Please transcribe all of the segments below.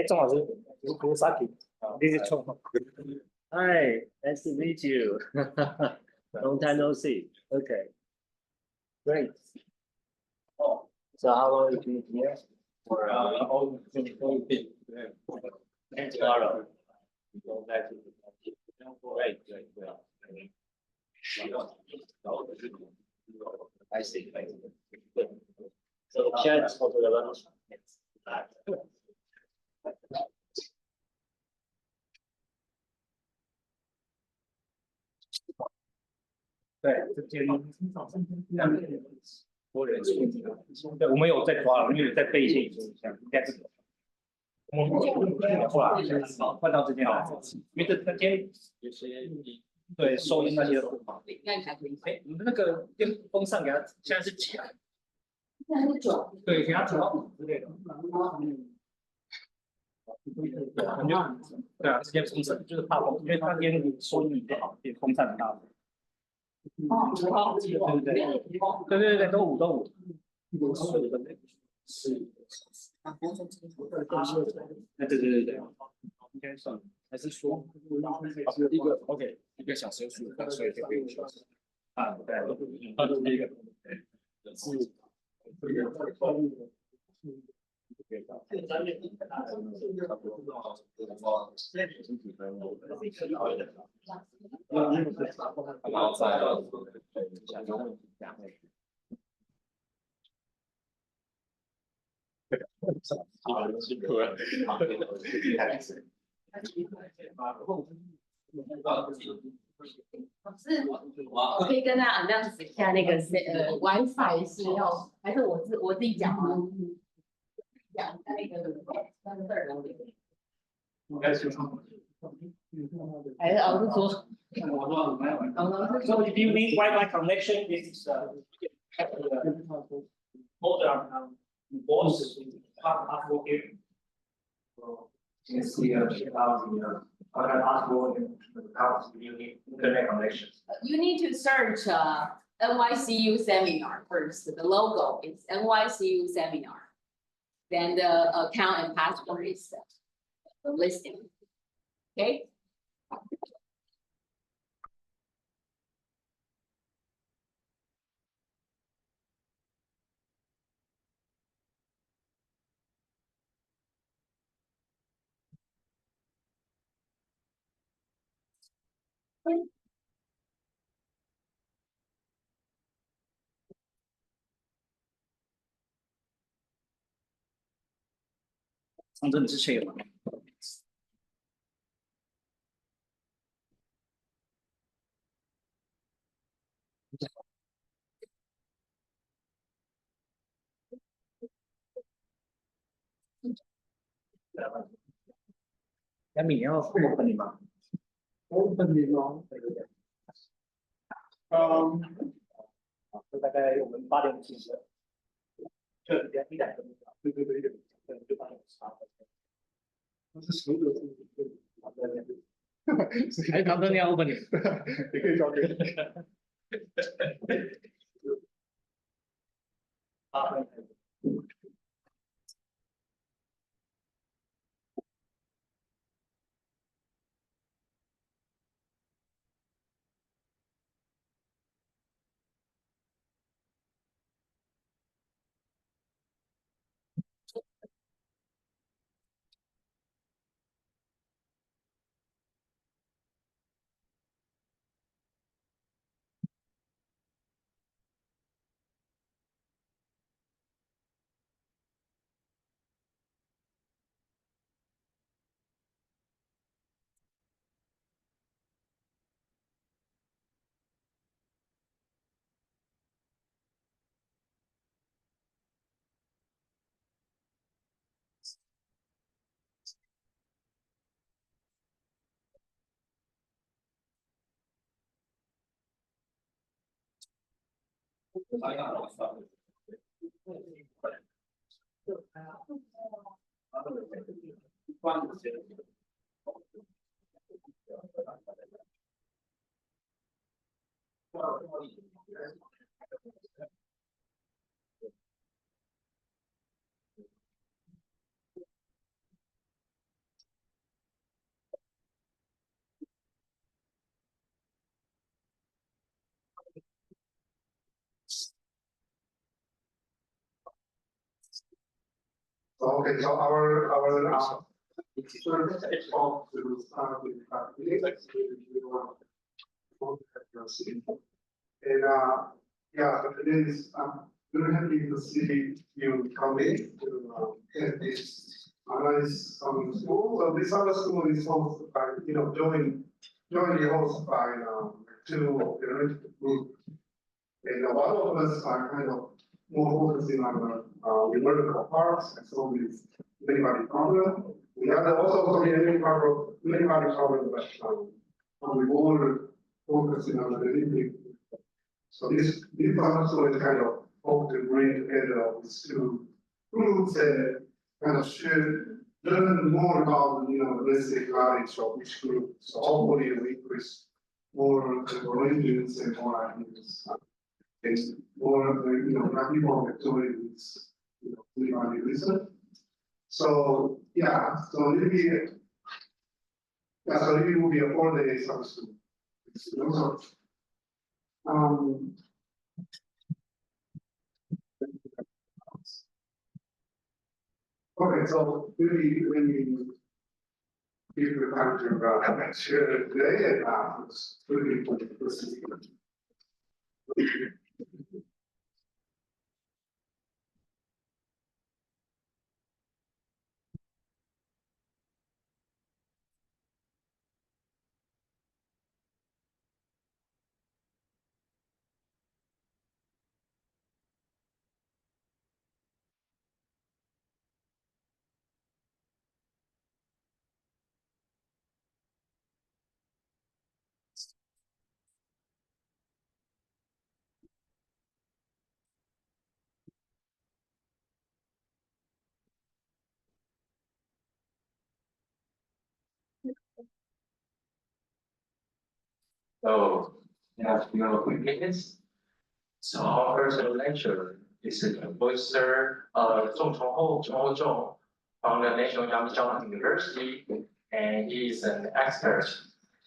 钟老师，Furusaki， this is Chung. Hi, nice to meet you. Long time no see. Okay, great. So how long have you been here? For and tomorrow. Go back to the great. I see. Good. So share for the lunch.对，这边多人数，对，我们有在抓了，我们有在背一些影像，应该是有。我们后来换到这边来，因为这边有些对收音那些不好。哎，你们那个电风扇给它现在是几啊？现在是9，对，给它调到5之类的。对啊，直接风扇就是怕风，因为那边收音不好，电风扇很大。对，都5。是。对，应该算，还是说一个 OK 1个小时15分，所以就不用休息。啊，对，一个是。老师，我可以跟他announce一下那个WiFi 是要，还是我自己讲吗？讲那个应该是。还是老师说？So if you need Wi-Fi connection, this is modern boards are here. So you can see how the other password and you need internet connections. You need to search NYCU seminar first. The logo is NYCU seminar. Then the account and password is the listing. Okay. Okay. 真的是这样吗？米要open吗？open吗？就大概我们8点进行，就1、2分钟，对，可能就8点差。那是所有的，还长得那样问你，你可以找别人。8分。Okay, so our first talk to start with and yeah, it is very happy to see you come in to get this analysis on school. So this other school is hosted by, jointly hosted by two theoretical groups. And one of us are kind of more focusing on the numerical parts and so with many-body problem. We have also many-body problem, but we all focusing on the analytic. So this also is kind of hope to bring together these two groups and kind of learn more about the basic knowledge of each group. So hopefully we increase more collaborations and more ideas. And more people doing this, everybody listen. So yeah, so maybe so it will be a 4-day summer school. So, okay, so maybe when you give the time to share today and it's really important to listen. So, you have quick minutes. So our first lecture is Professor Chung from the National Young University, and he is an expert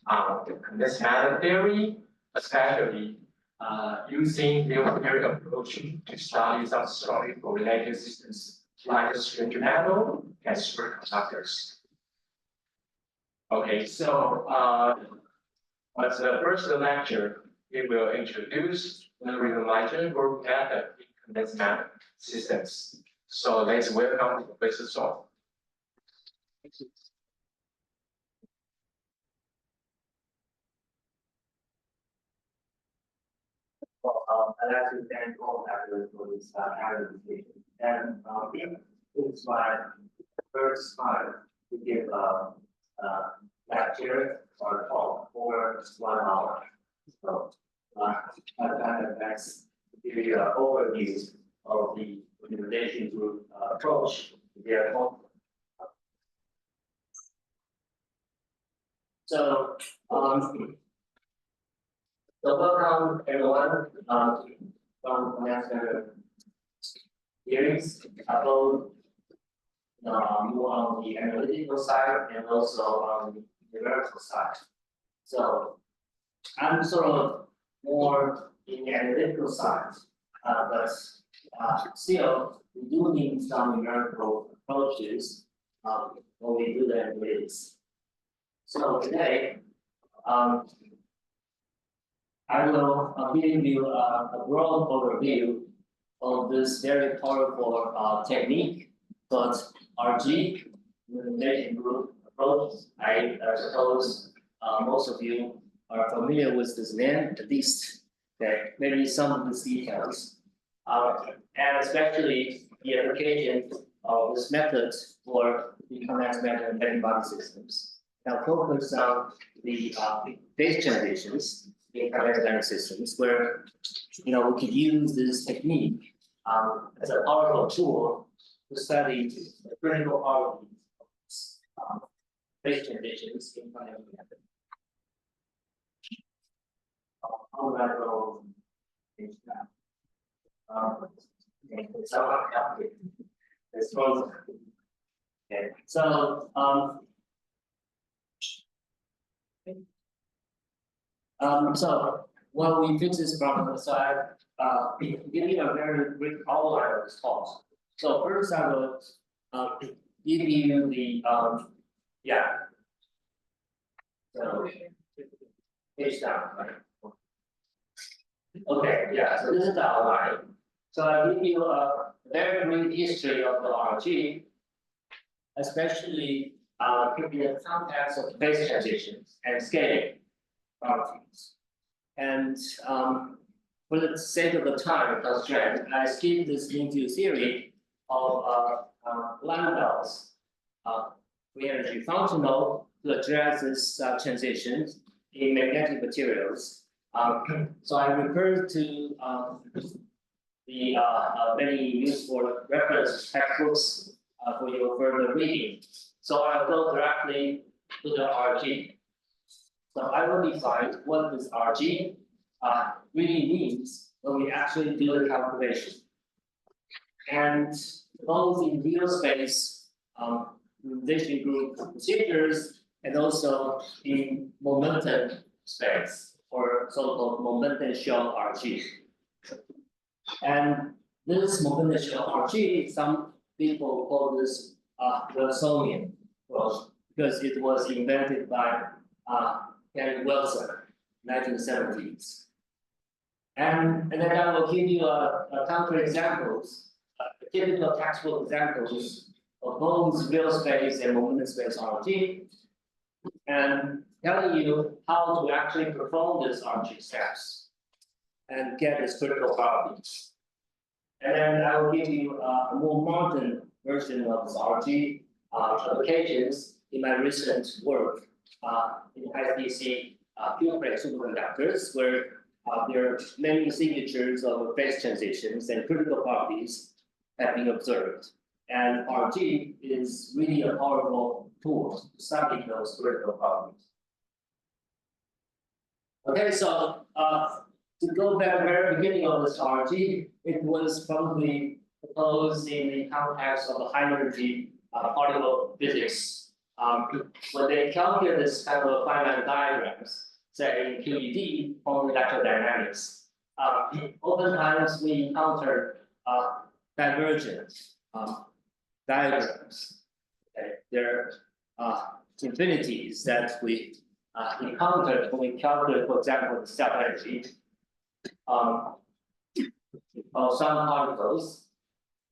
on this matter theory, especially using the theory approach to study some strongly correlated systems like strange metal and superconductors. Okay, so as the first lecture, we will introduce the realization group method in condensed matter systems. So let's welcome Professor Song. Well, I'd like to thank all actors for this presentation. And it's my first time to give a lecture or talk for 1 hour. So as to give you an overview of the organization group approach to their home. So, welcome everyone from national hearings. I will more on the analytical side and also on the numerical side. So I'm sort of more in the analytical side, but still we do need some numerical approaches when we do the analytics. So today, I will give you a broad overview of this very powerful technique called RG, Numerical Group Approach. I suppose most of you are familiar with this name, at least maybe some of these details, and especially the application of this method for the convex measure and antibody systems. Now focus on the phase transitions in convex measure systems, where we could use this technique as a powerful tool to study the critical properties of phase transitions in convex measure. Okay, so when we fix this problem, so I give you a very quick outline of this talk. So first I will give you the so page down, right? Okay, yeah, so this is the outline. So I give you a very brief history of the RG, especially in the context of phase transitions and scaling properties. And for the sake of the time constraint, I skip this NTHU theory of lambdas, free energy functional, to address this transitions in magnetic materials. So I refer to the many useful reference textbooks for your further reading. So I'll go directly to the RG. So I will define what this RG really means when we actually do the calculation. And both in real space normalization group procedures and also in momentum space, or so-called momentum shell RG. And this momentum shell RG, some people call this Wilsonian, because it was invented by Gary Wilson, 1970s. And then I will give you concrete examples, typical textbook examples of both real space and momentum space RG, and telling you how to actually perform these RG steps and get its critical properties. And then I will give you a more modern version of this RG applications in my recent work in high-DC pure-plate superconductors, where there are many signatures of phase transitions and critical properties have been observed. And RG is really a powerful tool to study those critical properties. Okay, so to go back to the very beginning of this RG, it was probably proposed in the context of the high energy particle physics. When they calculate this kind of Feynman diagrams, say in QED on electrodynamics, oftentimes we encounter divergent diagrams. Okay? There are infinities that we encounter when we calculate, for example, the self energy of some particles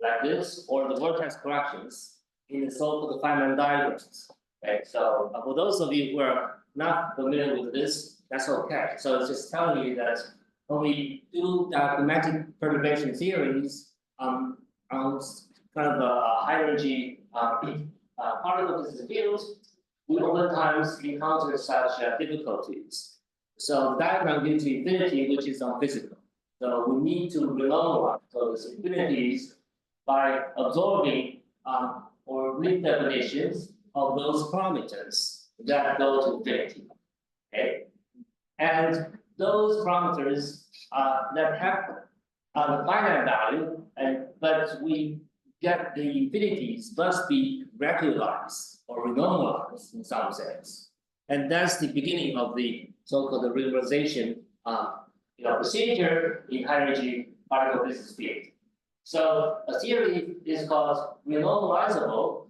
like this, or the vortex corrections in the so-called Feynman diagrams. Okay, so for those of you who are not familiar with this, that's okay. So it's just telling you that when we do diagrammatic perturbation theories on kind of a high energy particle physics field, we oftentimes encounter such difficulties. So the diagram gives you infinity, which is unphysical. So we need to renormalize those infinities by absorbing or redefinitions of those parameters that go to infinity. Okay, and those parameters that have the finite value, but we get the infinities must be regularized or renormalized in some sense. And that's the beginning of the so-called regularization procedure in high-energy particle physics field. So a theory is called renormalizable.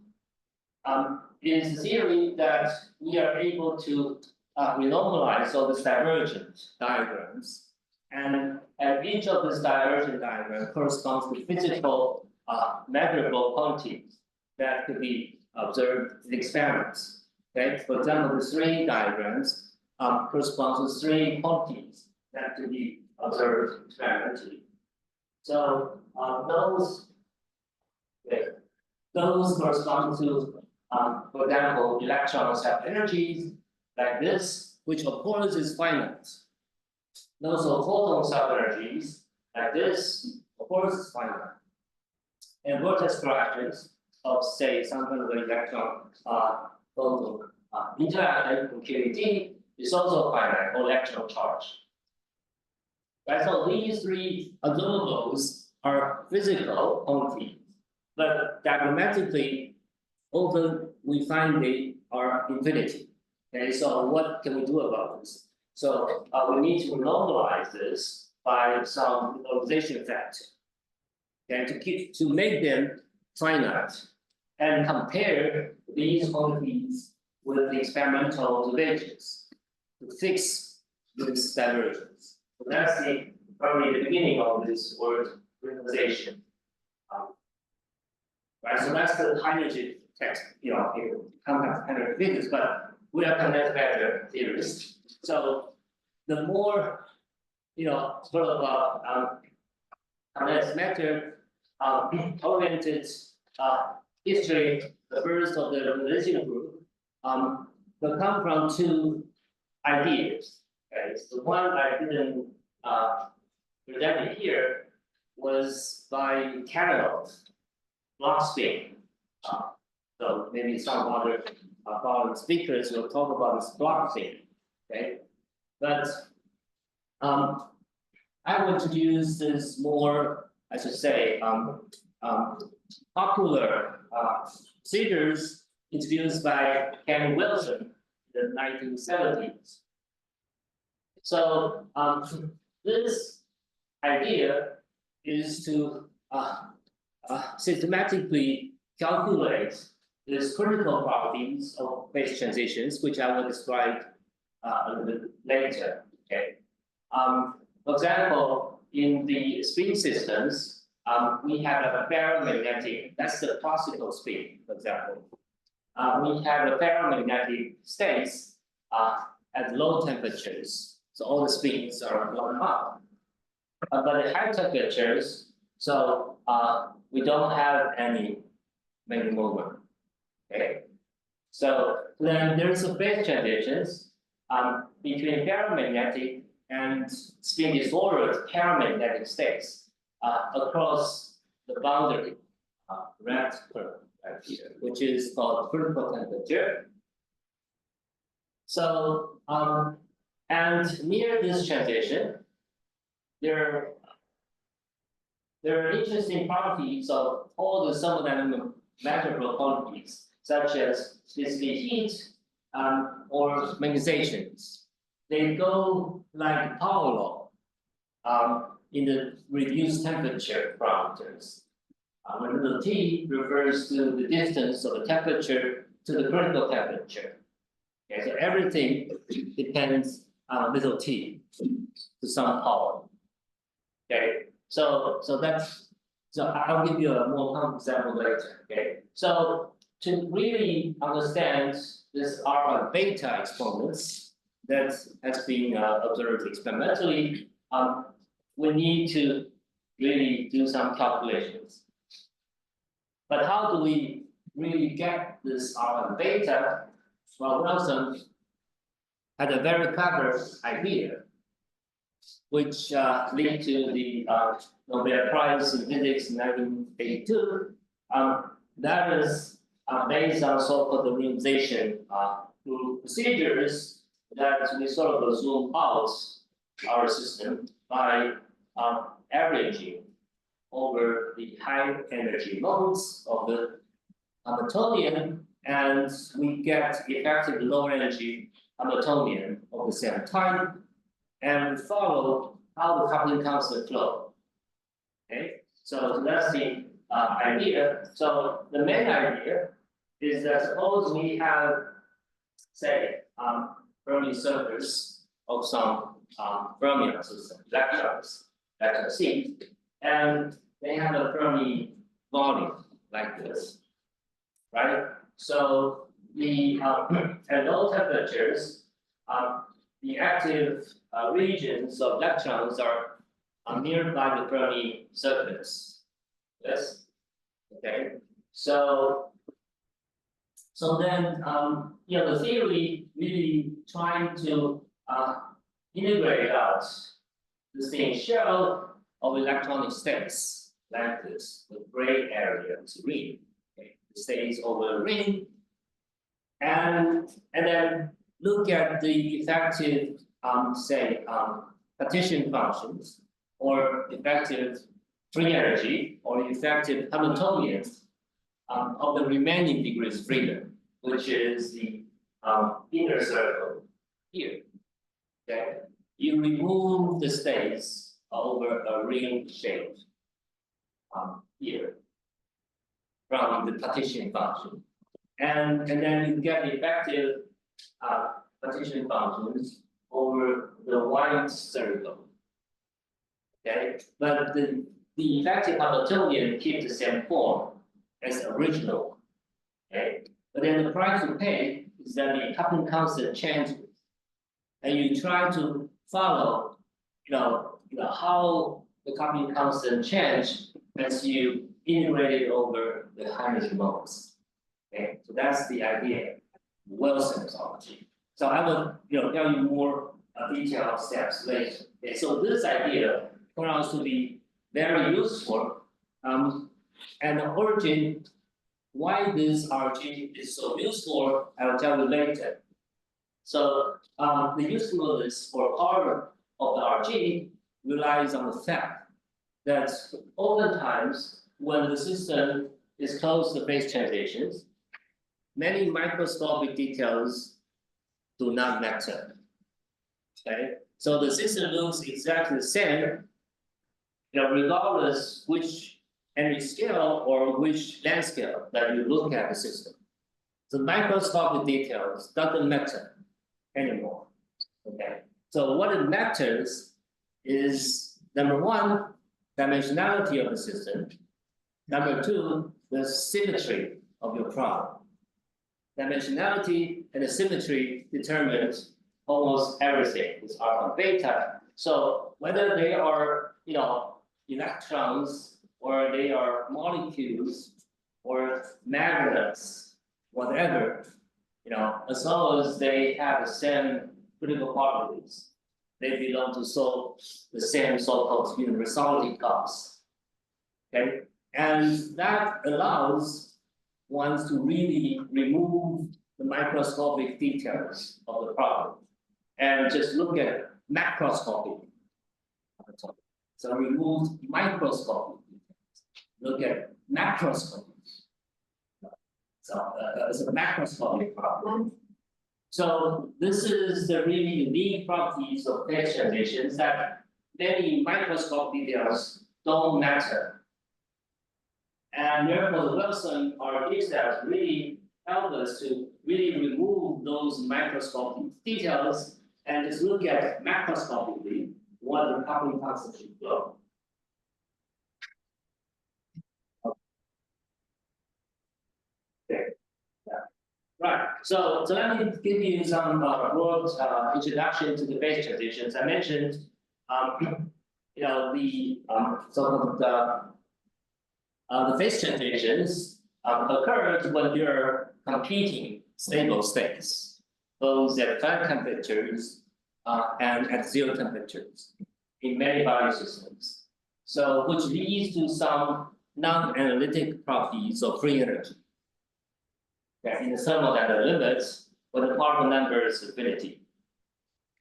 Is a theory that we are able to renormalize all these divergent diagrams, and each of these divergent diagrams corresponds to physical measurable quantities that could be observed in experiments. Okay, for example, the three diagrams correspond to three quantities that could be observed experimentally. So those correspond to, for example, electrons have energies like this, which of course is finite. Also, photons have energies like this, of course is finite. And vortex corrections of, say, some kind of electron photon interaction from QED is also finite, or electron charge. Right, so these three observables are physical quantities, but diagrammatically, often we find they are infinity. Okay, so what can we do about this? So we need to normalize this by some normalization factor. Okay, to make them finite and compare these quantities with the experimental observations to fix this divergence. So that's probably the beginning of this word realization. Right, so that's the high-energy text, content high-energy physics, but we are kinetic vector theorists. So the more, sort of kinetic vector oriented history, the first of the realization group, will come from two ideas. Okay, so one I didn't present it here was by Catalog, block spin. So maybe some other following speakers will talk about this block spin. Okay, but I will introduce this more, I should say, popular procedures introduced by Ken Wilson in the 1970s. So this idea is to systematically calculate these critical properties of phase transitions, which I will describe a little bit later. Okay. For example, in the spin systems, we have a ferromagnetic, that's the classical spin, for example. We have a ferromagnetic states at low temperatures. So all the spins are blown up. But at high temperatures, so we don't have any magnetic moment. Okay. So then there's a phase transitions between ferromagnetic and spin disordered paramagnetic states across the boundary red curve right here, which is called critical temperature. So and near this transition, there are interesting properties of all the thermodynamic measurable quantities, such as specific heat or magnetizations. They go like power law in the reduced temperature parameters. When little t refers to the distance of the temperature to the critical temperature. Okay, so everything depends on little t to some power. Okay, so I'll give you a more complex example later. Okay, so to really understand this alpha and beta exponents that has been observed experimentally, we need to really do some calculations. But how do we really get this alpha and beta? Well, Wilson had a very clever idea. which lead to the Nobel Prize in Physics in 1982. That is based on so-called realization through procedures that we sort of zoom out our system by averaging over the high energy modes of the Hamiltonian, and we get effective low energy Hamiltonian of the same type, and we follow how the coupling constant flow. Okay, so that's the idea. So the main idea is that suppose we have, say, Fermi surface of some fermion system, electrons, electron C, and they have a Fermi volume like this, right? So the at low temperatures, the active regions of electrons are nearby the Fermi surface. Yes. Okay. So then the theory really trying to integrate out the same shell of electronic states like this, the gray area is ring. Okay, the states over the ring, and then look at the effective partition functions or effective free energy or effective Hamiltonians of the remaining degrees of freedom, which is the inner circle here. Okay, you remove the states over a ring shape here from the partition function, and then you get the effective partition functions over the white circle. Okay, but the effective Hamiltonian keeps the same form as the original. Okay, but then the price to pay is that the coupling constant changes, and you try to follow, how the coupling constant change as you integrate it over the high energy modes. Okay, so that's the idea, Wilson methodology. So I will, tell you more detailed steps later. Okay, so this idea turns out to be very useful, and the origin why this RG is so useful, I will tell you later. So the usefulness or power of the RG relies on the fact that oftentimes when the system is close to phase transitions, many microscopic details do not matter. Okay, so the system looks exactly the same, regardless which energy scale or which length scale that you look at the system. The microscopic details doesn't matter anymore. Okay, so what it matters is number one, dimensionality of the system. Number two, the symmetry of your problem. Dimensionality and the symmetry determines almost everything with alpha beta. So whether they are, electrons or they are molecules or magnets, whatever, as long as they have the same critical properties, they belong to the same so-called universality class. Okay, and that allows one to really remove the microscopic details of the problem and just look at macroscopic. So remove microscopic details, look at macroscopic. So it's a macroscopic problem. So this is the really unique properties of phase transitions that many microscopic details don't matter. And therefore the Wilson RG steps really help us to really remove those microscopic details and just look at macroscopically what the coupling constant should flow. Okay. Yeah. Right. So let me give you some broad introduction to the phase transitions. I mentioned, the phase transitions occurred when there are competing stable states, both at flat temperatures and at zero temperatures. in many value systems. So which leads to some non-analytic properties of free energy. Okay, in the thermodynamic limits for the particle number's affinity.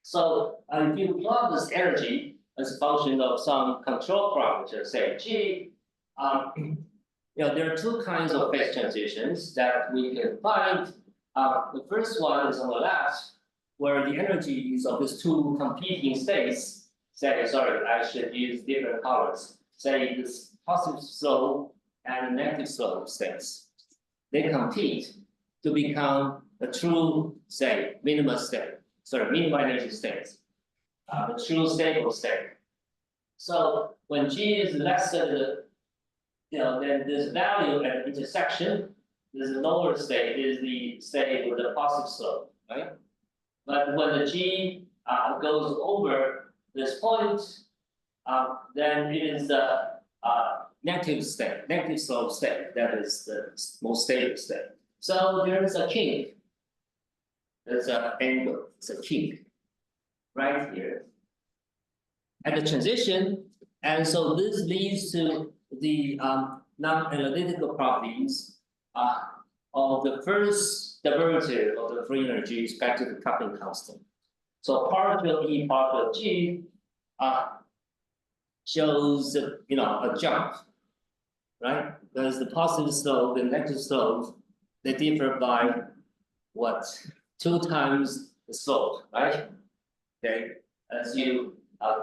So if you plot this energy as a function of some control parameter, say G, there are two kinds of phase transitions that we can find. The first one is on the left, where the energies of these two competing states, I should use different colors. Say this positive slope and negative slope states. They compete to become a true, say, minimum energy states, the true stable state. So when G is less than then this value at the intersection, this lower state is the state with the positive slope, right? But when the G goes over this point, then it is the negative slope state, that is the most stable state. So there is a kink. There's an angle, it's a kink right here at the transition, and so this leads to the non-analytical properties of the first derivative of the free energy is back to the coupling constant. So partial E partial G shows a jump, right? Because the positive slope and negative slope, they differ by what? 2 times the slope, right? Okay, as you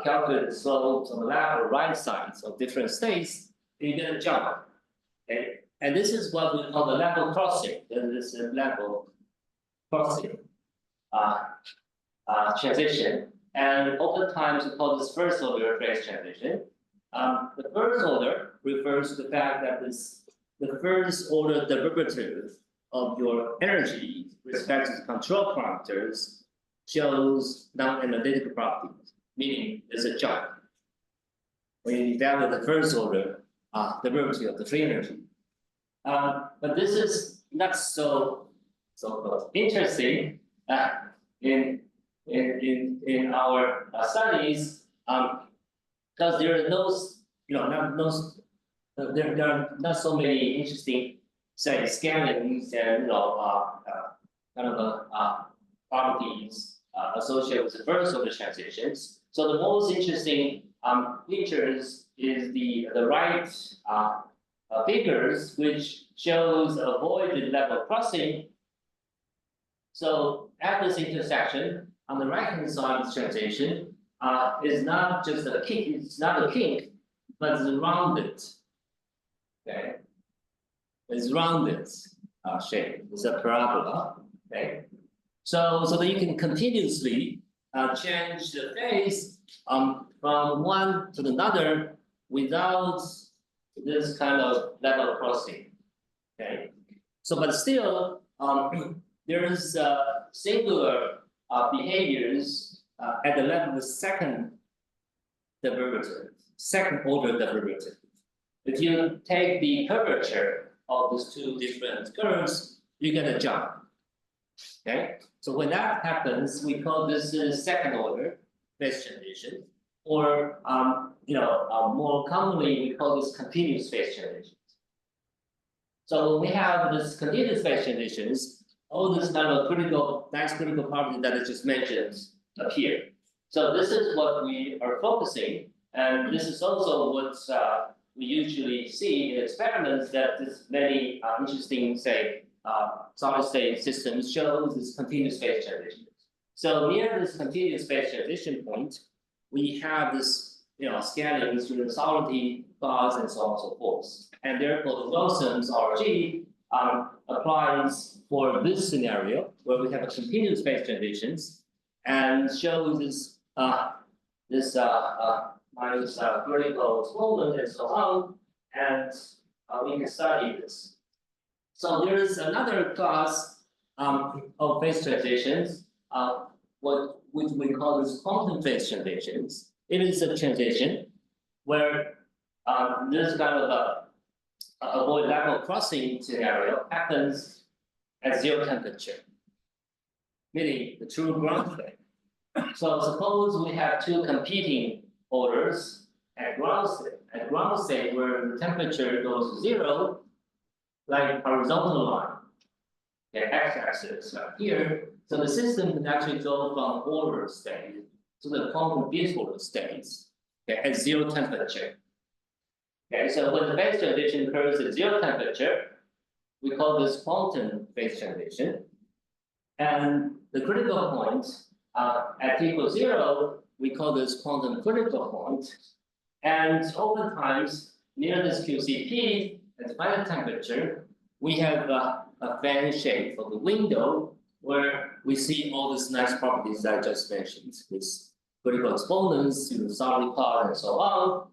calculate the slopes on the left or right sides of different states, you get a jump. Okay, and this is what we call the level crossing. This is level crossing transition. And oftentimes we call this first order phase transition. The first order refers to the fact that the first order derivative of your energy with respect to the control parameters shows non-analytical properties, meaning there's a jump when you evaluate the first order derivative of the free energy. But this is not so interesting in our studies because there are there are not so many interesting, say, scannings and properties associated with the first order transitions. So the most interesting features is the right figures, which shows avoided level crossing. So at this intersection, on the right-hand side of the transition, is not just a kink, it's not a kink, but it's rounded. Okay, it's rounded shape. It's a parabola. Okay, so that you can continuously change the phase from one to another without this kind of level crossing. Okay, so but still there is singular behaviors at the level of the second order derivative. If you take the curvature of these two different curves, you get a jump. Okay, so when that happens, we call this second order phase transition, or more commonly we call this continuous phase transitions. So when we have this continuous phase transitions, all this kind of nice critical property that I just mentioned appear. So this is what we are focusing, and this is also what we usually see in experiments, that this many interesting, say, solid state systems shows this continuous phase transition. So near this continuous phase transition point, we have this scaling through the solidity clause and so on and so forth. And therefore the Wilson's RG applies for this scenario where we have a continuous phase transitions and shows this minus vertical exponent and so on, and we can study this. So there is another class of phase transitions, which we call this quantum phase transitions. It is a transition where this kind of avoid level crossing scenario happens at 0 temperature, meaning the true ground state. So suppose we have two competing orders at ground state. At ground state, where the temperature goes to 0, like horizontal line, the x-axis up here. So the system can actually go from order state to the quantum phase order states, okay, at 0 temperature. Okay, so when the phase transition occurs at 0 temperature, we call this quantum phase transition. And the critical point at t equals 0, we call this quantum critical point. And oftentimes, near this QCP, at final temperature, we have a fan shape of the window where we see all these nice properties that I just mentioned, this critical exponents, sinusoidal part, and so on.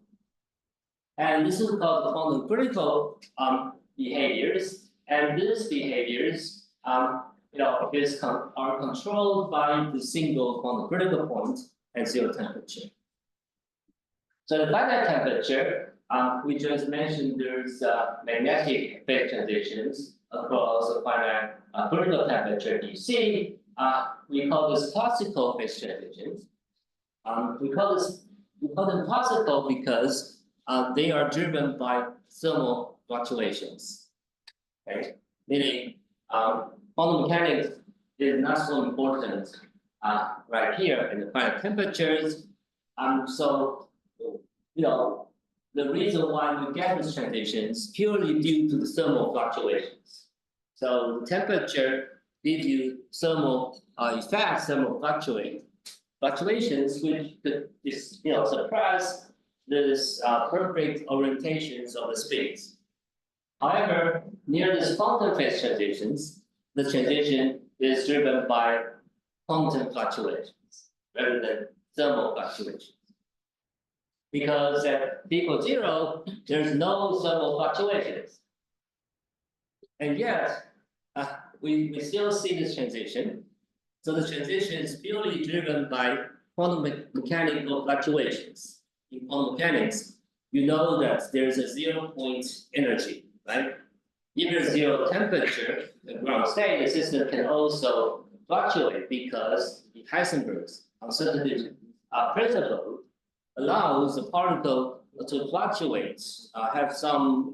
And this is called the quantum critical behaviors. And these behaviors, are controlled by the single quantum critical point at 0 temperature. So the finite temperature, we just mentioned there's magnetic phase transitions across the finite critical temperature DC. We call this classical phase transitions. We call them classical because they are driven by thermal fluctuations. Okay, meaning quantum mechanics is not so important right here in the finite temperatures. So the reason why we get these transitions purely due to the thermal fluctuations. So the temperature gives you thermal effects, thermal fluctuations, which could suppress this perfect orientations of the space. However, near this quantum phase transitions, the transition is driven by quantum fluctuations rather than thermal fluctuations. Because at t equals 0, there's no thermal fluctuations. And yet, we still see this transition. So the transition is purely driven by quantum mechanical fluctuations. In quantum mechanics, you know that there's a 0 point energy, right? If there's 0 temperature, the ground state, the system can also fluctuate because Heisenberg's uncertainty principle allows the particle to fluctuate, have some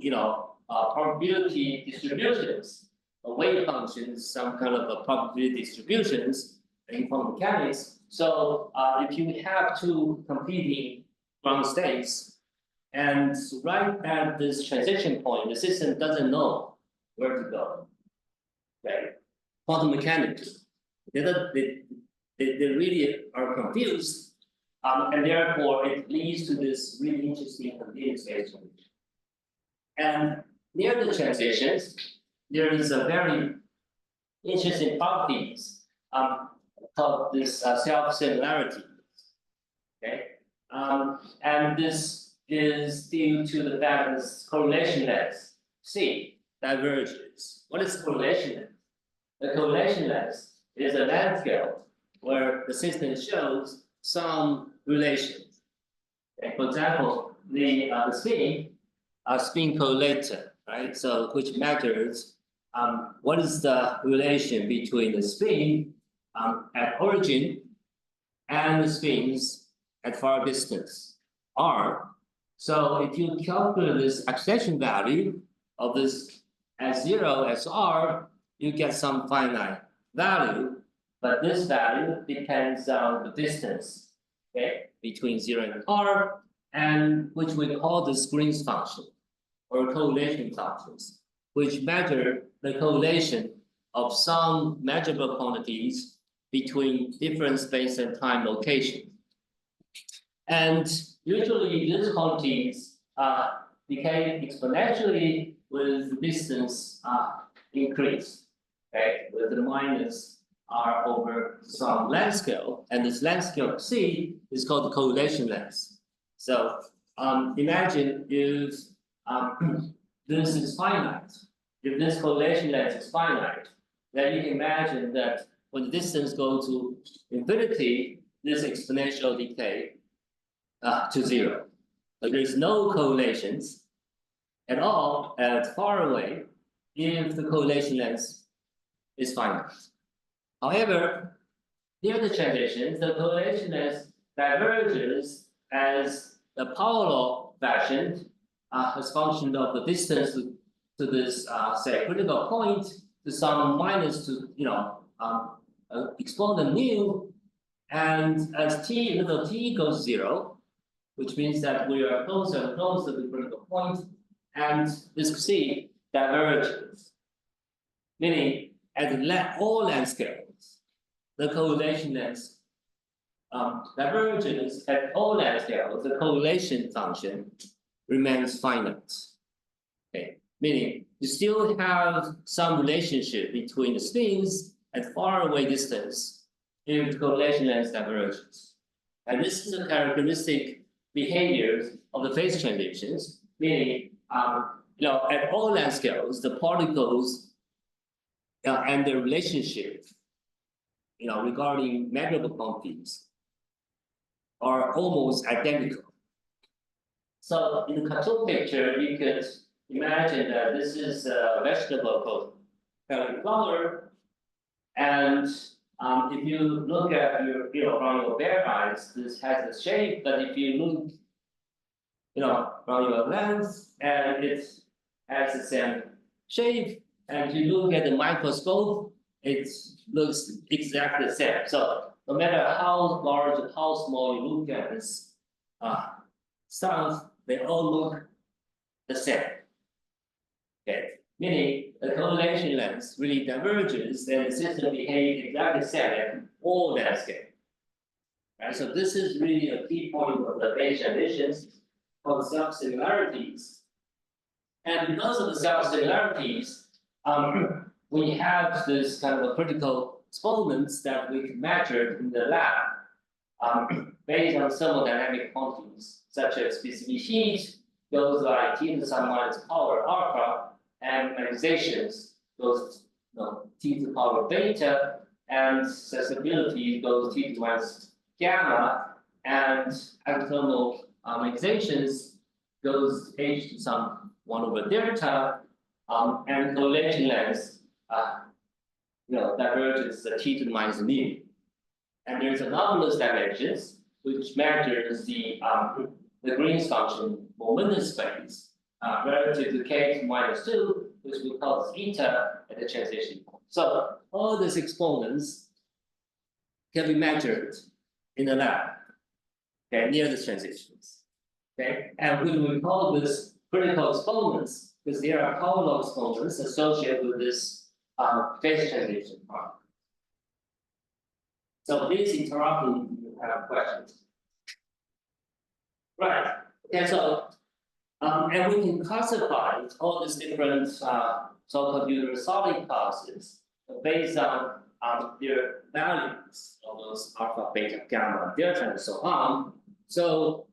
probability distributions, wave functions, some kind of probability distributions in quantum mechanics. So if you have two competing ground states, and right at this transition point, the system doesn't know where to go. Okay, quantum mechanics, they really are confused. And therefore, it leads to this really interesting continuous phase transition. And near the transitions, there is a very interesting properties called this self-similarity. Okay, and this is due to the fact that this correlation length C diverges. What is correlation length? The correlation length is a length scale where the system shows some relations. Okay, for example, the spin correlator, right? So which measures what is the relation between the spin at origin and the spins at far distance r. So if you calculate this acceleration value of this S0 as r, you get some finite value, but this value depends on the distance, okay, between 0 and r, and which we call the Green's function or correlation functions, which measure the correlation of some measurable quantities between different space and time locations. And usually these quantities decay exponentially with the distance increase, okay, with the minus r over some length scale, and this length scale C is called the correlation length. So imagine if this is finite, if this correlation length is finite, then you can imagine that when the distance goes to infinity, this exponential decay to 0. But there's no correlations at all at far away if the correlation length is finite. However, near the transitions, the correlation length diverges as the power law fashion as function of the distance to this say critical point to some minus to exponent mu, and as t little t equals 0, which means that we are closer and closer to the critical point, and this C diverges, meaning at all length scales, the correlation length diverges at all length scales, the correlation function remains finite. Okay, meaning you still have some relationship between the spins at far away distance if the correlation length diverges. And this is a characteristic behavior of the phase transitions, meaning at all length scales, the particles and their relationship regarding measurable quantities are almost identical. So in the cartoon picture, you could imagine that this is a vegetable called cauliflower, and if you look at your from your bare eyes, this has a shape. But if you look, from your lens, and it has the same shape, and if you look at the microscope, it looks exactly the same. So no matter how large or how small you look at this stuff, they all look the same. Okay, meaning the correlation length really diverges, and the system behaves exactly the same at all length scale. Right, so this is really a key point of the phase transitions called self-similarities. And because of the self-similarities, we have this kind of a critical exponents that we can measure in the lab based on thermodynamic quantities, such as specific heat goes like T to the some minus power alpha, and ionizations goes T to the power beta, and susceptibility goes T to the minus gamma, and external ionizations goes H to some 1 over delta, and correlation length diverges the T to the minus mu. And there's anomalous dimensions which measures the Green's function momentum space relative to k to minus 2, which we call eta at the transition point. So all these exponents can be measured in the lab, okay, near the transitions. Okay, and we will call this critical exponents because there are power law exponents associated with this phase transition part. So please interrupt me if you have questions. Right. Okay, so and we can classify all these different so-called universal classes based on their values of those alpha, beta, gamma, delta, and so on. So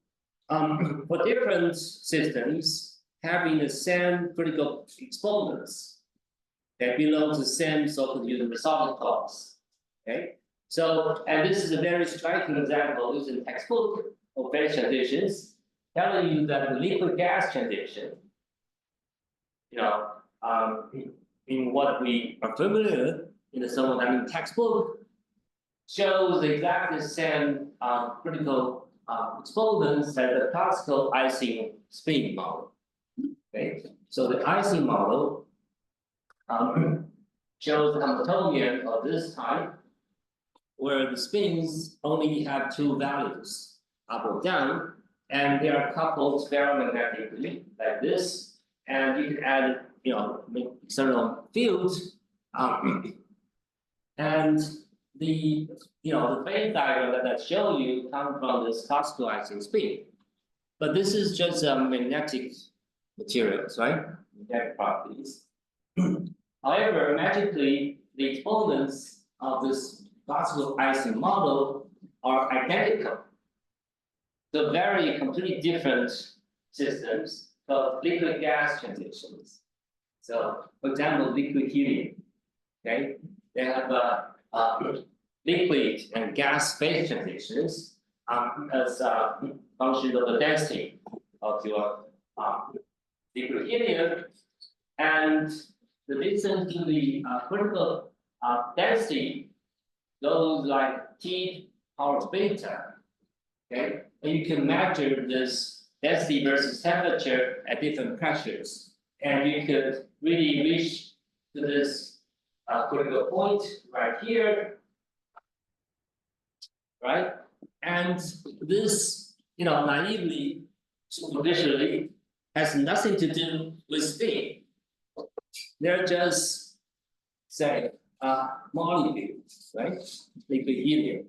for different systems having the same critical exponents that belong to the same so-called universal class. Okay. So, and this is a very striking example used in textbook of phase transitions, telling you that the liquid gas transition, in what we are familiar in the thermodynamic textbook, shows exactly the same critical exponents as the classical Ising spin model. Okay, so the Ising model shows the Hamiltonian of this type, where the spins only have 2 values, up or down, and they are coupled ferromagnetically like this, and you can add, external fields, and the phase diagram that I show you come from this classical Ising spin, but this is just magnetic materials, right? Magnetic properties. However, magically, the exponents of this classical Ising model are identical. So very completely different systems called liquid gas transitions. So, for example, liquid helium. Okay, they have liquid and gas phase transitions as a function of the density of your liquid helium, and the distance to the critical density goes like T power beta. Okay, and you can measure this density versus temperature at different pressures. And you could really reach to this critical point right here. Right? And this, naively, superficially, has nothing to do with speed. They're just, say, molecules, right? Liquid helium.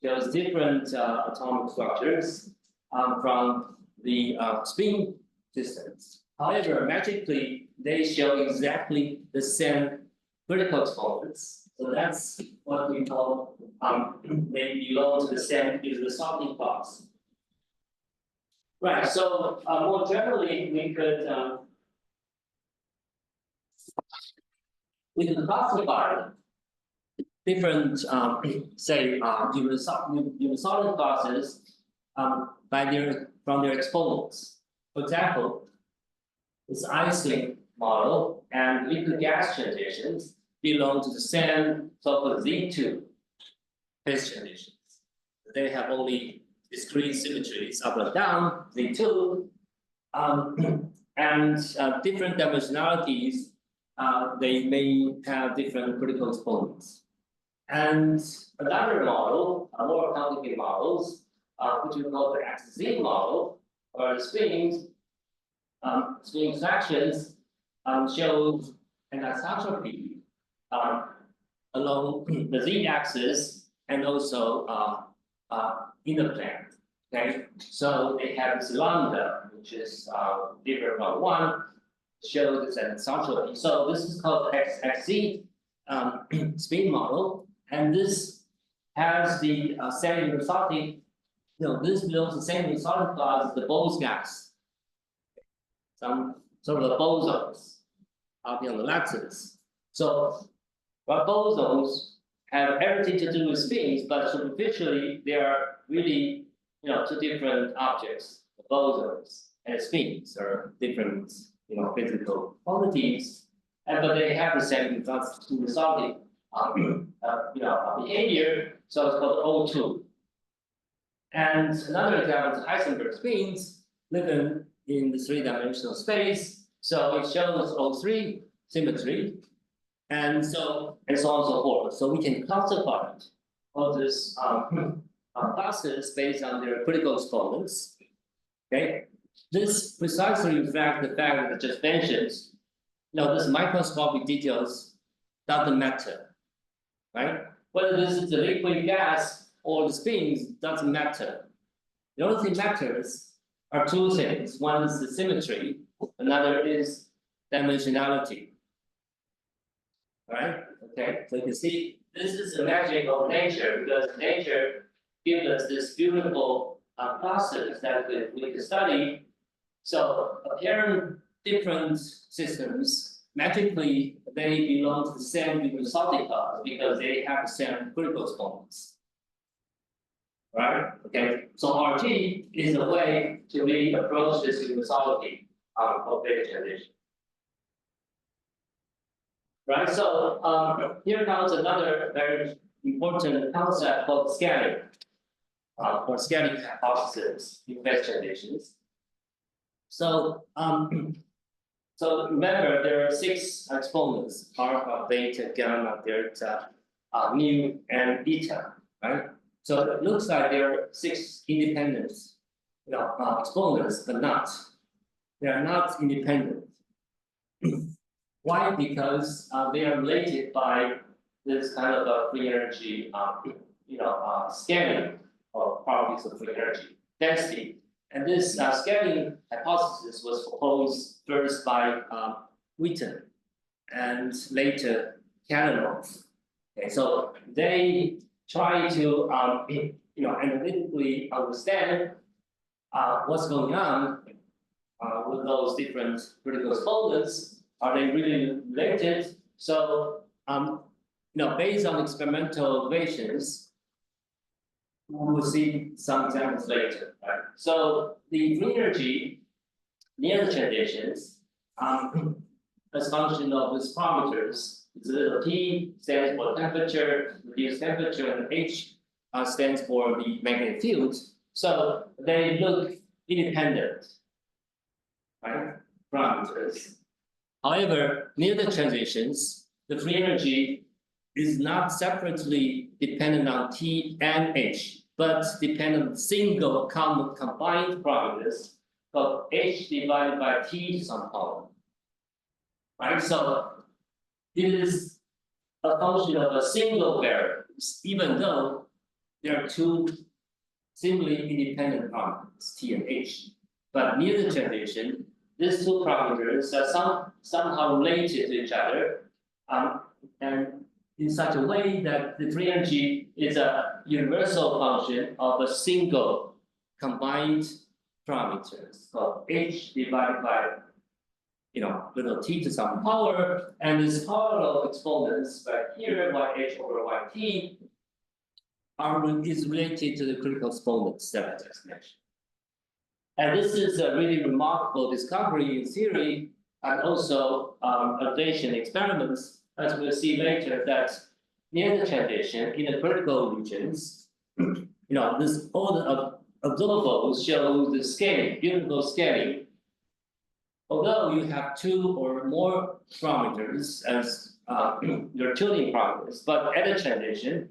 There's different atomic structures from the spin systems. However, magically, they show exactly the same critical exponents. So that's what we call they belong to the same resulting class. Right. So more generally, we could classify different say unisolid classes from their exponents. For example, this Ising model and liquid gas transitions belong to the same so-called Z2 phase transitions. They have only discrete symmetries up and down, Z2, and different dimensionalities. They may have different critical exponents. And another model, more complicated models, which we call the XZ model, or the spin interactions, shows an isotropy along the z-axis and also in the plane. Okay, so they have this lambda, which is different from 1, shows an isotropy. So this is called XZ spin model, and this has the same resulting. This belongs to the same resulting class as the Bose gas. Some sort of the bosons out here on the lattice. So, but bosons have everything to do with spins, but superficially they are really, two different objects. The bosons and spins are different, physical quantities, but they have the same resulting, behavior. So it's called O2. And another example is Heisenberg spins living in the 3-dimensional space. So it shows O3 symmetry, and so on and so forth. So we can classify all these classes based on their critical exponents. Okay, this precisely reflects the fact that I just mentioned. This microscopic details doesn't matter, right? Whether this is the liquid gas or the spins doesn't matter. The only thing matters are two things. One is the symmetry, another is dimensionality. Right? Okay, so you can see this is the magic of nature, because nature gives us this beautiful classes that we can study. So apparent different systems, magically they belong to the same resulting class because they have the same critical exponents. Right? Okay, so RT is a way to really approach this universality of data transition. Right, so here comes another very important concept called scaling, or scaling hypothesis in phase transitions. So, so remember there are 6 exponents: alpha, beta, gamma, delta, mu, and eta. Right. So it looks like there are 6 independent, exponents, but not. They are not independent. Why? Because they are related by this kind of a free energy, scaling of properties of free energy density. And this scaling hypothesis was proposed first by RIKEN and later Kalinov. Okay, so they try to analytically understand what's going on with those different critical exponents. Are they really related? So based on experimental observations, we will see some examples later. Right? So the free energy near the transitions as function of these parameters. The T stands for temperature, reduced temperature, and H stands for the magnetic field. So they look independent, right? Parameters. However, near the transitions, the free energy is not separately dependent on T and H, but dependent on single combined parameters of H divided by T to some power. Right, so it is a function of a single variable, even though there are two singly independent parameters, T and H. But near the transition, these two parameters are somehow related to each other, and in such a way that the free energy is a universal function of a single combined parameters called H divided by little t to some power, and this parallel exponents right here, YH over YT, is related to the critical exponents that I just mentioned. And this is a really remarkable discovery in theory and also observation experiments, as we'll see later, that near the transition in the critical regions, this all the observables show the scaling, beautiful scaling. Although you have two or more parameters as your tuning parameters, but at a transition,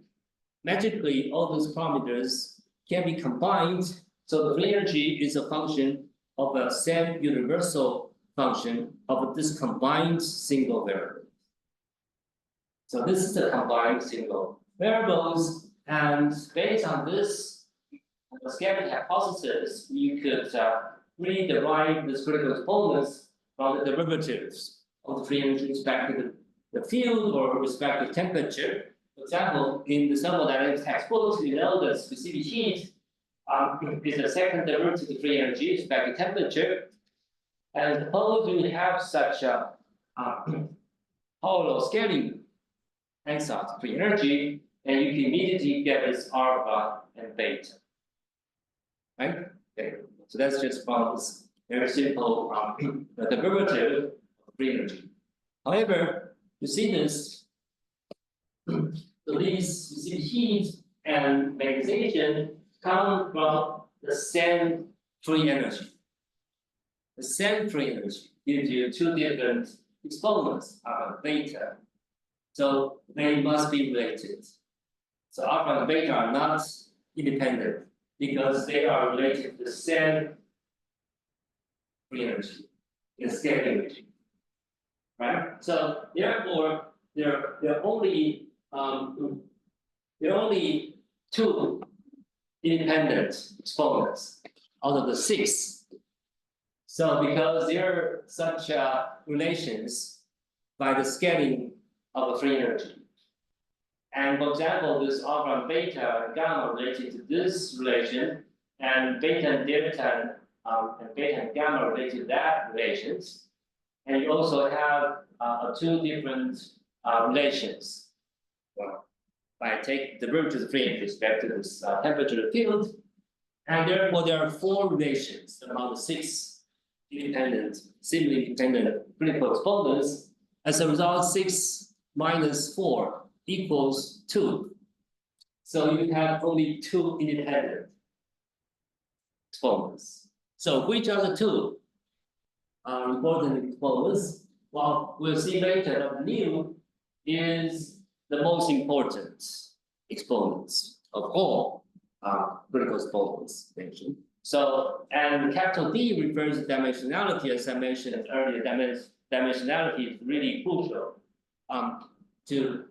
magically all those parameters can be combined. So the free energy is a function of a same universal function of this combined single variable. So this is the combined single variables, and based on this scaling hypothesis, you could really derive this critical exponents from the derivatives of the free energy with respect to the field or with respect to temperature. For example, in the thermodynamics textbooks, you know that specific heat is the second derivative of free energy with respect to temperature. And suppose you have such a parallel scaling answer to free energy, and you can immediately get this alpha and beta. Right? Okay. So that's just from this very simple the derivative of free energy. However, you see this, these specific heat and magnetization come from the same free energy. The same free energy gives you two different exponents, alpha and beta. So they must be related. So alpha and beta are not independent, because they are related to the same free energy, the scaling energy, right? So therefore, there are only two independent exponents out of the 6. So because there are such relations by the scaling of the free energy. And for example, this alpha and beta and gamma are related to this relation, and beta and delta and beta and gamma are related to that relations. And you also have two different relations. Well, if I take the derivative of free energy with respect to this temperature of the field, and therefore there are 4 relations among the 6 independent, seemingly independent critical exponents. As a result, 6 minus 4 equals 2. So you have only 2 independent exponents. So which are the 2 important exponents? Well, we'll see later that nu is the most important exponents of all critical exponents mentioned. So, and capital D refers to dimensionality, as I mentioned earlier. Dimensionality is really crucial to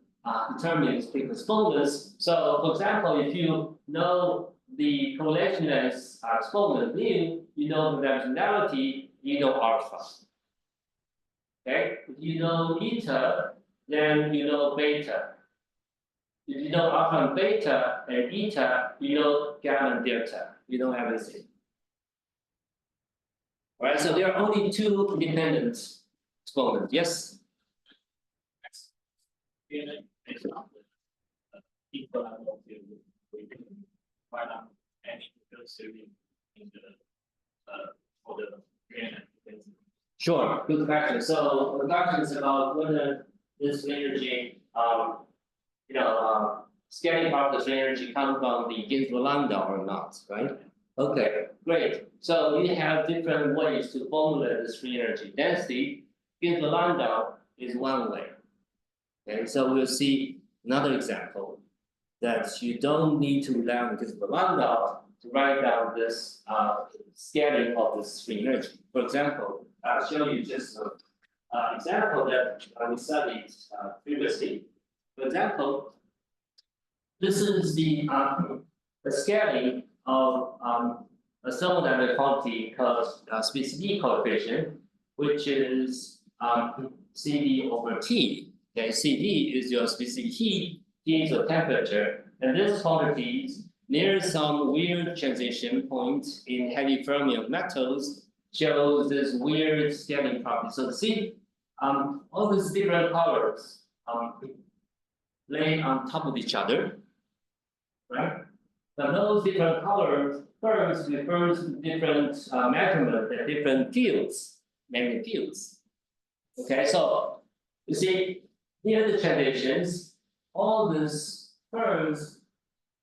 determine its critical exponents. So, for example, if you know the correlationless exponent mu, you know the dimensionality, you know alpha. Okay, if you know eta, then you know beta. If you know alpha and beta and eta, you know gamma and delta. You know everything. All right, so there are only 2 independent exponents. Yes. Equal level of we can find out any considering in the for the Sure, good question. So the question is about whether this energy, scaling part of this energy comes from the Ginsburg lambda or not, right? Okay, great. So we have different ways to formulate this free energy density. Gives lambda is one way. Okay, so we'll see another example that you don't need to rely on Gibbs lambda to write down this scaling of this free energy. For example, I'll show you just an example that we studied previously. For example, this is the scaling of a thermodynamic quantity called specificity coefficient, which is CD over T. Okay, CD is your specific heat, T is your temperature, and this quantity near some weird transition point in heavy fermion metals shows this weird scaling property. So see, all these different colors lay on top of each other, right? But those different colors first refers to different measurements at different fields, magnetic fields. Okay, so you see here the transitions, all these curves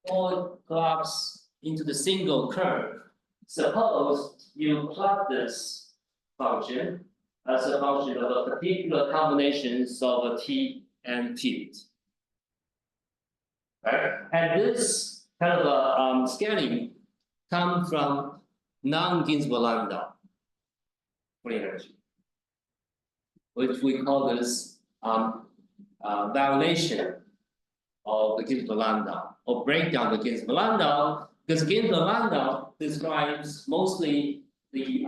all collapse into the single curve. Suppose you plot this function as a function of a particular combinations of a T and field. Right? And this kind of a scaling comes from non-Ginzburg lambda free energy, which we call this violation of the Ginzburg lambda or breakdown of the Ginzburg lambda, because Ginzburg lambda describes mostly the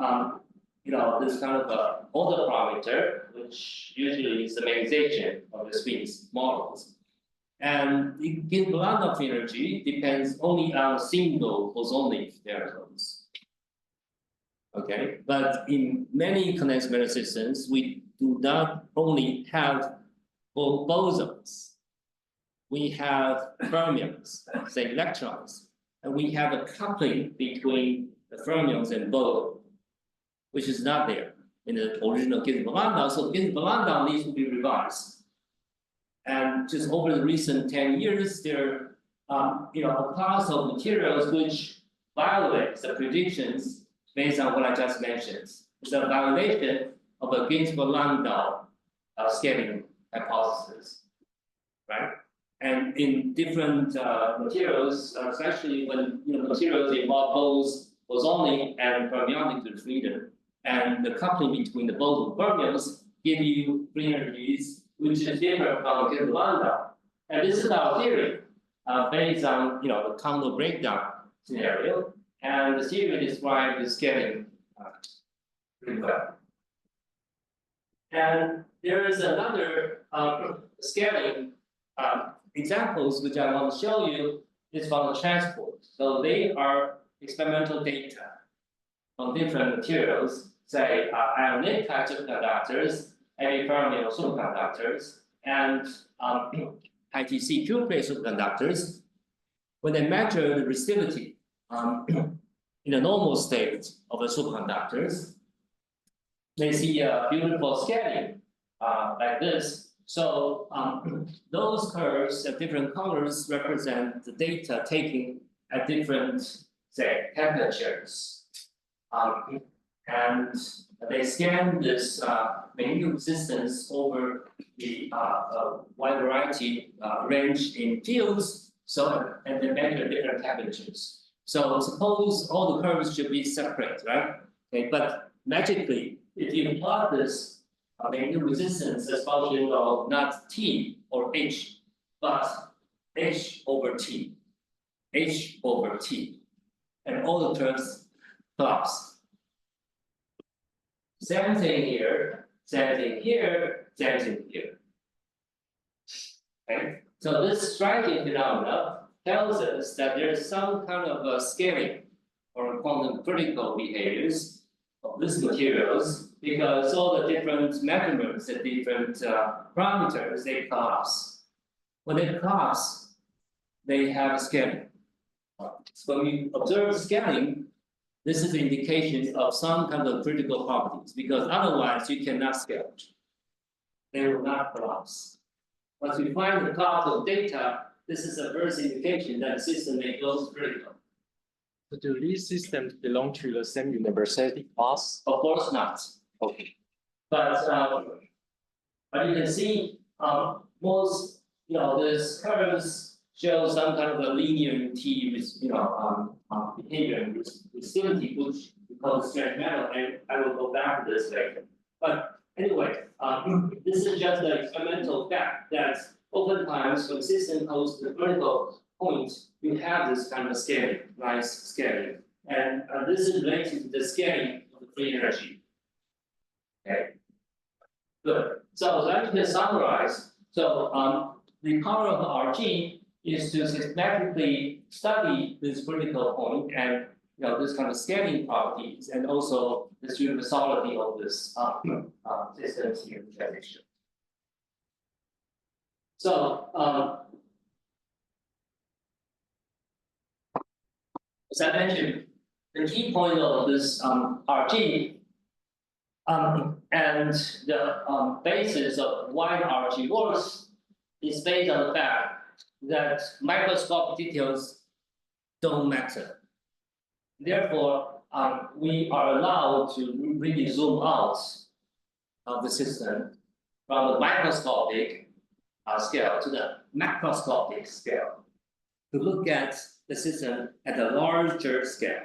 this kind of a order parameter, which usually is the magnetization of the spins models. And the Ginzburg lambda free energy depends only on single bosonic variables. Okay, but in many condensed matter systems, we do not only have bosons, we have fermions, say electrons, and we have a coupling between the fermions and boson, which is not there in the original Ginzburg lambda. So Ginzburg lambda needs to be revised. And just over the recent 10 years, there are a class of materials which violates the predictions based on what I just mentioned. It's a violation of a Ginzburg lambda scaling hypothesis, right? And in different materials, especially when materials involve both bosonic and fermionic freedom, and the coupling between the boson fermions give you free energies which is different from Ginzburg lambda. And this is our theory based on the Kondo breakdown scenario, and the theory describes the scaling pretty well. And there is another scaling examples which I want to show you is from the transport. So they are experimental data on different materials, say ionic types of conductors, heavy fermion superconductors, and ITC Q-plate superconductors. When they measure the resistivity in a normal state of the superconductors, they see a beautiful scaling like this. So those curves at different colors represent the data taken at different, say, temperatures. And they scan this magnetic resistance over the wide variety range in fields. So, and they measure different temperatures. So suppose all the curves should be separate, right? Okay, but magically, if you plot this magnetic resistance as function of not T or H, but H over T, H over T, and all the terms collapse. Same thing here, same thing here, same thing here. Okay, so this striking phenomena tells us that there is some kind of a scaling or quantum critical behaviors of these materials, because all the different measurements and different parameters, they collapse. When they collapse, they have scaling. So when we observe scaling, this is an indication of some kind of critical properties, because otherwise you cannot scale. They will not collapse. Once we find the collapse of data, this is a first indication that the system may go critical. So do these systems belong to the same university class? Of course not. Okay. But you can see, most, this curves show some kind of a linear T with, behavior and resistivity, which we call strength metal, and I will go back to this later. But anyway, this is just an experimental fact that oftentimes when system goes to the vertical point, you have this kind of scaling, nice scaling. And this is related to the scaling of the free energy. Okay. Good. So let me summarize. So the power of RG is to systematically study this vertical point and this kind of scaling properties, and also the universality of this systems here in transition. So as I mentioned, the key point of this RG and the basis of why RG works is based on the fact that microscopic details don't matter. Therefore, we are allowed to really zoom out of the system from the microscopic scale to the macroscopic scale to look at the system at a larger scale.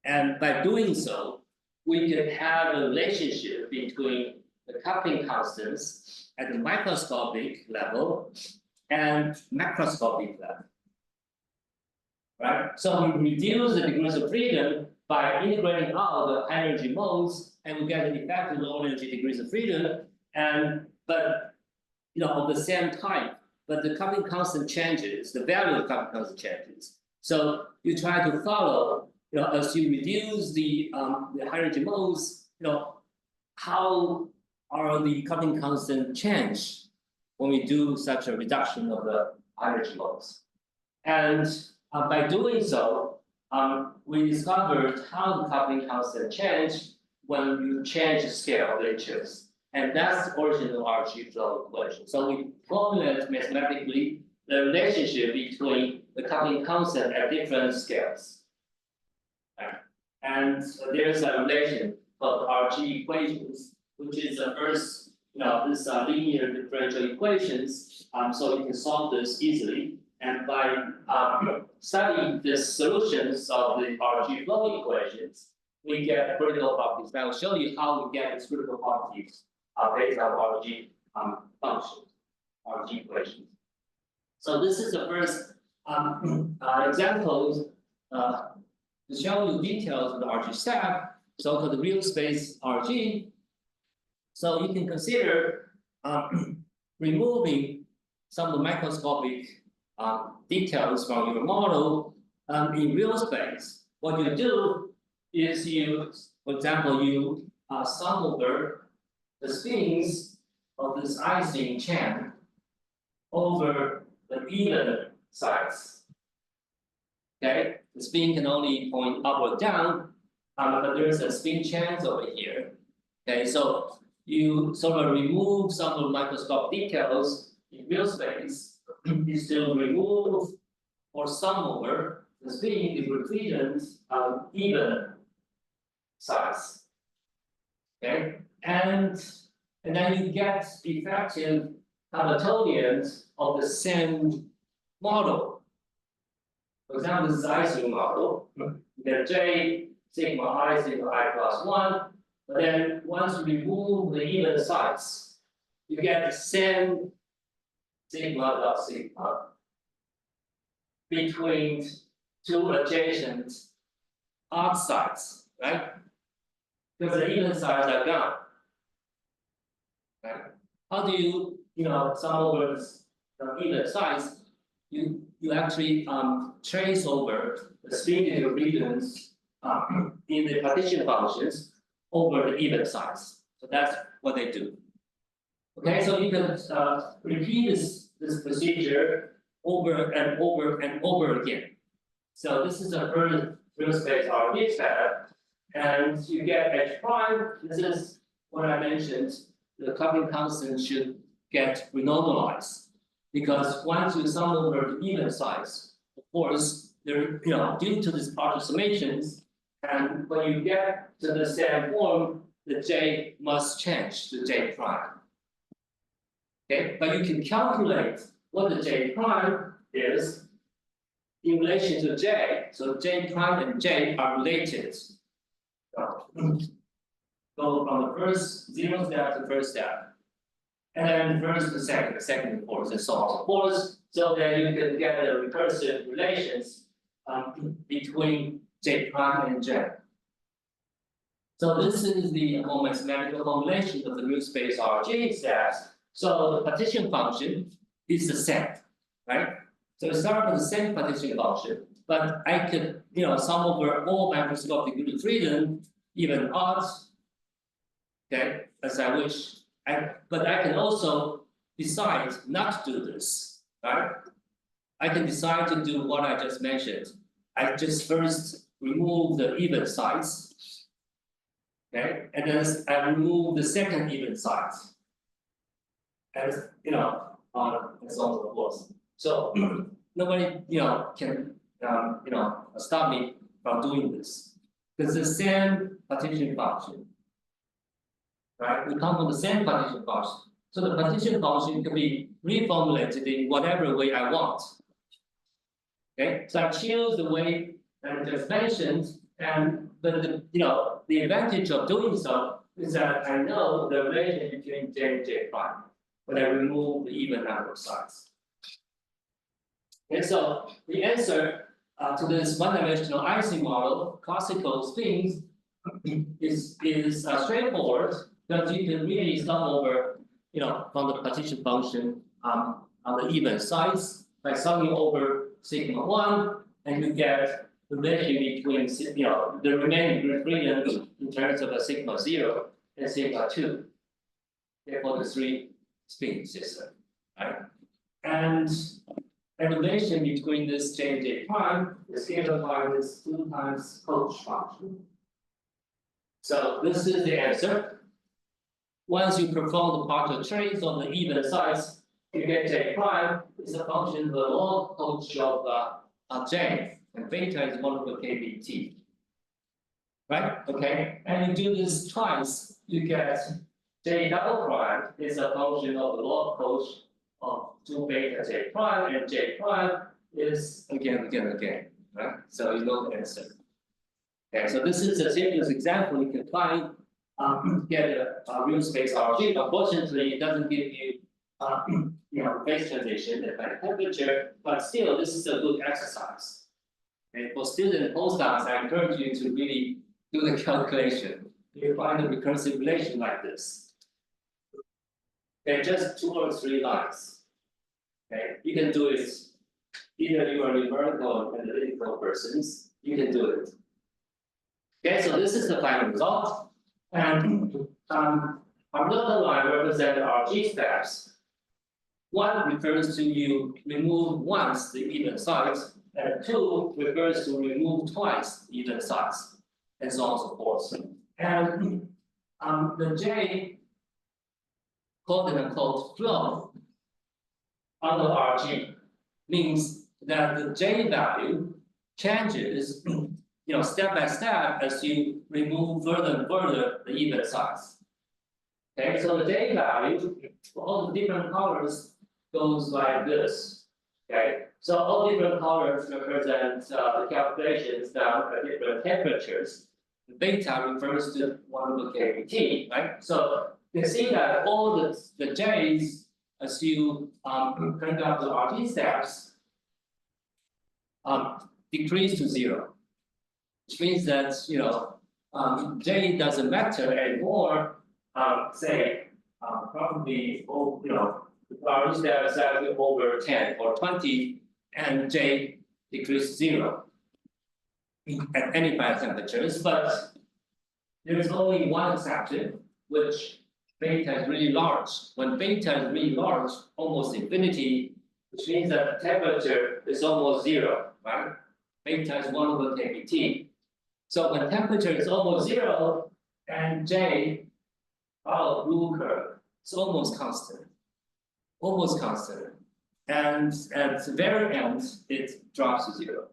And by doing so, we can have a relationship between the coupling constants at the microscopic level and macroscopic level. Right? So we reduce the degrees of freedom by integrating out the high energy modes, and we get an effective low energy degrees of freedom, but of the same type, but the coupling constant changes, the value of coupling constant changes. So you try to follow, as you reduce the high energy modes, how are the coupling constant change when we do such a reduction of the high energy modes. And by doing so, we discovered how the coupling constant change when you change the scale of latches. And that's the origin of our RG flow equation. So we formulate mathematically the relationship between the coupling constant at different scales. Right? And there's a relation of RG equations, which is the first, this linear differential equations. So you can solve this easily. And by studying the solutions of the RG flow equations, we get critical properties. I will show you how we get these critical properties based on RG functions, RG equations. So this is the first example to show you details of the RG stack, so-called real space RG. So you can consider removing some of the microscopic details from your model in real space. What you do is you, for example, you sum over the spins of this Ising chain over the even sides. Okay, the spin can only point up or down, but there's a spin chance over here. Okay, so you sort of remove some of the microscopic details in real space. You still remove or sum over the spin equations even size. Okay, and then you get effective Hamiltonians of the same model. For example, this is Ising model. You get J sigma I plus 1, but then once you remove the even sides, you get the same sigma dot sigma between two adjacent arc sides, right? Because the even sides are gone. Right? How do you, sum over the even sides? You actually trace over the spin equations in the partition functions over the even sides. So that's what they do. Okay, so you can repeat this procedure over and over and over again. So this is the first real space RG stack, and you get H prime. This is what I mentioned. The coupling constant should get renormalized, because once you sum over the even sides, of course, there, due to this partial summations, and when you get to the same form, the J must change to J prime. Okay, but you can calculate what the J prime is in relation to J. So J prime and J are related. Go from the first 0 step to first step. And then first to second to fourth, and so on and so forth. So that you can get the recursive relations between J prime and J. So this is the more mathematical formulation of the new space RG steps. So the partition function is the same, right? So we start with the same partition function, but I could, sum over all microscopic unit freedom, even odds, okay, as I wish. But I can also decide not to do this, right? I can decide to do what I just mentioned. I just first remove the even sides, okay, and then I remove the second even sides, and and so on and so forth. So nobody, can stop me from doing this. It's the same partition function. Right, we come from the same partition function. So the partition function can be reformulated in whatever way I want. Okay, so I choose the way that I just mentioned, but the advantage of doing so is that I know the relation between J and J prime when I remove the even number of sides. And so the answer to this one-dimensional IC model, classical spins, is straightforward. Because you can really sum over, from the partition function on the even sides by summing over sigma 1, and you get the relation between the remaining group freedom in terms of a sigma 0 and sigma 2. Therefore, the 3 spin system, right? And the relation between this J and J prime is given by this 2 times coach function. So this is the answer. Once you perform the partial trace on the even sides, you get J prime is a function of the log coach of J, and beta is 1 over KBT. Right? Okay. And you do this twice, you get J double prime is a function of the log coach of 2 beta J prime, and J prime is again. Right? So you know the answer. Okay, so this is the simplest example you can find. Get a real space RG. Unfortunately, it doesn't give you, phase transition and temperature, but still, this is a good exercise. And for students and postdocs, I encourage you to really do the calculation. You find a recursive relation like this. Okay, just 2 or 3 lines. Okay, you can do it. Either you are numerical or analytical persons, you can do it. Okay, so this is the final result. And our dotted line represents our G steps. 1 refers to you remove once the even sides, and 2 refers to remove twice the even sides, and so on and so forth. And the J, quote unquote, flow under RG means that the J value changes step by step as you remove further and further the even sides. Okay, so the J value for all the different colors goes like this. Okay, so all different colors represent the calculations down at different temperatures. The beta refers to 1 over KBT, right? So you can see that all the J's, as you conduct the RG steps, decrease to 0. Which means that J doesn't matter anymore. Say probably RG steps over 10 or 20, and J decreases 0 at any 5 temperatures. But there is only one exception, which beta is really large. When beta is really large, almost infinity, which means that the temperature is almost 0, right? Beta is 1 over KBT. So when temperature is almost 0, and J, our blue curve, it's almost constant. And at the very end, it drops to 0.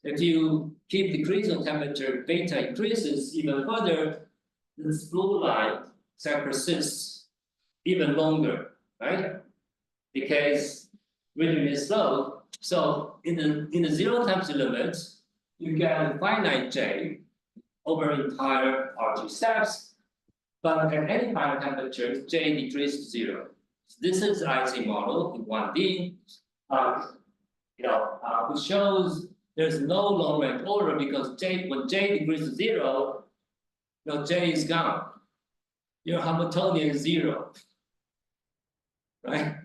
If you keep decreasing temperature, beta increases even further, this blue line persists even longer, right? Because rhythm is slow. So in the zero temperature limit, you get a finite J over entire RG steps, but at any final temperature, J decreases to zero. This is IC model in 1D, which shows there's no long range order because when J decreases to zero, J is gone. Your Hamiltonian is zero, right?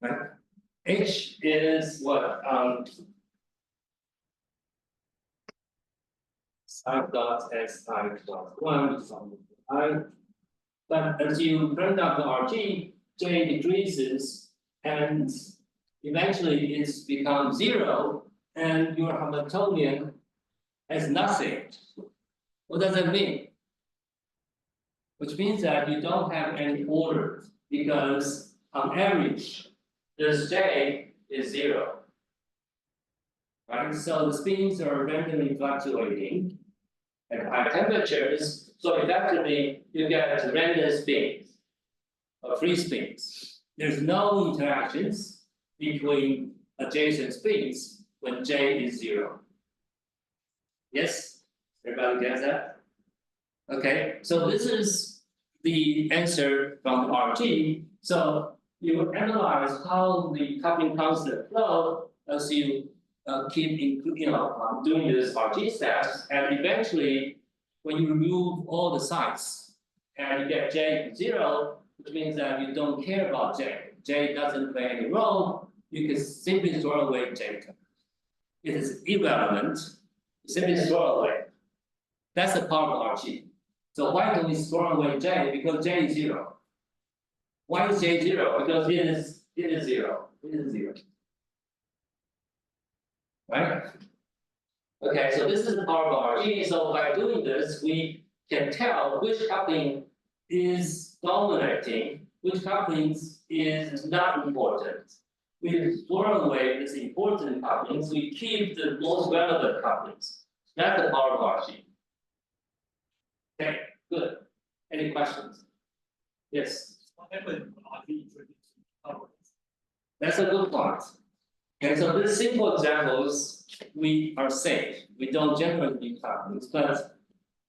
Right. H is what? I dot x I dot 1 I. But as you turn down the RG, J decreases and eventually it becomes zero, and your Hamiltonian has nothing. What does that mean? Which means that you don't have any order because on average, this J is zero. Right? So the spins are randomly fluctuating at high temperatures. So effectively, you get random spins or free spins. There's no interactions between adjacent spins when J is zero. Yes? Everybody gets that? Okay, so this is the answer from RG. So you analyze how the coupling constant flow as you keep doing this RG steps, and eventually, when you remove all the sites and you get J to zero, which means that you don't care about J. J doesn't play any role. You can simply throw away J. It is irrelevant. Simply throw away. That's the power of RG. So why don't we throw away J? Because J is zero. Why is J zero? Because it is zero. It is zero. Right? Okay, so this is the power of RG. So by doing this, we can tell which coupling is dominating, which couplings is not important. We throw away these important couplings, we keep the most relevant couplings. That's the power of RG. Okay, good. Any questions? Yes. What happened when RG introduced power? That's a good point. And so these simple examples, we are safe. We don't generate new couplings, but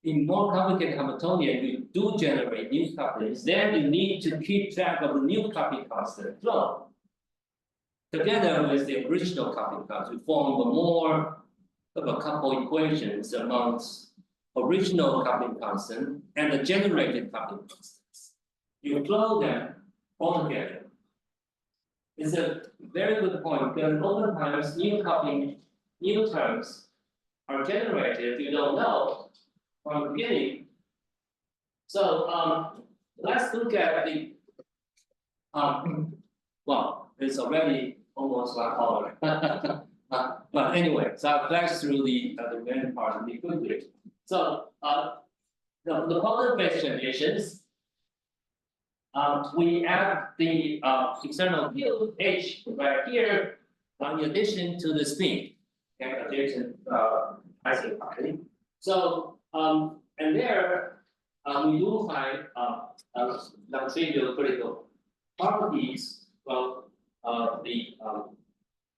in more complicated Hamiltonian, we do generate new couplings. Then you need to keep track of the new coupling constant flow. Together with the original coupling constant, we form more of a couple equations amongst original coupling constant and the generated coupling constants. You flow them all together. It's a very good point because oftentimes new coupling, new terms are generated you don't know from the beginning. So let's look at the well, it's already almost 1 hour. But anyway, so I'll flash through the main part really quickly. So the quantum-based transitions. We add the external field H right here in addition to the spin, okay, adjacent IC property. So and there we do find non-trivial critical properties of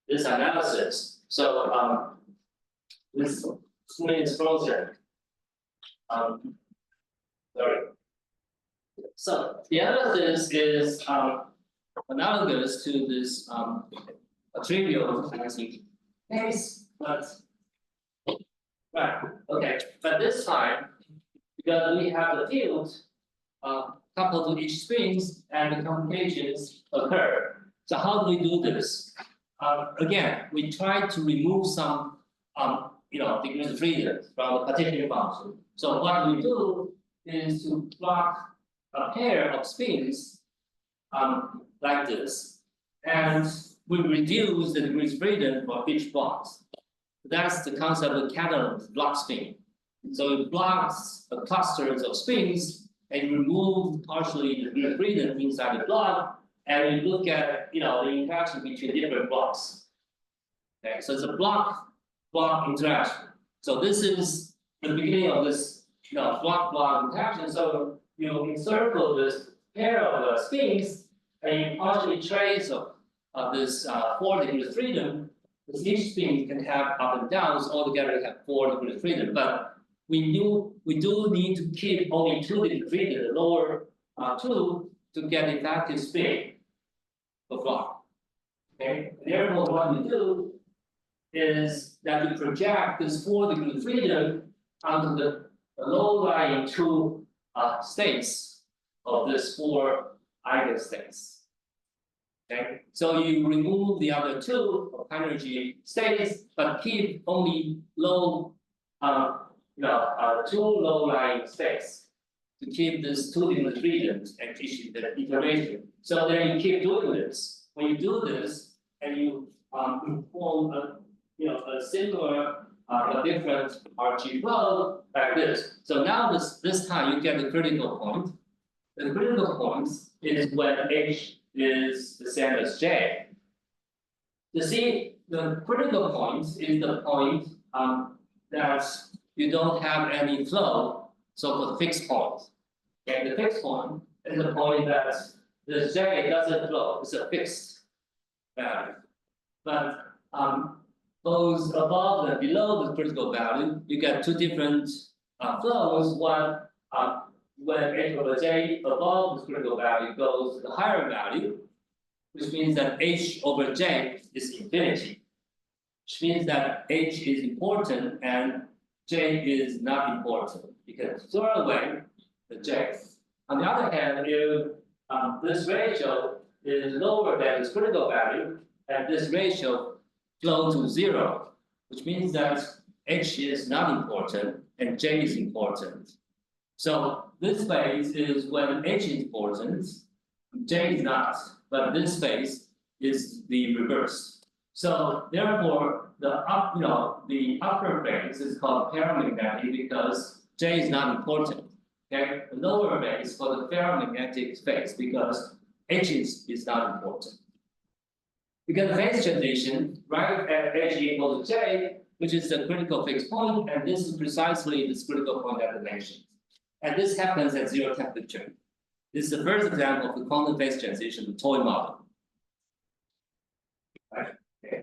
this analysis. So this spin is frozen. Sorry. So the analysis is analogous to this trivial case, but right, okay. But this time, because we have the field coupled to each spins and the computations occur. So how do we do this? Again, we try to remove some degrees of freedom from the partition function. So what we do is to plot a pair of spins like this, and we reduce the degrees of freedom for each box. That's the concept of catalog block spin. So it blocks clusters of spins and remove partially the degree of freedom inside the block, and we look at the interaction between different blocks. Okay, so it's a block block interaction. So this is the beginning of this, block interaction. So you encircle this pair of spins, and you partially trace of this 4 degrees freedom. Because each spin can have up and downs, altogether have 4 degrees freedom. But we do need to keep only 2 degrees freedom, the lower 2, to get effective spin of block. Okay, therefore what we do is that we project this 4 degrees freedom onto the low-lying 2 states of this 4 eigenstates. Okay, so you remove the other 2 of energy states, but keep only low, 2 low-lying states to keep this 2 degrees freedom and issue the iteration. So then you keep doing this. When you do this, and you form a similar but different RG flow like this. So now this time you get the critical point. The critical point is when H is the same as J. You see, the critical point is the point that you don't have any flow, so-called fixed point. Okay, the fixed point is the point that the J doesn't flow, it's a fixed value. But those above and below the critical value, you get 2 different flows. One, when H over J above the critical value goes to the higher value, which means that H over J is infinity, which means that H is important and J is not important. You can throw away the J. On the other hand, if this ratio is lower than its critical value, and this ratio flows to 0, which means that H is not important and J is important. So this phase is when H is important, J is not, but this phase is the reverse. So therefore, the upper phase is called paramagnetic because J is not important. Okay, the lower phase for the ferromagnetic phase because H is not important. We get phase transition right at H equals to J, which is the critical fixed point, and this is precisely this critical point that I mentioned. And this happens at 0 temperature. This is the first example of the quantum phase transition, the toy model. Right? Okay.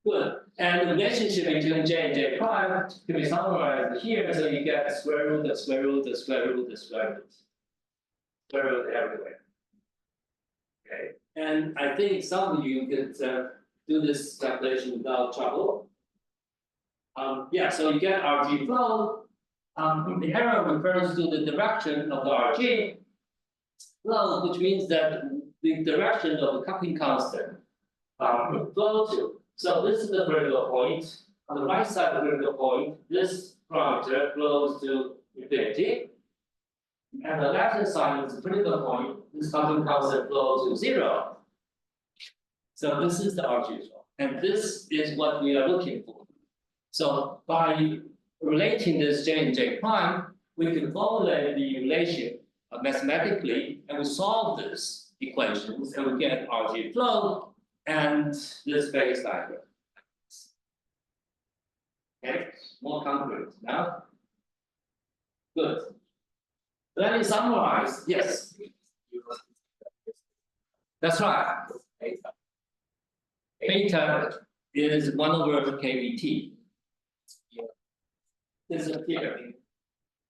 Good. And the relationship between J and J prime can be summarized here, so you get the square root, the square root, the square root, the square root. Square root everywhere. Okay. And I think some of you could do this calculation without trouble. Yeah, so you get RG flow. The arrow refers to the direction of the RG flow, which means that the direction of the coupling constant flow to. So this is the critical point. On the right side of the critical point, this parameter flows to infinity. And the left hand side is the critical point, this coupling constant flows to 0. So this is the RG flow. And this is what we are looking for. So by relating this J and J prime, we can formulate the relation mathematically, and we solve this equations, and we get RG flow and this phase diagram. Okay, more concrete now. Good. Let me summarize. Yes. That's right. Beta is 1 over kVt. This is here.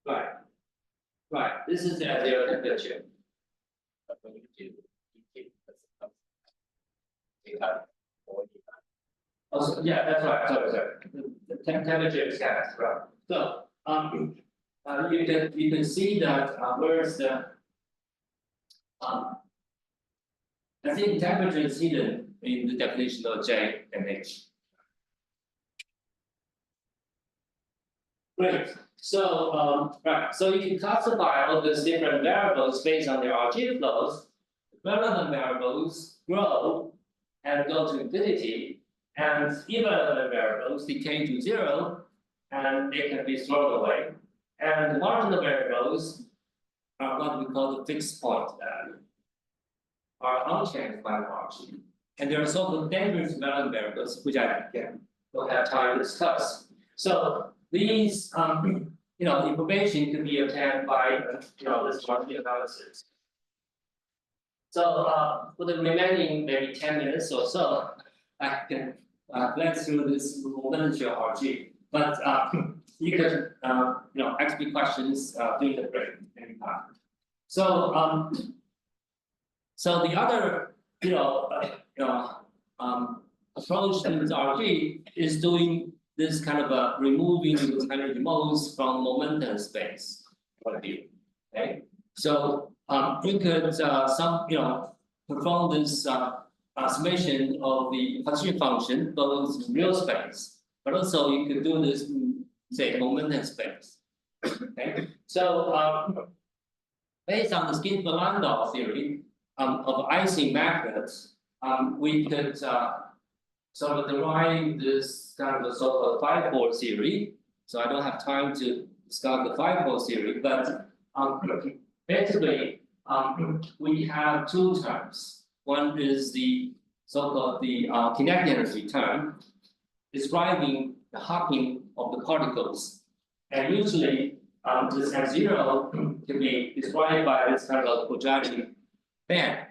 Right. Right. This is at 0 temperature. Also, yeah, that's right. Sorry. The temperature is gas, right? So you can see that where's the I think temperature is hidden in the definition of J and H. Great. So right. So you can classify all these different variables based on their RG flows. Relevant variables grow and go to infinity, and irrelevant variables decay to 0, and they can be thrown away. And marginal variables are what we call the fixed point value, are unchanged by RG. And there are so-called dangerous relevant variables, which I don't have time to discuss. So these information can be obtained by this market analysis. So for the remaining maybe 10 minutes or so, I can glance through this momentum RG. But you could ask me questions during the break anytime. So so the other approach to this RG is doing this kind of removing those energy modes from momentum space point of view. Okay, so you could perform this summation of the partition function both in real space, but also you could do this in, say, momentum space. Okay, so based on the Skinner-Landau theory of Ising methods, we could sort of derive this kind of a so-called 5-4 theory. So I don't have time to discuss the 5-4 theory, but basically we have two terms. One is the so-called kinetic energy term, describing the hopping of the particles, and usually this M0 can be described by this kind of quadratic band.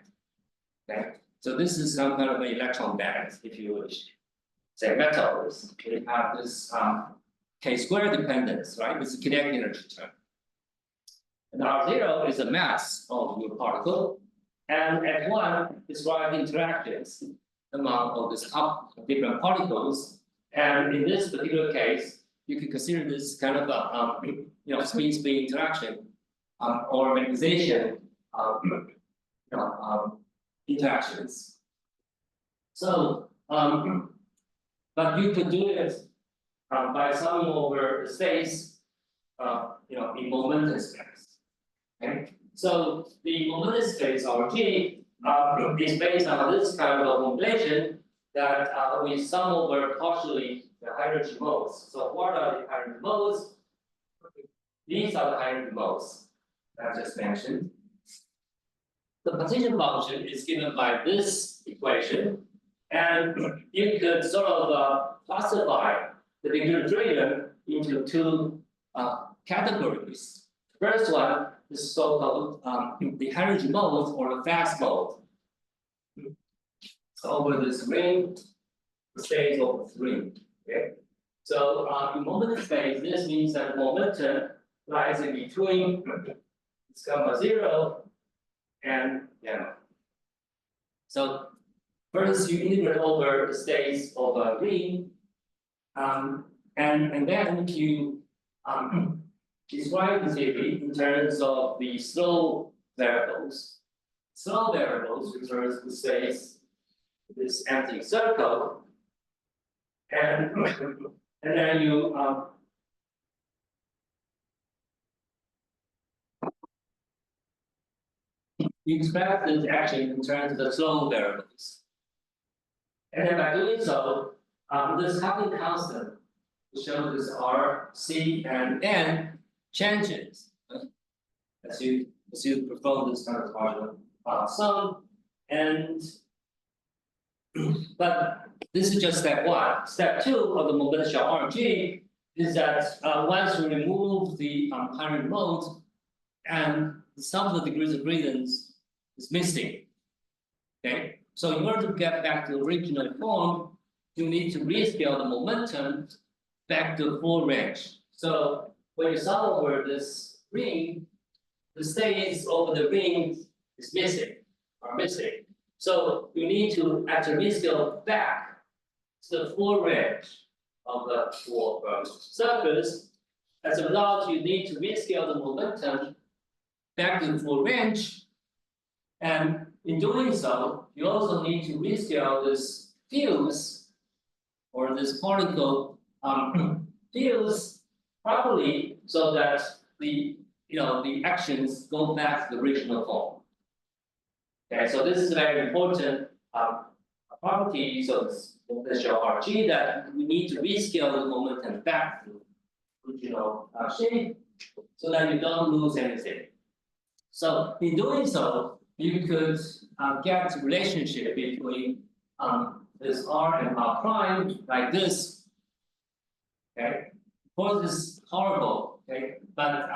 Okay, so this is some kind of an electron band, if you wish. Say metals, we have this k-square dependence, right? This is kinetic energy term. And R0 is the mass of your particle, and F1 describes interactions among all these different particles. And in this particular case, you can consider this kind of a spin-spin interaction or magnetization interactions. So but you could do it by summing over the space in momentum space. Okay, so the momentum space RG is based on this kind of formulation that we sum over partially the hydrogen modes. So what are the hydrogen modes? These are the hydrogen modes that I just mentioned. The partition function is given by this equation, and you could sort of classify the degree of freedom into two categories. First one is so-called the hydrogen mode or the fast mode. So over this ring, the space over the ring. Okay. So in momentum space, this means that momentum lies in between this gamma 0 and gamma. So first you integrate over the states of a ring, and then you describe the theory in terms of the slow variables. Slow variables refers to states this empty circle, and then you express this action in terms of the slow variables. And then by doing so, this Hawking constant shows this R, C, and N changes as you perform this kind of partial sum. And but this is just step one. Step two of the momentum RG is that once you remove the hydrogen mode, and some of the degrees of freedom is missing. Okay, so in order to get back to the original form, you need to rescale the momentum back to full range. So when you sum over this ring, the states over the ring is missing. So you need to actually rescale back to the full range of the surface. As a result, you need to rescale the momentum back to the full range. And in doing so, you also need to rescale this fuse or this particle fuse properly so that the actions go back to the original form. Okay, so this is very important properties of the shell RG that we need to rescale the momentum back to original shape so that you don't lose anything. So in doing so, you could get a relationship between this R and R prime like this. Okay, course, it's horrible, okay? But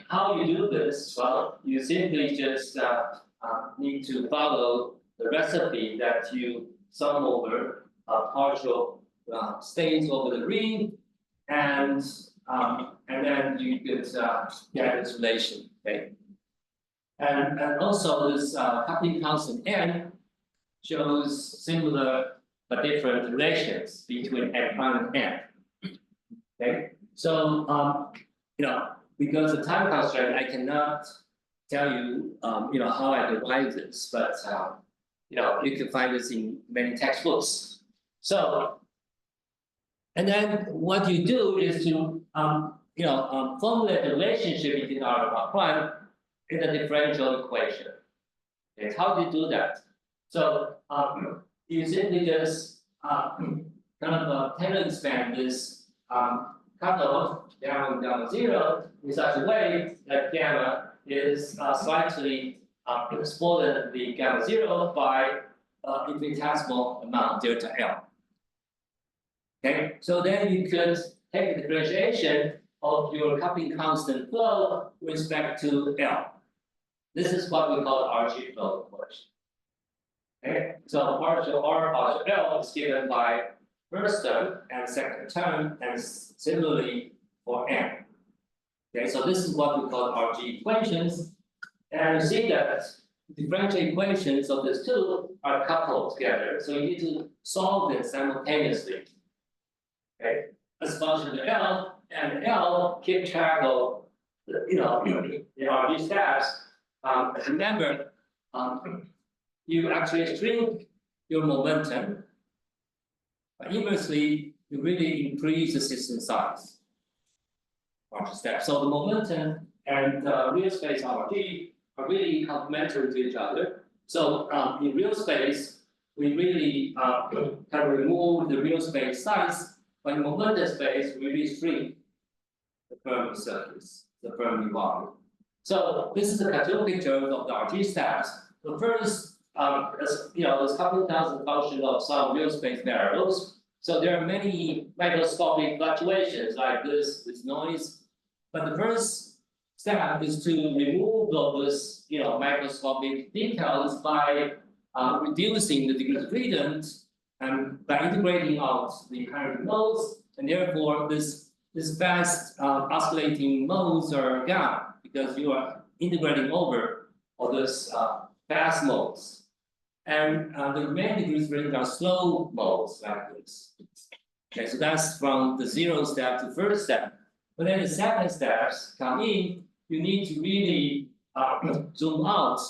how you do this? Well, you simply just need to follow the recipe that you sum over partial states over the ring, and then you could get this relation, okay? And also this coupling constant n shows similar but different relations between n prime and n. Okay, so because of time constraint, I cannot tell you how I derive this, but you can find this in many textbooks. So, and then what you do is to formulate the relationship between r and r prime in the differential equation. Okay, how do you do that? So you simply just kind of Taylor expand this cutoff down gamma 0 in such a way that gamma is slightly exponentially gamma 0 by infinitesimal amount delta L. Okay, so then you could take the differentiation of your coupling constant flow with respect to L. This is what we call RG flow equation. Okay, so partial R partial L is given by first term and second term, and similarly for n. Okay, so this is what we call RG equations, and you see that differential equations of these two are coupled together. So you need to solve them simultaneously. Okay, as function of L, and L keep track of the RG steps. Remember, you actually shrink your momentum, but inversely, you really increase the system size. RG steps. So the momentum and real space RG are really complementary to each other. So in real space, we really can remove the real space size, but in momentum space, we really shrink the Fermi surface, the Fermi volume. So this is a cartoon picture of the RG steps. The first, is coupling constant function of some real space variables. So there are many microscopic fluctuations like this noise. But the first step is to remove those, microscopic details by reducing the degrees of freedom and by integrating out the inherent modes, and therefore this fast oscillating modes are gone because you are integrating over all those fast modes. And the remaining degrees of freedom are slow modes like this. Okay, so that's from the 0 step to first step. But then the second steps come in, you need to really zoom out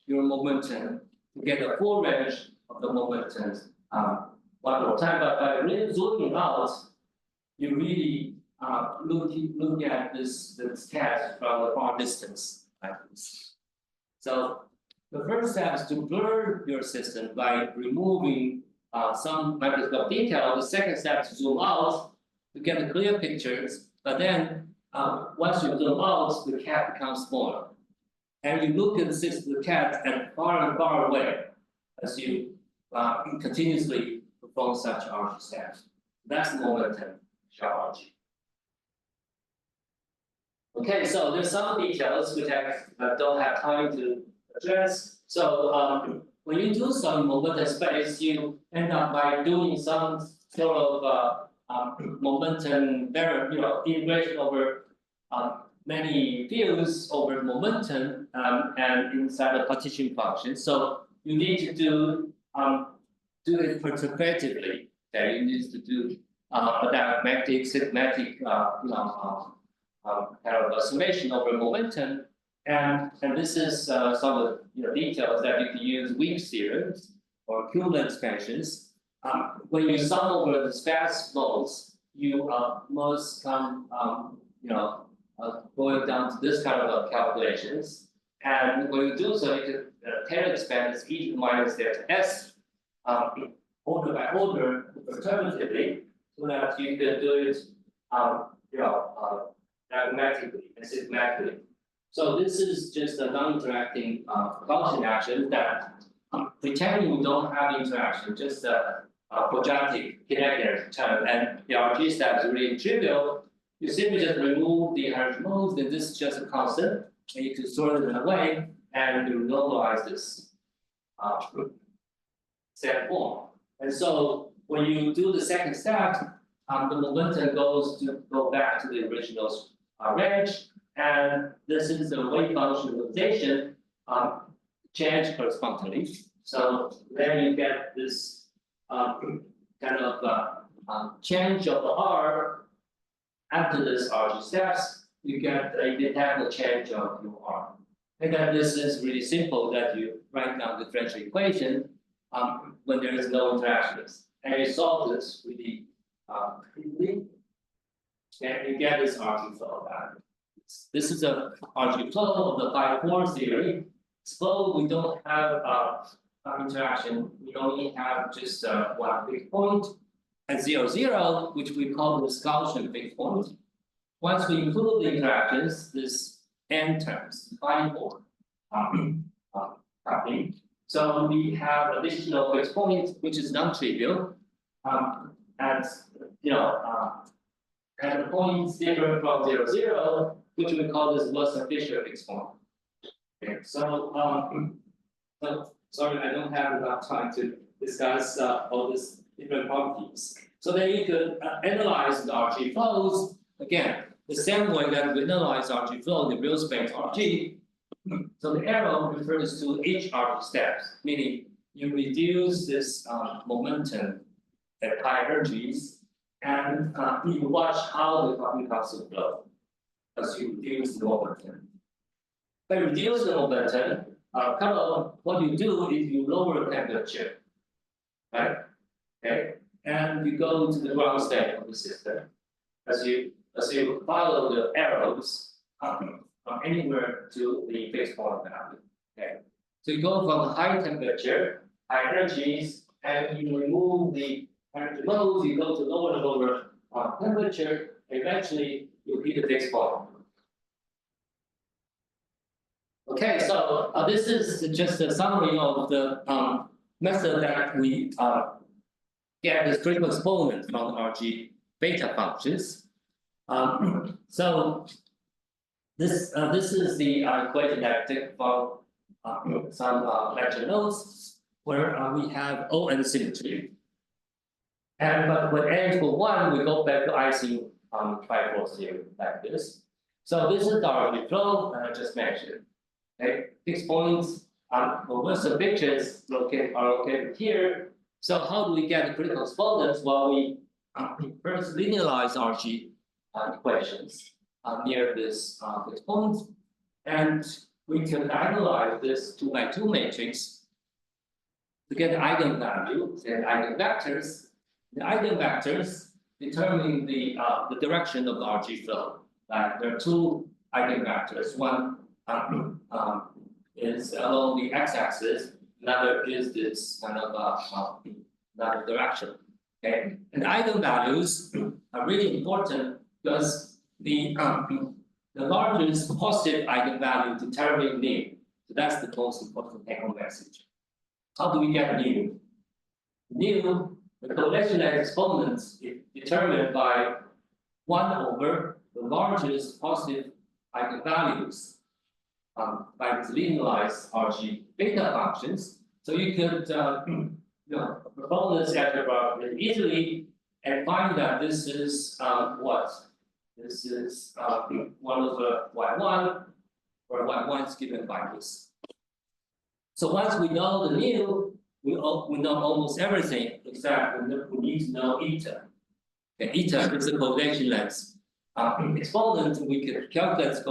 your momentum to get the full range of the momentum one more time. But by really zooming out, you really look at this sketch from a far distance like this. So the first step is to blur your system by removing some microscopic detail. The second step is to zoom out to get the clear pictures. But then once you zoom out, the cat becomes smaller. And you look at the cat and far away as you continuously perform such RG steps. That's the momentum charge. Okay, so there's some details which I don't have time to address. So when you do some momentum space, you end up by doing some sort of momentum integration over many fields over momentum and inside a partition function. So you need to do it perturbatively. Okay, you need to do a diagrammatic, systematic, kind of a summation over momentum, and this is some of the details that you can use weak theorems or cumulative expansions. When you sum over the fast modes, you must come, going down to this kind of calculations. And when you do so, you can Taylor expand this e to the minus delta s order by order perturbatively, so that you can do it, diagrammatically and systematically. So this is just a non-interacting function action that pretending we don't have interaction, just quadratic kinetic term, and the RG step is really trivial. You simply just remove the energy modes, then this is just a constant, and you can sort it away, and you normalize this set form. And so when you do the second step, the momentum go back to the original range, and this is the wave function rotation change correspondingly. So then you get this kind of change of the R after this RG steps. You get a detectable change of your R. And then this is really simple that you write down the differential equation when there is no interactions. And you solve this really quickly. And you get this RG flow back. This is a RG flow of the 5-4 theory. Flow, we don't have interaction. We only have just one big point at 0, 0, which we call this Gaussian big point. Once we include the interactions, this n terms, 5-4, happening. So we have additional fixed point, which is non-trivial, and and the points different from 0, 0, which we call this Wilson-Fisher fixed point. Okay, so sorry, I don't have enough time to discuss all these different properties. So then you could analyze the RG flows again, the same way that we analyze RG flow in the real space RG. So the arrow refers to each RG steps, meaning you reduce this momentum at high energies, and you watch how the carbon capsule flow as you reduce the momentum. By reducing the momentum, what you do is you lower temperature, right? Okay, and you go to the ground state of the system as you follow the arrows from anywhere to the fixed point value. Okay, so you go from the high temperature, high energies, and you remove the energy modes. You go to lower temperature. Eventually, you hit the fixed point. Okay, so this is just a summary of the method that we get the critical exponent from the RG beta functions. So this is the equation that I took from some lecture notes, where we have ON symmetry. But when n equals 1, we go back to IC 5-4 theory like this. So this is the RG flow that I just mentioned. Okay, fixed points most of the pictures are located here. So how do we get the critical exponents? Well, we first linearize RG equations near this fixed point, and we can diagonalize this 2x2 matrix to get the eigenvalues and eigenvectors. The eigenvectors determine the direction of the RG flow. There are two eigenvectors. One is along the x-axis, another is this kind of another direction. Okay, and the eigenvalues are really important because the largest positive eigenvalue determines mu. So that's the most important take-home message. How do we get mu? Mu, the correlation exponents is determined by 1 over the largest positive eigenvalues by these linearized RG beta functions. So you could perform this algebra really easily and find that this is what? This is 1 over y1, where y1 is given by this. So once we know the mu, we know almost everything except we need to know eta. Okay, eta is the correlation length exponent. We can calculate this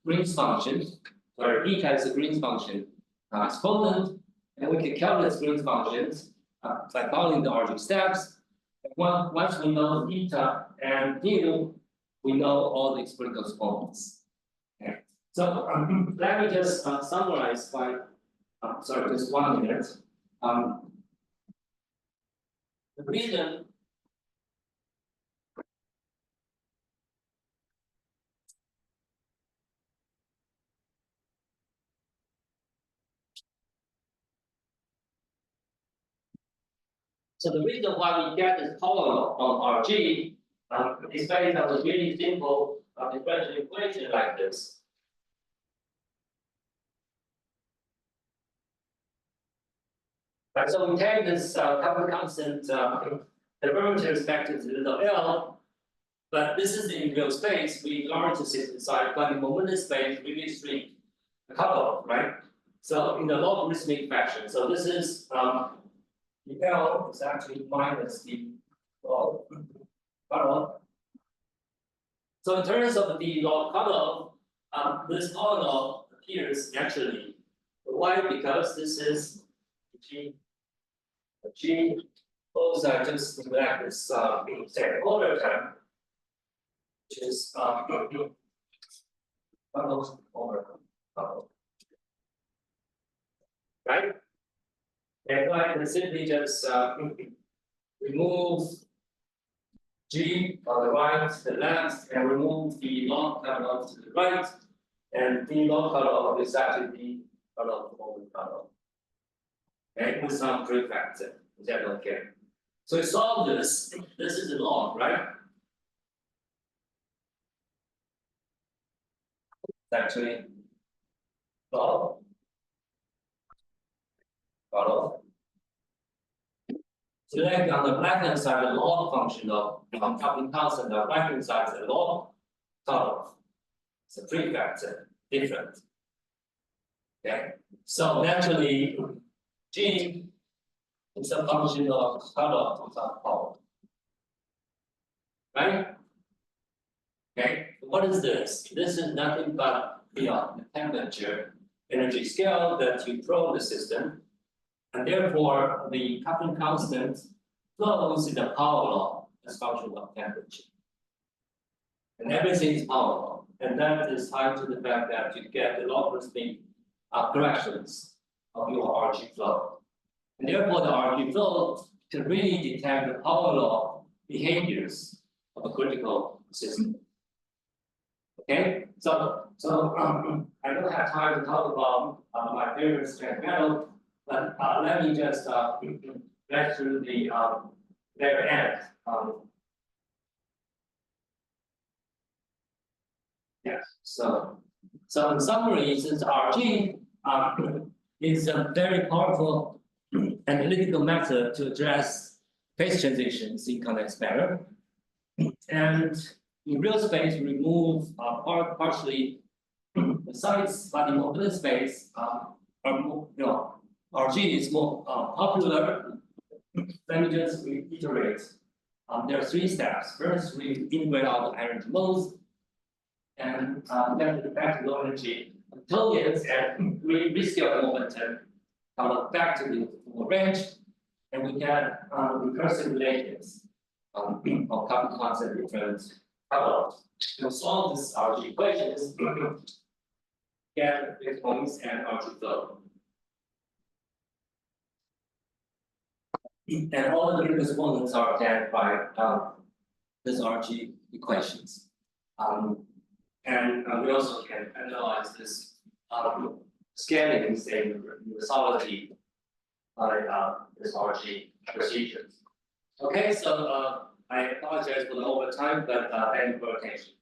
Green's function, where eta is the Green's function exponent, and we can calculate Green's functions by following the RG steps. And once we know eta and mu, we know all the critical exponents. Okay. So let me just summarize by sorry, just 1 minute. The reason So the reason why we get this power law on RG is based on a really simple differential equation like this. Right, so we take this couple constant derivative respect to the little L, but this is the real space. We learned to synthesize, but in momentum space, we need to treat a couple, right? So in the logarithmic fashion. So this is the L is actually minus the cutoff. So in terms of the log cutoff, this polynomial appears naturally. Why? Because this is G. Both are just like this second order term, which is cutoff over cutoff. Right? And I can simply just remove G on the right, the left, and remove the log cutoff to the right, and the log cutoff is actually the cutoff over cutoff. Okay, with some prefactor. Is that okay? So we solve this. This is the log, right? It's actually log. Cutoff. So then on the left hand side, the log function of coupling constant, on the right hand side is the log cutoff. It's a prefactor, different. Okay, so naturally, G is a function of cutoff without power. Right? Okay, what is this? This is nothing but the temperature energy scale that you throw in the system. And therefore, the coupling constant flows in the power law as function of temperature. And everything is power law. And that is tied to the fact that you get the logarithmic corrections of your RG flow. And therefore, the RG flow can really detect the power law behaviors of a critical system. Okay, so I don't have time to talk about my favorite strand metal. But let me just get through the very end. Yes. So in summary, since RG is a very powerful analytical method to address phase transitions in convex matter, and in real space, we remove partially the sites, but in open space, are more, RG is more popular. Let me just reiterate. There are 3 steps. First, we integrate all the energy modes, and then the back to low energy Hamiltonians, and we rescale the momentum back to the full range, and we get recursive relations of coupling constant different cutoffs. To solve this RG equations, get fixed points and RG flow. And all the different components are obtained by these RG equations. And we also can analyze this scaling in solidity by this RG procedures. Okay, so I apologize for the overtime, but thank you for your attention.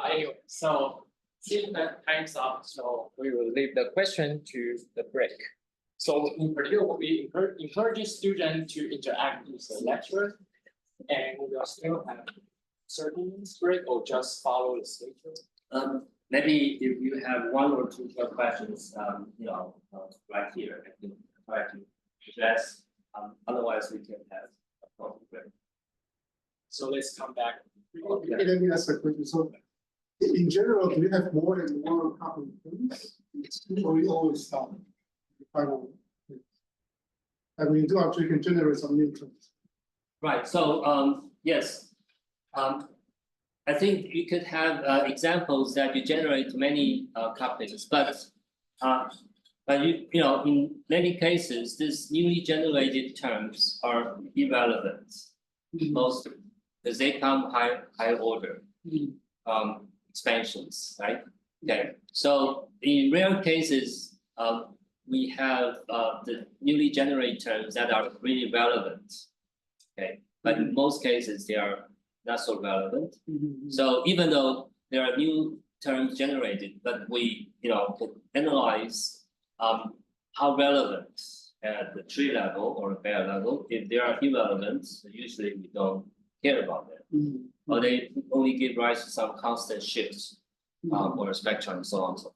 Anyway, so since that time's up, so we will leave the question to the break. So in particular, we encourage students to interact with the lecturer, and we will still have certain break or just follow the schedule. Maybe if you have 1 or 2 short questions, right here, I can try to address. Otherwise, we can have a proper break. So let's come back. Okay, let me ask a question. So, in general, do you have more than 1 coupling points? Or you always start the final? And when you do actually, you can generate some neutrons. Right. So yes, I think you could have examples that you generate many couplings, but in many cases, these newly generated terms are irrelevant. Most because they come high order expansions, right? Okay, so in rare cases, we have the newly generated terms that are really relevant. Okay, but in most cases they are not so relevant. So even though there are new terms generated, but we could analyze how relevant at the tree level or pair level. If they are irrelevant, usually we don't care about them. Or they only give rise to some constant shifts or spectrum and so on and so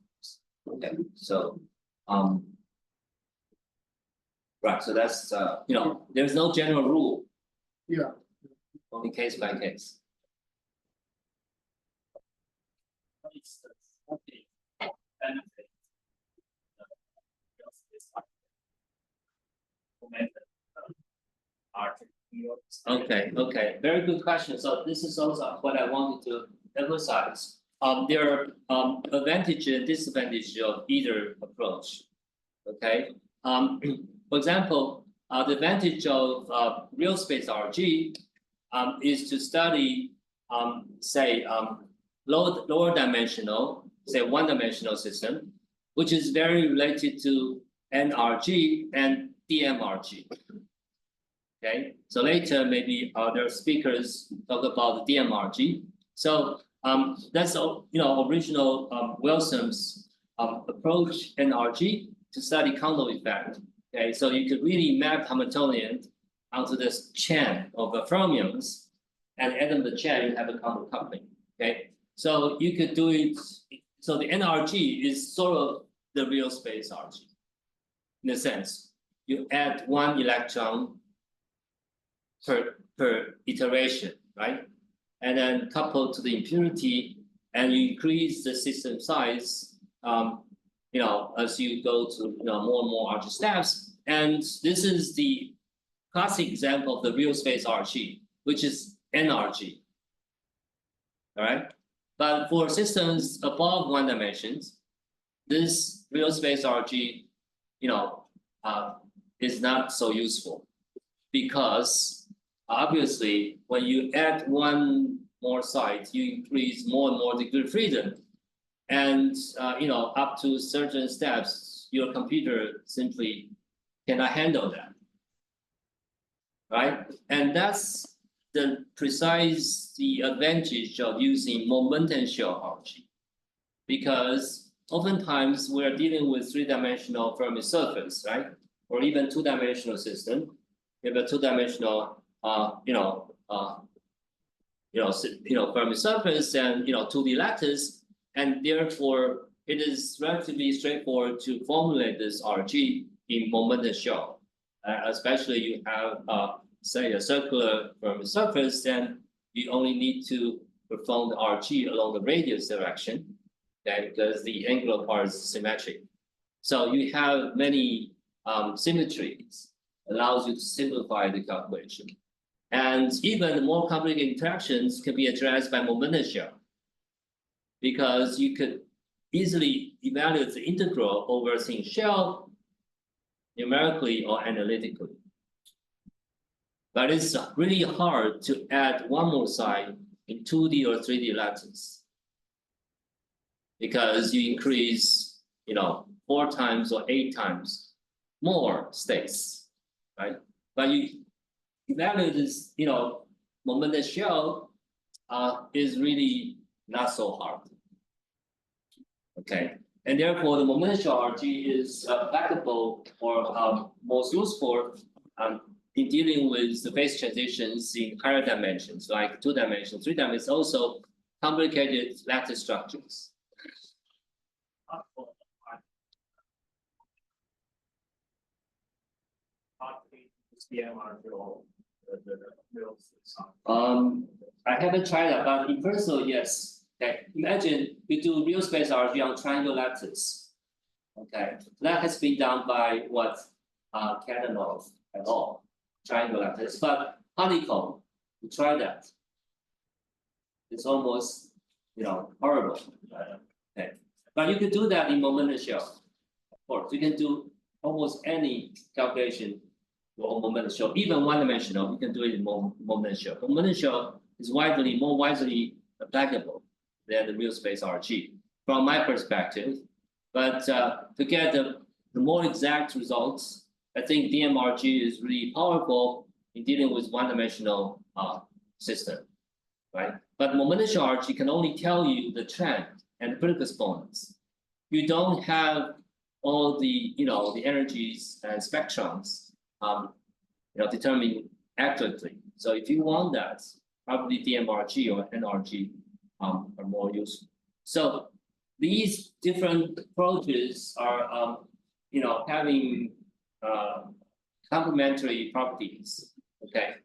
forth. Okay, so right, so that's there's no general rule. Yeah. Only case by case. Okay, very good question. So this is also what I wanted to emphasize. There are advantage and disadvantage of either approach. Okay, for example, the advantage of real space RG is to study say lower dimensional, say one-dimensional system, which is very related to NRG and DMRG. Okay, so later maybe other speakers talk about the DMRG. So that's original Wilson's approach NRG to study Kondo effect. Okay, so you could really map Hamiltonian onto this chain of fermions, and add them the chain, you have a Kondo coupling. Okay, so you could do it. So the NRG is sort of the real space RG, in a sense. You add one electron per iteration, right? And then coupled to the impurity, and you increase the system size, as you go to more and more RG steps. And this is the classic example of the real space RG, which is NRG. All right, but for systems above one dimensions, this real space RG, is not so useful, because obviously when you add one more site, you increase more and more degree of freedom, and up to certain steps, your computer simply cannot handle that, right? And that's the advantage of using momentum shell RG, because oftentimes we're dealing with three-dimensional Fermi surface, right? Or even two-dimensional system. You have a two-dimensional, Fermi surface and 2D lattice, and therefore it is relatively straightforward to formulate this RG in momentum shell, especially you have say a circular Fermi surface, then you only need to perform the RG along the radius direction, okay, because the angular part is symmetric. So you have many symmetries, allows you to simplify the calculation. And even more complicated interactions can be addressed by momentum shell, because you could easily evaluate the integral over a thin shell numerically or analytically. But it's really hard to add one more side in 2D or 3D lattice, because you increase, 4 times or 8 times more states, right? But you evaluate this, momentum shell is really not so hard. Okay, and therefore the momentum shell RG is applicable or most useful in dealing with the phase transitions in higher dimensions, like 2 dimensions, 3 dimensions, also complicated lattice structures. I haven't tried that, but in principle, yes. Okay, imagine you do real space RG on triangle lattice. Okay, that has been done by what Kadanov et al. Triangle lattice, but honeycomb, you try that. It's almost, horrible. Okay, but you can do that in momentum shell. Of course, you can do almost any calculation for momentum shell, even one-dimensional. You can do it in momentum shell. Momentum shell is more widely applicable than the real space RG from my perspective. But to get the more exact results, I think DMRG is really powerful in dealing with one-dimensional system, right? But momential RG can only tell you the trend and critical exponents. You don't have all the the energies and spectrums determined accurately. So if you want that, probably DMRG or NRG are more useful. So these different approaches are having complementary properties. Okay,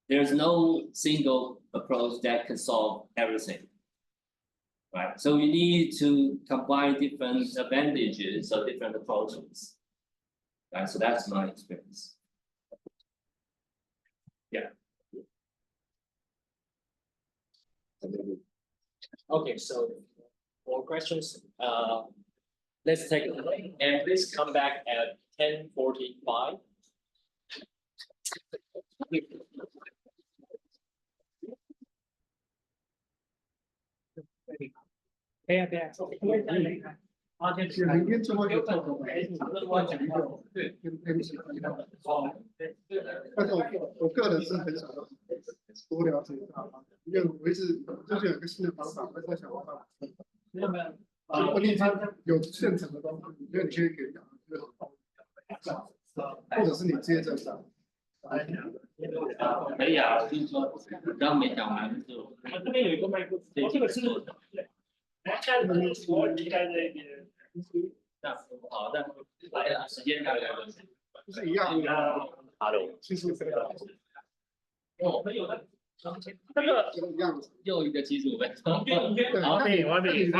there's no single approach that can solve everything, right? So you need to combine different advantages of different approaches, right? So that's my experience. Yeah. Okay, so more questions. Let's take a break and please come back at 10:45.明天最后一个报告，但是我个人是很想多了解到，因为我一直就是有一个新的方法，我在想办法。如果你已经有现成的东西，我觉得你可以给讲，就是很好，或者是你接着讲。可以啊，就是说刚没讲完就。我这边有一个麦克风，这个是。我离开这边。好的，来了，时间大概就是一样的。Hello， 其实这个。我们有的。这个又一个75分钟。王敏，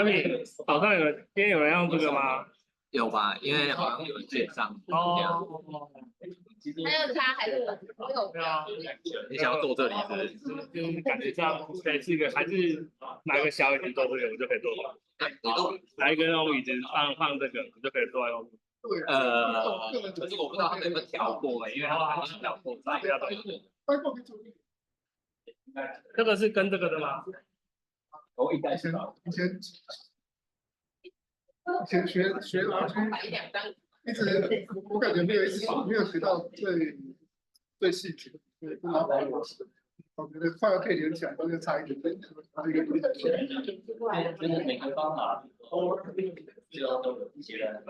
早上今天有人用这个吗？有吧？因为好像有人线上。哦。还有他还是我有。对啊。你想要坐这里是不是？就是感觉这样对是一个，还是拿个小椅子坐这个，我就可以坐了。拿一个那种椅子放这个，我就可以坐在后面。可是我不知道他们有没有调过因为他们好像调过在。这个是跟这个的吗？我应该是以前学 RG， 一直我感觉没有学到最细节，对，不麻烦我觉得快要可以连起来，但是差一点，就是每个方法都有一些人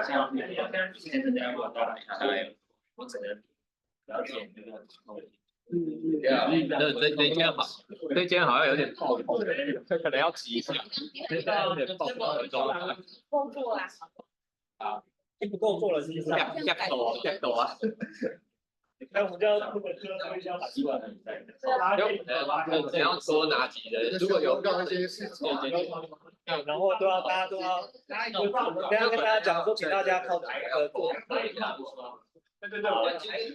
像现在这样我大概我只能了解这个。这间好，这间好像有点爆头，可能要挤一下，有点爆头的状态。工作啦。啊，不够做了，是不是？下抖啊！那我们就要这个推销把希望很在。你要多拿几人，如果有告一些事情，然后大家都要，等下跟大家讲说，请大家靠哪个做。对，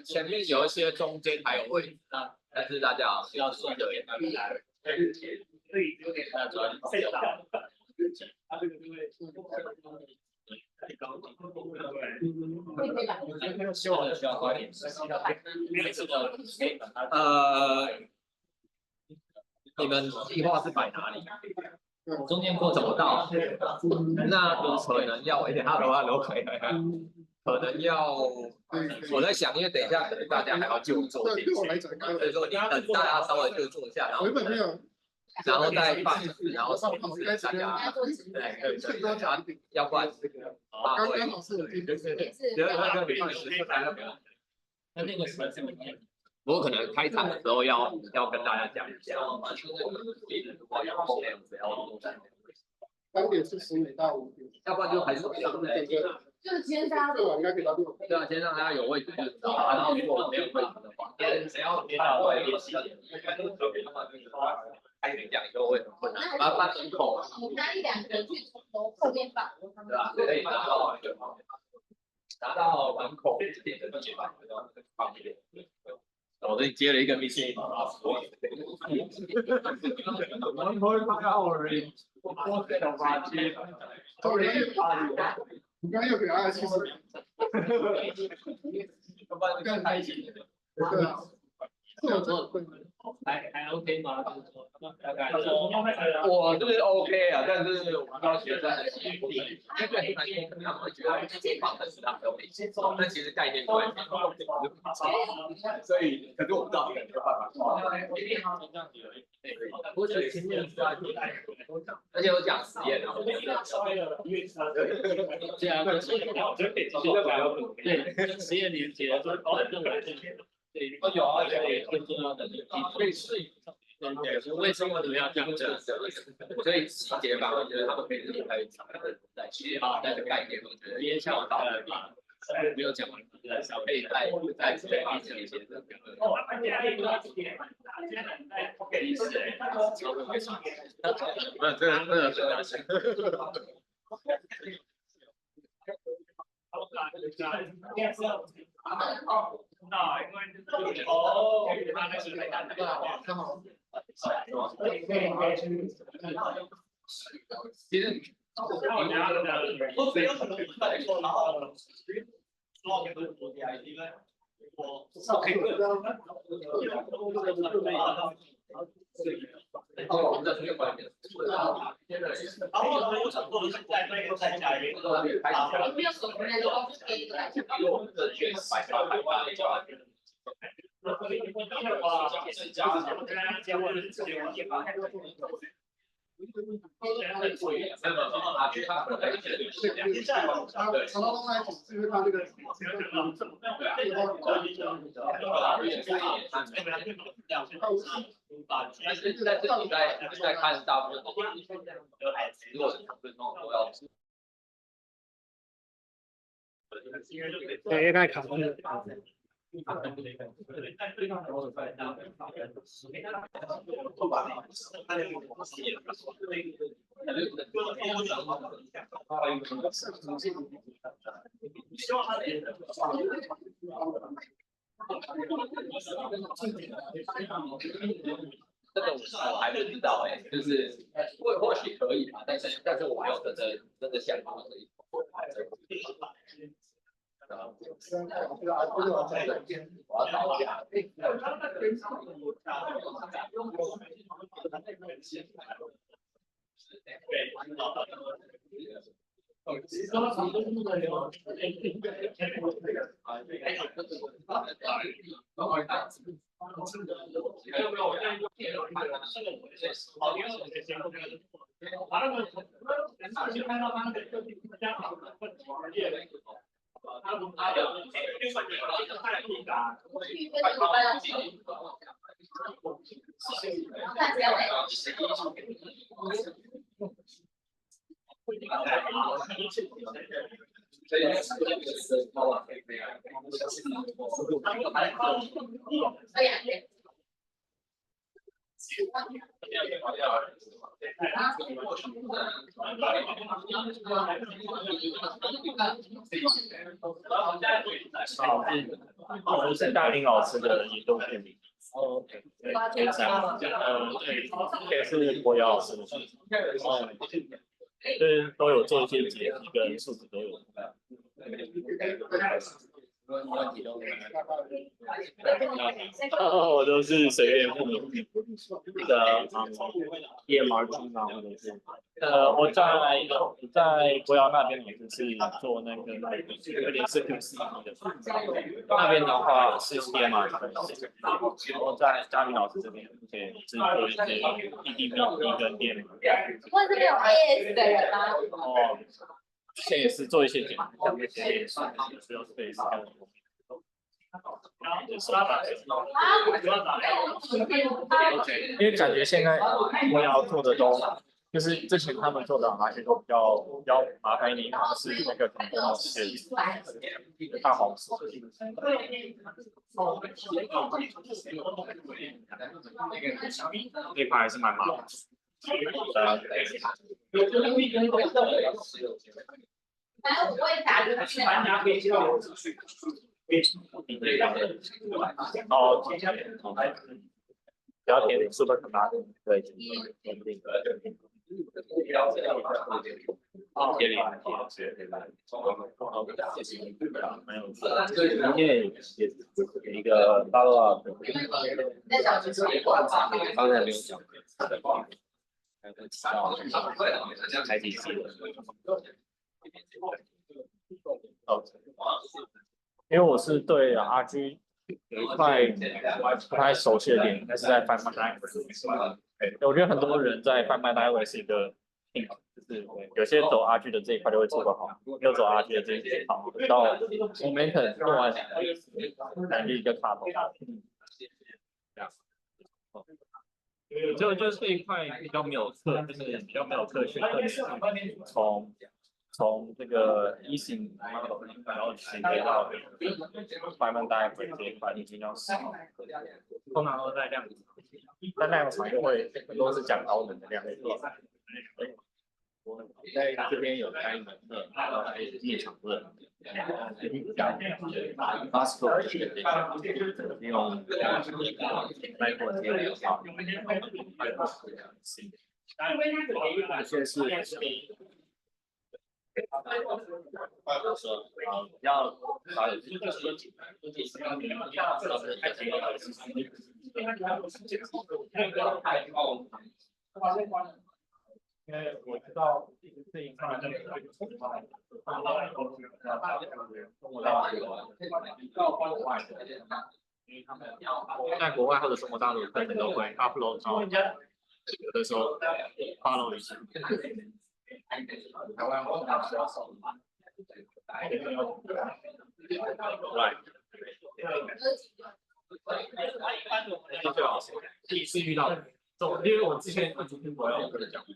前面有一些，中间还有位置啊，但是大家要顺着也所以有点太少。他这个就会。希望需要花点时间。你们计划是摆哪里？中间过走不到，那可能要一点，Hello， 可能要，我在想，因为等一下可能大家还要就坐进去，所以说你等大家稍微就坐下，然后再放，然后大家对，要不然这个刚好是我听的，那个是什么？不过可能开场的时候要跟大家讲一下，3点40到5点，要不然就还是就是今天大家这晚应该可以到6点。对啊，先让大家有位置就知道，然后如果没有位置的话，谁要开始讲就会很困难，把它搬门口，我拿1-2个去从后面放，对吧？可以拿到门口点的地方，方便。我这里接了一个密信，你刚又给270，更开心。对啊，还 OK 吗？就是说大概我是 OK 啊，但是我不知道学生的心理，因为对他们可能会觉得这方面是他们没接受，但其实概念关系，所以可是我不知道有没有办法做。我觉得前面而且有讲实验啊，这样对实验连接，对，有啊，对，更重要的，可以试一下。为什么你们要这样讲？所以细节吧，我觉得他们可以再但是概念，我觉得也像我导没有讲完，可以再理解一些这个。没有，这个很难想。其实，我们的这个观点，但是在这里在看大部分的，如果是都要。对，应该考虑。这个我还不知道就是或许可以吧，但是我没有真的想法可以。我要找一下。我是大林老师的研究助理。OK， 对，也是国瑶老师的助理。就是都有做一些解题跟数值都有。我都是随便付那个EMR啊，或者是我在国瑶那边，我就是做那个有点是 QC 的，那边的话是用 EMR 然后在嘉明老师这边，也是做一些 EDB 跟 EMR。问这边有 AS 的人吗？哦，之前也是做一些简单的一些需要 space 跟。因为感觉现在我要做的都，就是之前他们做的那些都比较麻烦一点，是那个可能是大黄色。那块还是蛮麻烦。我也打过去。哦，比较偏 super command， 对，明天也有一个 follow up， 刚才没有讲。开机器了。因为我是对 RG 有一块不太熟悉的点，应该是在 Find My Diver。我觉得很多人在 Find My Diver 是一个就是有些走 RG 的这一块就会做得好，没有走 RG 的这一块好，到 momentum 做完感觉一个卡头。就是这一块比较没有特，就是比较没有特训，从这个一型 model 然后衔接到 Find Diver 这一块已经要少，通常都在量子，但量子就会很多是讲高能的量子。我在这边有开一门课，然后还有夜场课，讲 Pascal 用来过接流好，有些是要找有因为我知道这一块的在国外或者中国大陆可能都会 upload 到，有的时候 follow 一下。台湾我比较少。Right。最好是第一次遇到。因为我之前一直听我要跟人讲，有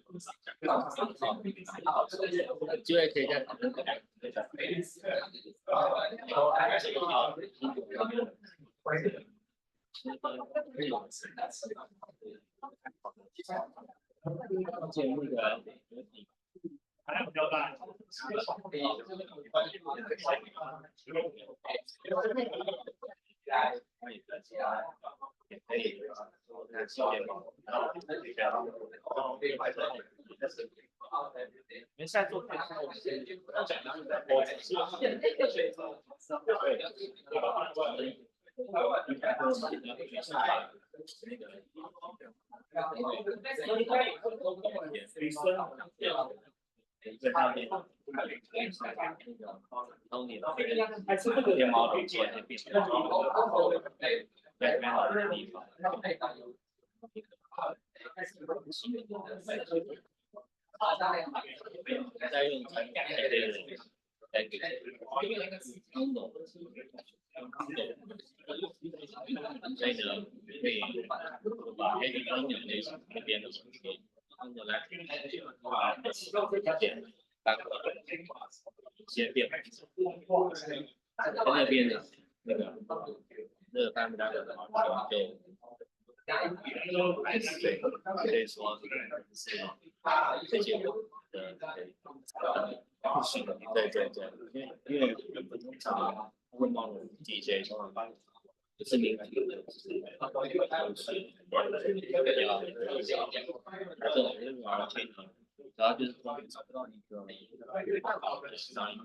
机会可以再讨论。见那个。比较大。也可以因为现在做我要讲的是在先变在那边的那个他们的就可以说是这些的对，因为通常会冒的 DJ 就是明白的，然后就是找不到一个好的商业，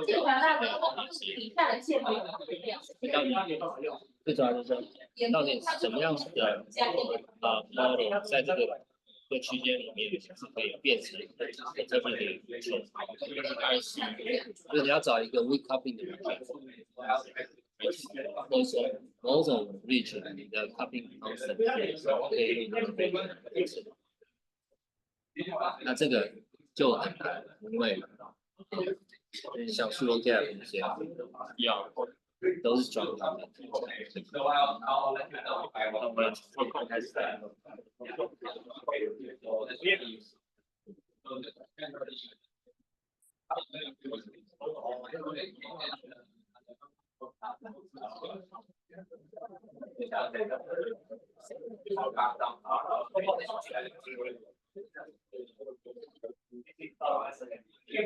这条大的比赛的线没有最主要就是到底什么样的model 在这个区间里面是可以变成这份的需求，就是你要找一个 weak copying 的软件，或者说某种 reach 你的 copying constant 可以那这个就很难，因为像数用 gap 那些都是专门的。我们从头开始。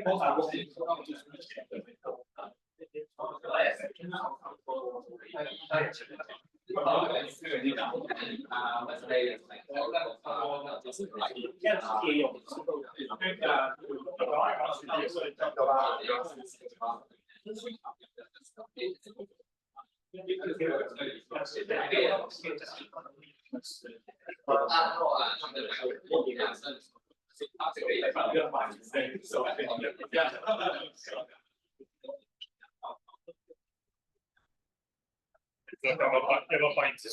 通常我要不要换一次？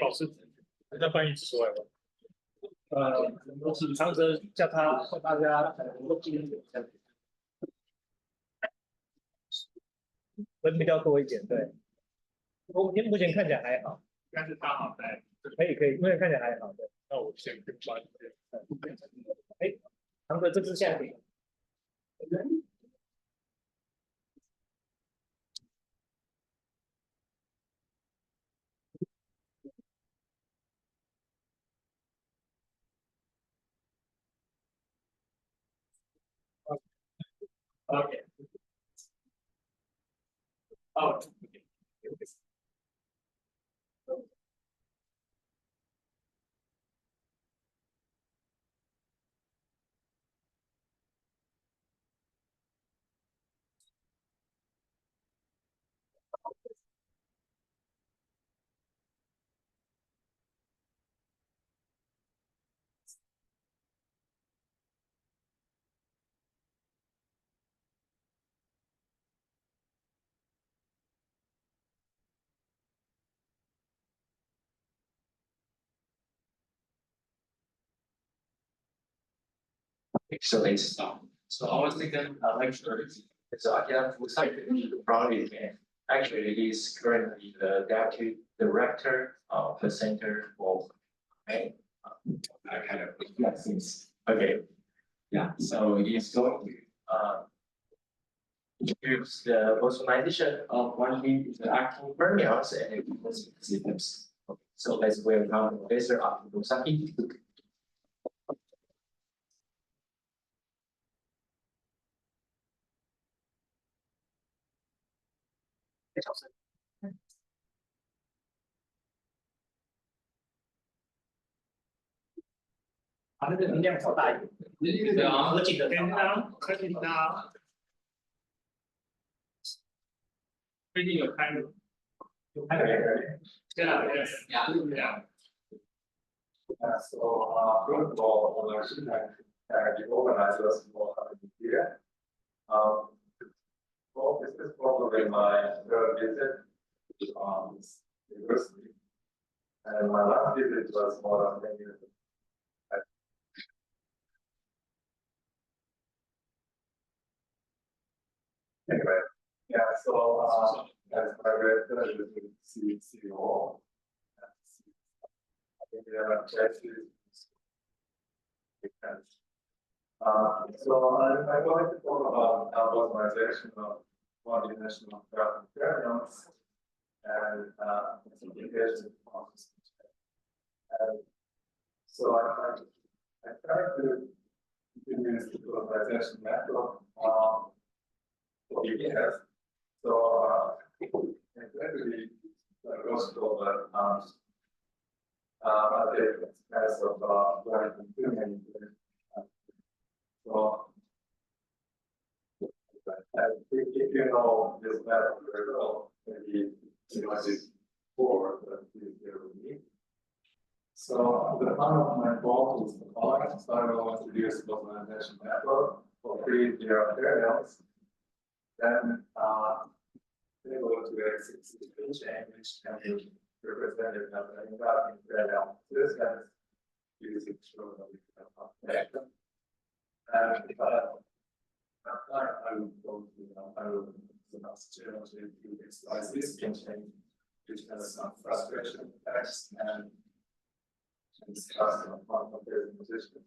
老师，再翻译之外吧。我请长泽叫他大家分比较多一点，对。我目前看起来还好，但是他好在可以，目前看起来还好，对。那我先跟翻译。哎，长泽这支下笔。Okay. Oh. Excellent stuff. So our second lecturer is Furusaki from RIKEN. Actually, he is currently the deputy director of the Center for kind of things. Okay. Yeah. So he is going to introduce the personalization of quantity interacting fermions and frequency systems. Okay. So let's welcome Professor Furusaki.把那个能量调大一点，对啊，合紧的调大，合紧的。最近有开吗？有开的，这两天呀，这样。So, first of all, the organizers for having me here. Well, this is probably my third visit this university, and my last visit was more than 10 years ago. Anyway, yeah, so as my director, you can see you all. I think we have objectives. So I'm going to talk about optimization of one-dimensional graph fermions and its implications on systems. So I try to use the optimization method for EBS. So exactly goes over as of going so if you know this method very well, maybe divided 4 that is there with me. So the plan of my talk is the following. So I will introduce the organization method for 3 materials. Then we will go to a 6 chain which can be represented as an inductive systems using connection. And I will go to I will exercise this chain which has some frustration effects and discuss the quantum position.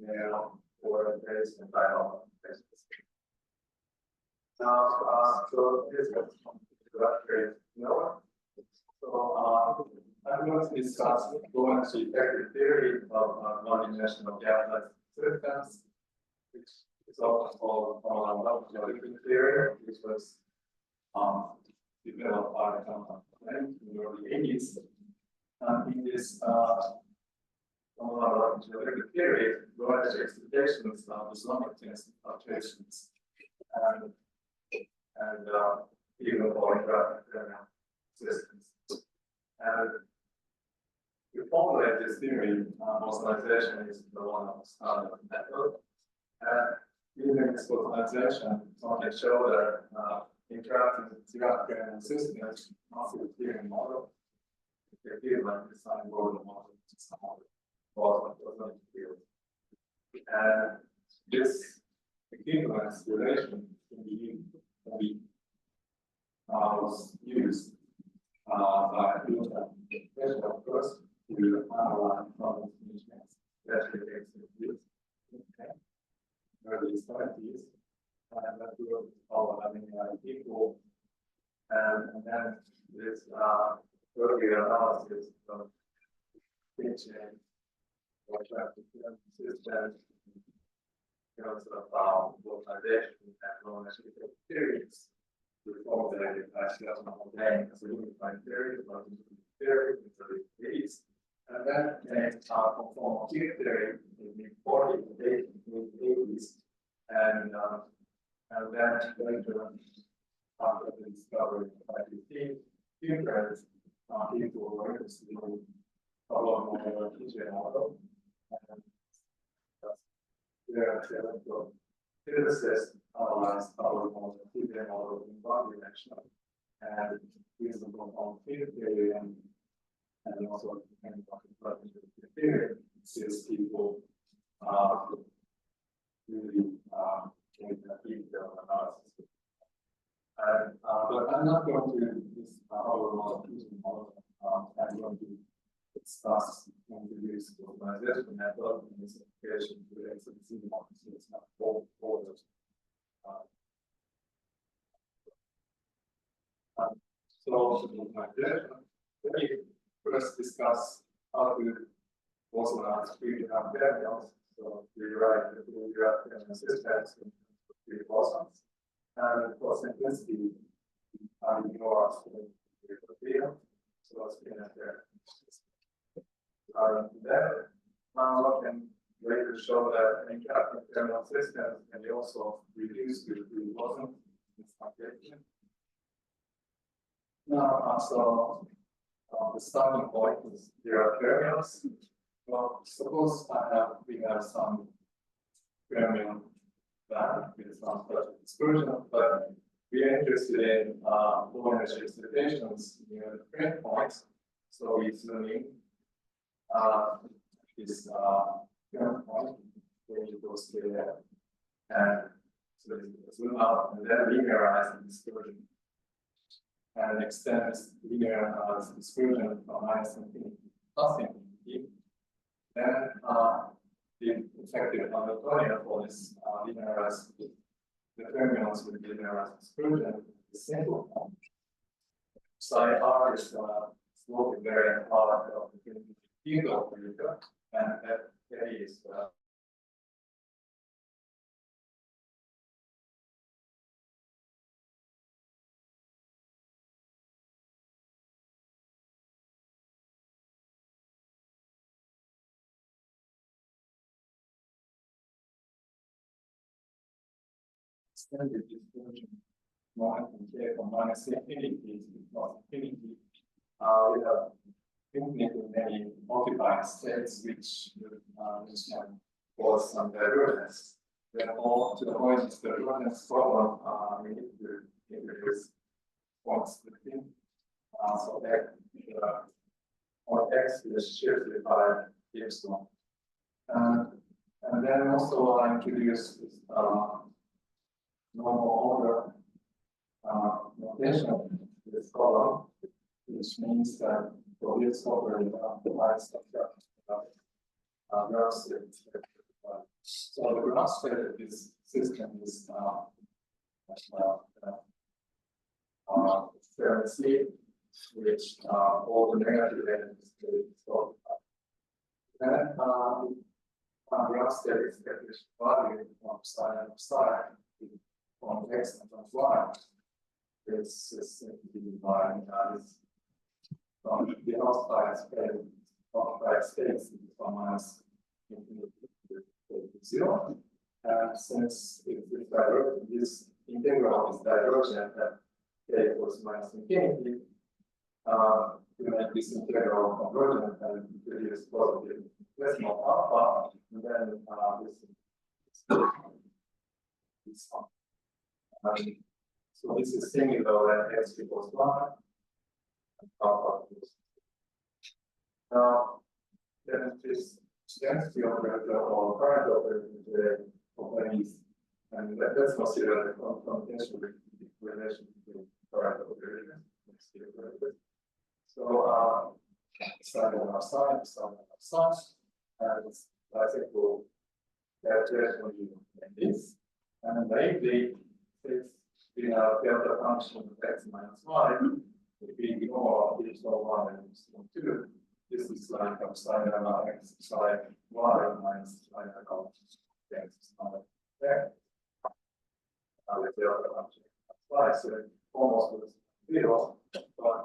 Now, for base and dialogue. Now, so this is introductory note. So, I'm going to discuss going to effective theory of non-dimensional gapless systems, which is also called RIKEN theory, which was developed by Chung in the early 80s. In this RIKEN theory, large expectations of Islamic fluctuations and even for interactive systems. And to formulate this theory, personalization is the one of the standard method. And using this personalization, one can show that interactive systems must be a theory model. If they feel like design model to some other and this equivalence relation can be was used by of course to analyze problem management that relates to this early 70s and that will all having equal and then this earlier analysis of chain or traffic systems because of localization and non-analytical theories. We formulated actually as a unified theory, theory in the 30s, and then conformal field theory in the 40s, mid-80s, and then later after the discovery of IDT, filters, people were interested in a lot more TJ model, and physicists analyzed our model, TJ model in one direction, and use the conformal field theory and also the theory, since people really make a detailed analysis. And, but I'm not going to this our model, I'm going to discuss and introduce the organization method and its application to the XMC model, so it's not all orders. So, let me first discuss how to personalize three variables. So, we write the three systems in three bosons. And for simplicity, I ignore the field. So, let's begin there. Then, I can later show that interactive terminal systems can be also reduced to three bosons. Now, so the starting point is there are fermions. Well, suppose we have some fermion band with some special dispersion, but we are interested in low energy excitations near the frame points. So we zoom in this frame point where it goes there, and so zoom out and then linearize the dispersion. And extend linear dispersion from minus infinity plus infinity. Then the effective Hamiltonian for this linearized the fermions with linearized dispersion is simple form. Psi r is slowly varying part of the field operator, and that K is extended dispersion -k from -infinity to +infinity, we have infinitely multiplied states which can cause some divergence. Therefore, to avoid the divergence problem, we need to introduce point splitting, so that on x is shifted by epsilon. And then also I introduced this normal order notation to this column, which means that for this order, provides structure graph state. So the graph state of this system is fairly, which all the negative elements is solved. Then graph state expectation value of psi on x and on y is simply by this from the outside space from minus infinity to 0. And since this integral is divergent at k equals minus infinity, to make this integral convergent and introduce positive decimal alpha, and then this one. So this is similar at x equals 1. Alpha equals. Now, then this density operator or current operator is, and let's consider the confrontation relation between current operator and state operator. So, side on our side, and I think we'll get when you like this, and maybe it's in a delta function of x minus y. If we ignore epsilon 1 and epsilon 2, this is like upside down x side y minus side down x side there. The delta function y, so it almost looks 0, but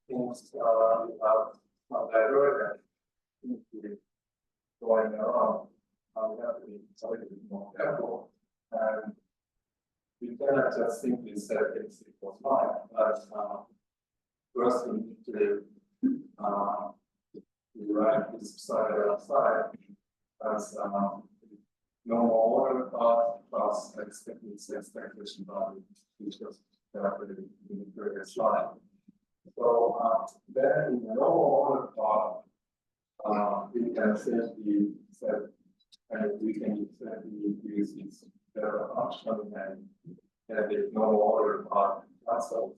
things we have not divergent going around. We have to be a little bit more careful, and we cannot just simply set x equals 5, but first we need to write this side outside as normal order part plus expectation value, which was calculated in the previous slide. So then in the normal order part, we can simply set, and we can simply use this delta function and the normal order part cancels.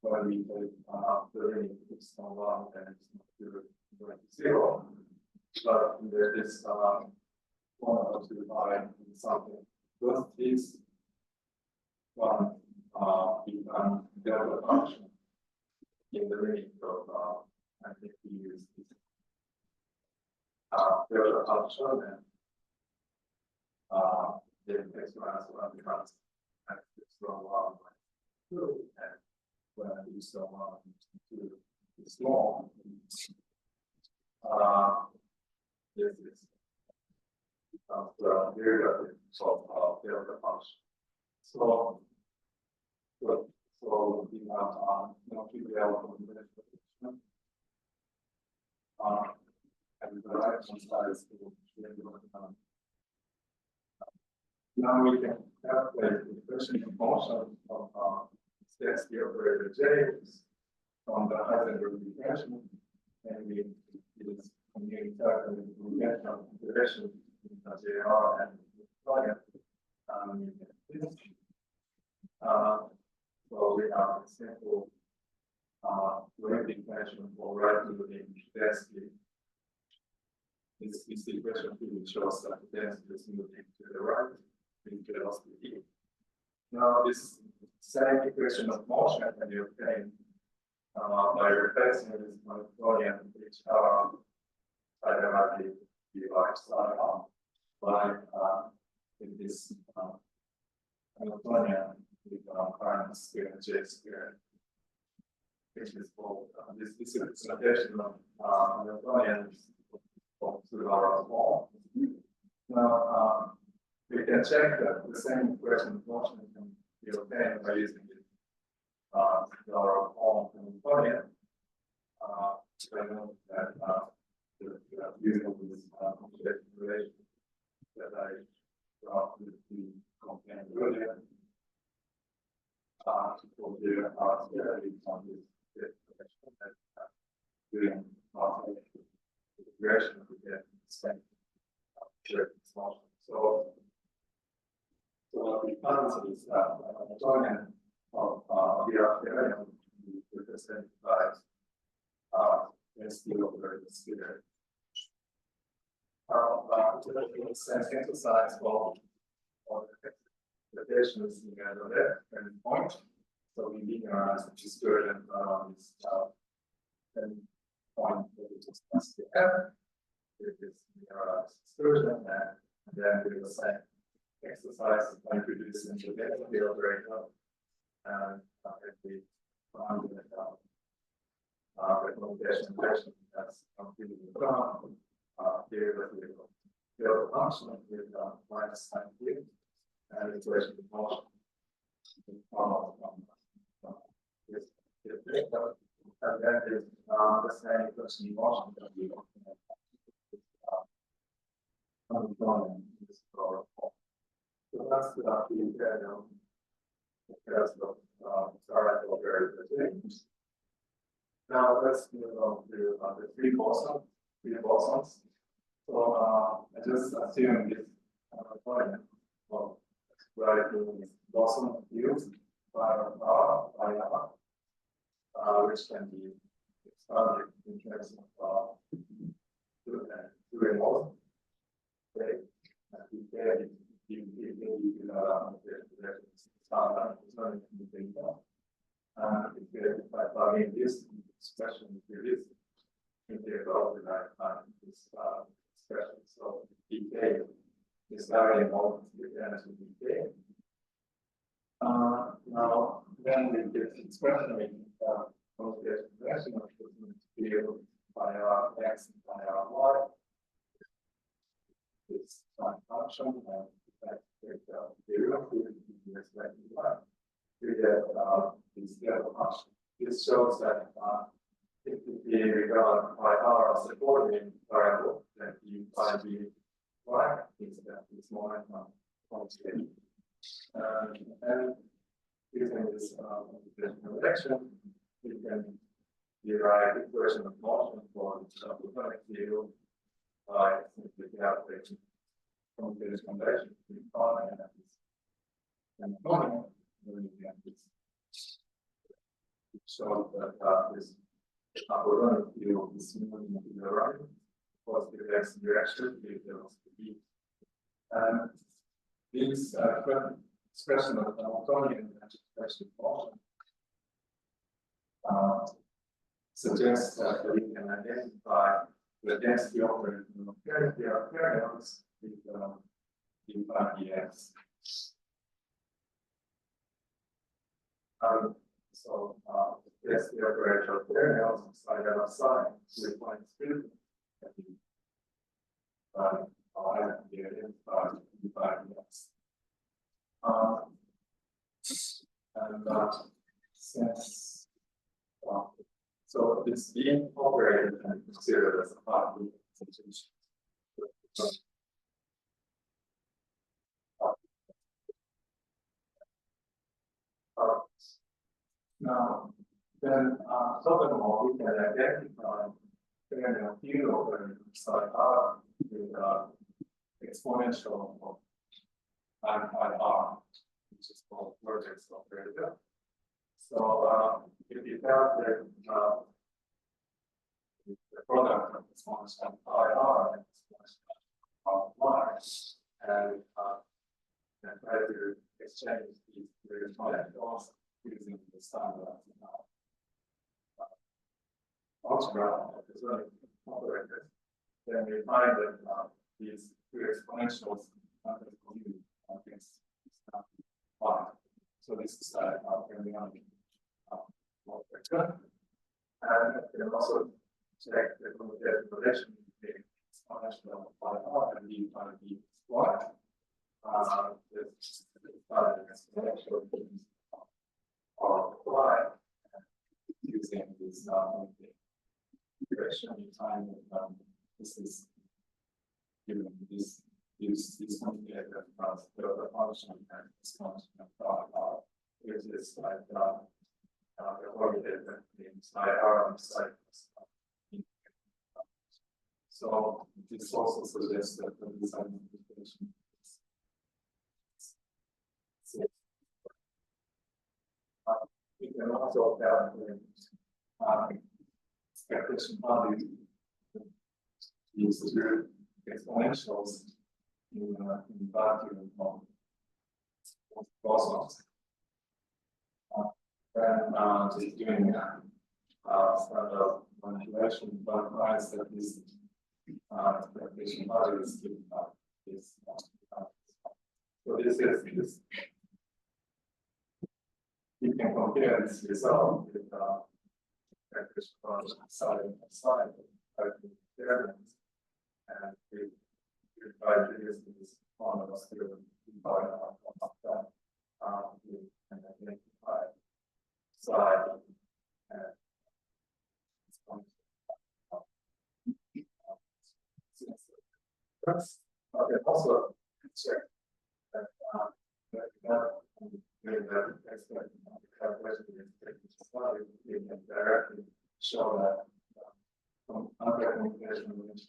When we take the limit is not 1 and it's not 0, but there is 1 or 2 by something. Both these one become delta function in the limit of I think we use this delta function and then x minus 1 becomes x from 1 by 2 and when you so to the small, this is the derivative of delta function. So we have no trivial combination. And the right hand side is now we can calculate the question of motion of that's the operator J from the Heisenberg equation, and we use we get from integration in JR and Ryan. So we have a simple wave equation for right moving density. This equation really shows that the density is moving to the right with velocity. Now this same equation of motion can be obtained by replacing this Hamiltonian, which are automatically divided by in this Hamiltonian with current square J square, which is called this is notation of Hamiltonian of 2 small. Now we can check that the same equation of motion can be obtained by using it. Our own Hamiltonian. So I know that using this computation relation that I brought with the complaint earlier. For the theory on this doing integration we get the same motion. So what we found is that Hamiltonian of the theory represented by NSYSU over the sphere. To synthesize all the patients in the left point. So we linearize which is good and this and point that we just must have. It is linearized excursion and then we will say exercise by introducing the density operator and if we find that recommendation that's completely wrong. Here that we will build a function with minus sign here and iteration of motion. And then is the same question motion that we so that's the integral because of start over the things. Now let's move on to the three bosons. So I just assume this point of writing boson used by R, which can be expanded in terms of doing more. Okay, and there if I plug in this expression into this integral, then I find this expression. So dk is very important to the energy dk. Now, when we get the expression, we can get expression of the field by our x and by our y. It's one function and that derivative is respect to y. We get this level function. This shows that if we regard by r as a coordinate variable, then you by the y is that this moment quantity. And using this direction, we can derive the equation of motion for the Hamiltonian field by simply calculating from this convection between R and this Hamiltonian. It shows that this Hamiltonian field is moving to the right, positive x direction, with velocity. And this expression of Hamiltonian expression motion suggests that we can identify the density operator of kernels with dx. So yes, the operator of kernels side out of side with one two dx. And since so it's being operated and considered as a part of the situation. Now, then furthermore, we can identify kernel field over side R with exponential of r, which is called vertex operator. So if you calculate the product of exponential r and exponential y, and try to exchange these various molecules using the standard algebra of the operator, then we find that these two exponentials are against y. So this is Fermionic operator. And we can also check the commutative relation between exponential y and d by dy. this exponential or apply using this integration time. This is given this complicated the function and this function which is like the correlated inside our cycle. So this also suggests that the design implication we can also calculate expectation value use exponentials in vacuum of cosmos. Then just doing sort of manipulation, but finds that this expectation value is given this. So this is you can compare this result with expectation function side by side, and we try to use this formula to divide up that and identify side and okay, also check that we can directly show that from other communication relations.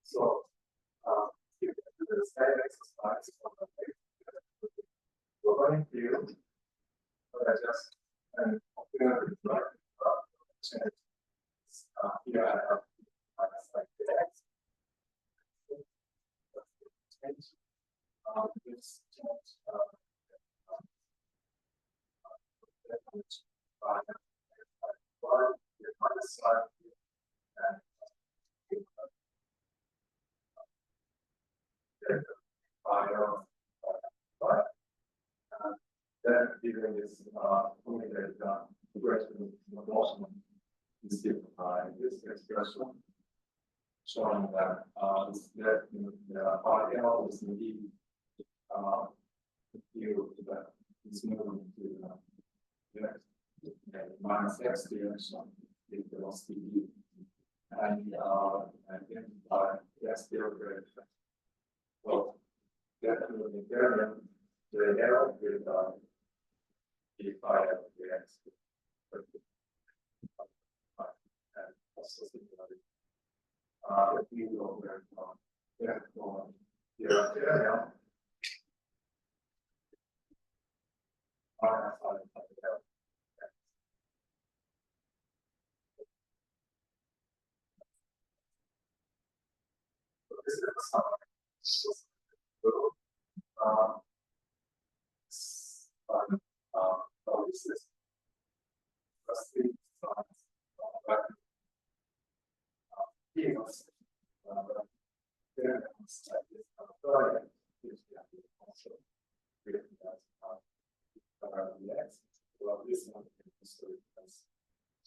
So, if the same exercise we're going to just and change here I have like the X. This change then given this formulated progression of motion is given by this expression showing that the RL is indeed due to that is moving to the minus x direction with velocity u and identify the zero direction. So definitely there the error with the phi of the x and also similarly if you go there here this is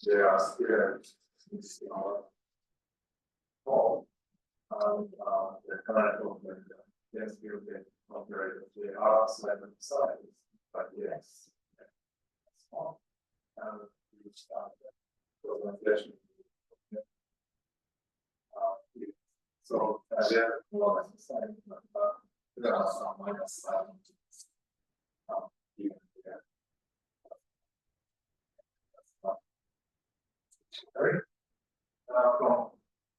there are spheres in our hall. The current movement, yes, we will get operated. They are side by side, but yes, small. And we start the presentation. So there are more or less the same, but there are some minus signs. Even there. Right? From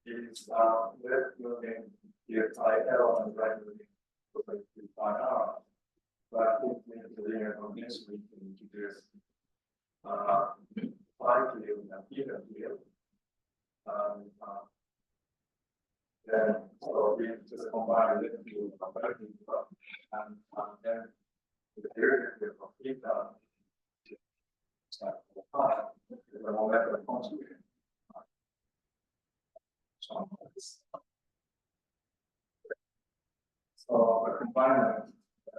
is left moving here phi L and right moving to phi R. But if we have the linear combination, we can introduce phi field and theta field. Then so we just combine the field of and then the area of theta phi is a molecular conjugate. So the combined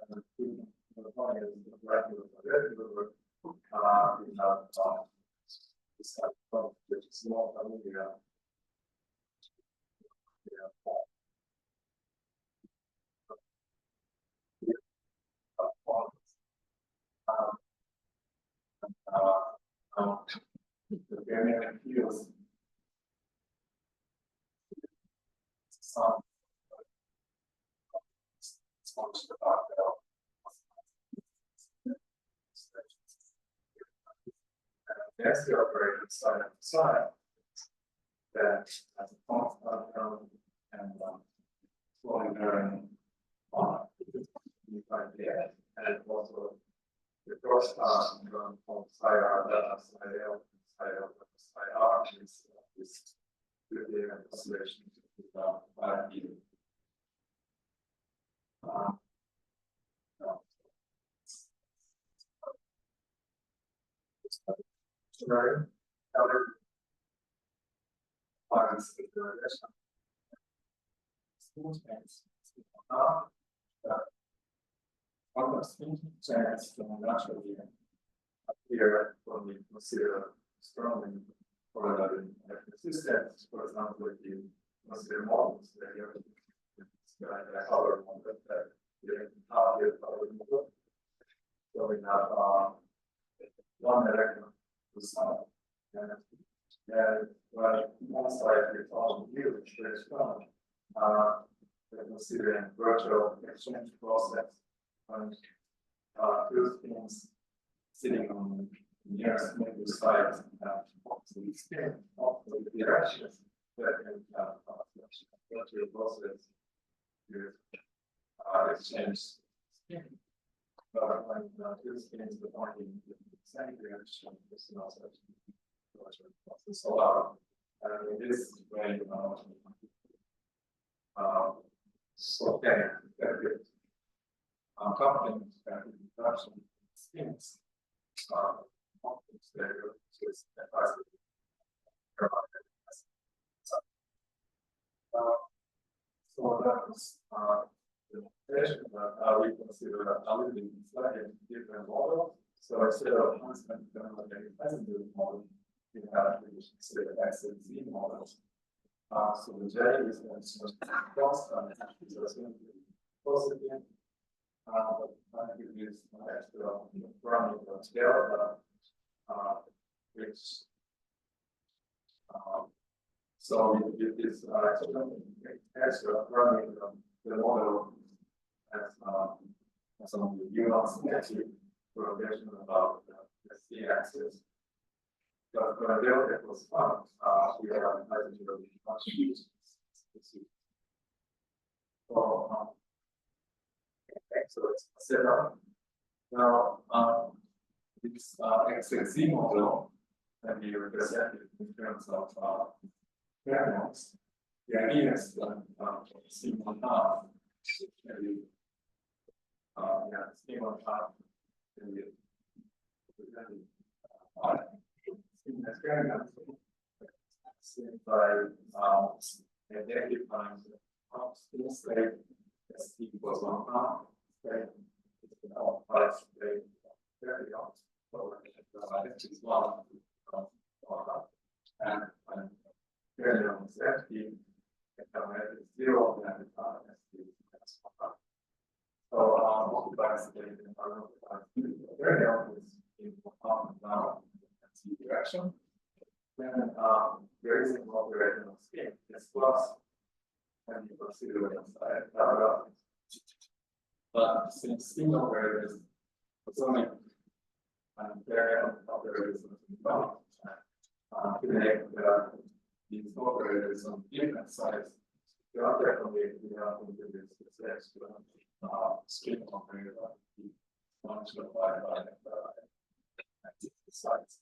the point is the regular, we have, this which is small, the variant fields. Some. That's the operator side of the side. That has a constant and flowing during you find there, and also the cross from side R, side L, side L, side R is really an oscillation by either. Right. Other parts of the restaurant. One of the chance from naturally here when we consider strongly correlated systems, for example, if you consider models that you have the other one that you have here, so we have one electron to some and one side we follow here, which is strong. Considering virtual exchange process and two things sitting on the nearest neighbor sides and spin of the directions that can virtual process with exchange spin. But when two spins are pointing in the same direction, this is not such a virtual process. So in this way, so that good. Coupling that reduction spins so that's the notation that we consider algorithm slightly different model. So instead of constant passenger model, we have to consider X and Z models. So the J is constant, is positive. But I use an extra parameter scale, which so with this extra parameter, the model has some of the units actually correlation about the C-axis. But when delta equals 1, we have a magnitude much used. So it's set up. Now, this XXZ model can be represented in terms of variables. The idea is that C1 half can be C1 half can be represented as variables by identifying the state as C equals 1 half. And variable is empty, and 0 and so multiplies the variable is in up and down and direction. Then there is an operational scheme, it's plus, and you consider it inside. But since single variables is only variable operators today these operators on different sides, the other we have to do this string operator functional by sides.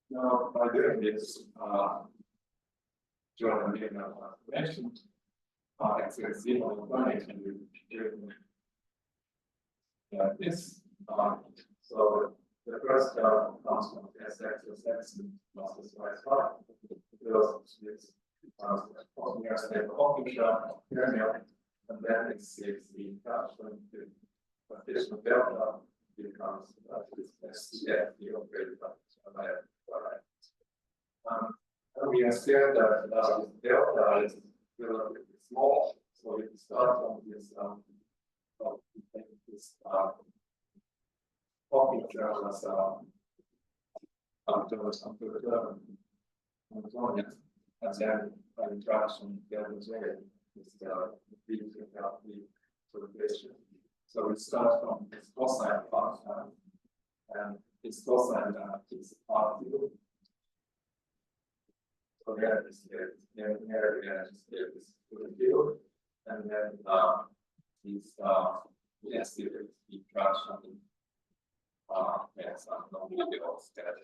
Now by doing this, Jordan mentioned XXZ model can be this so the first comes from SX plus Y5 because it's near stable option and then it's the caption but this delta becomes this SCF, the operated by and we understand that this delta is relatively small, so it starts from this talking about us and then by interaction delta J is the perturbation. So it starts from this cosine function and its cosine is R2. So there is this field, and then is yes, the interaction yes, no videos that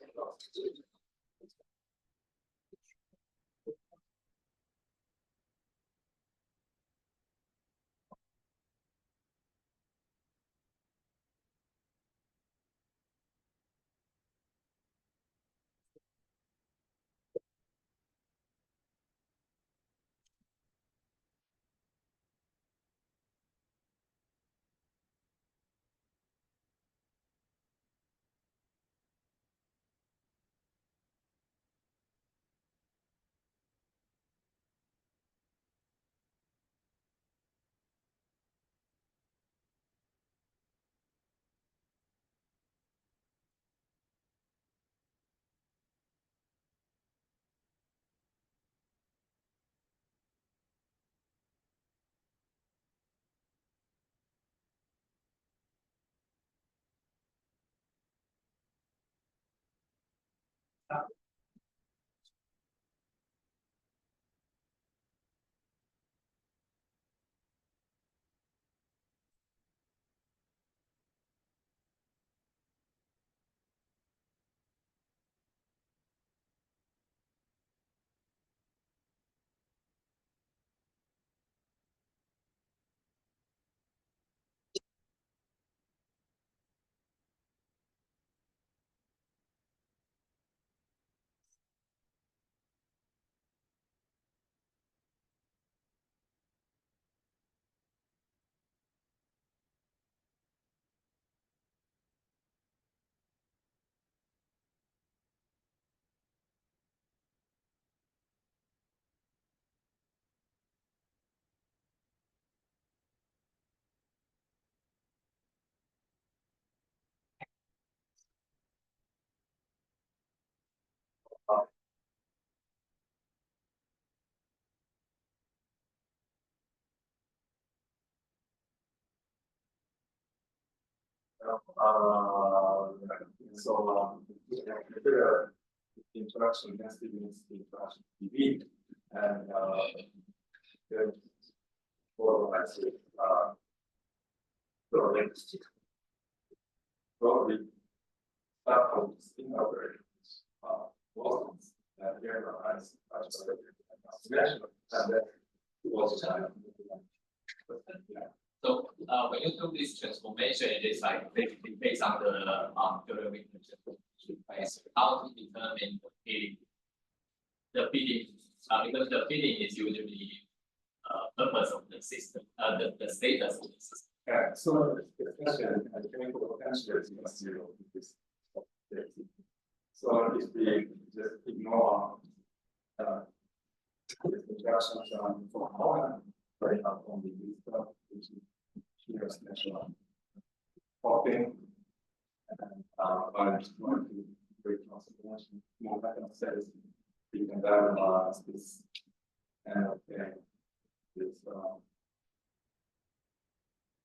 the interaction density means the interaction dB, and then for probably that holds in operations volumes and generalize and then was So when you do this transformation, it is like basically based on the derivative price. How to determine the feeding? Because the feeding is usually purpose of the system, the status of the system. yeah, so the question and chemical potential is equal to 0. So if we just ignore the interactions from Holland, very up on the stuff, which is here national popping, and I'm just going to break transformation. More method says you can diagonalize this and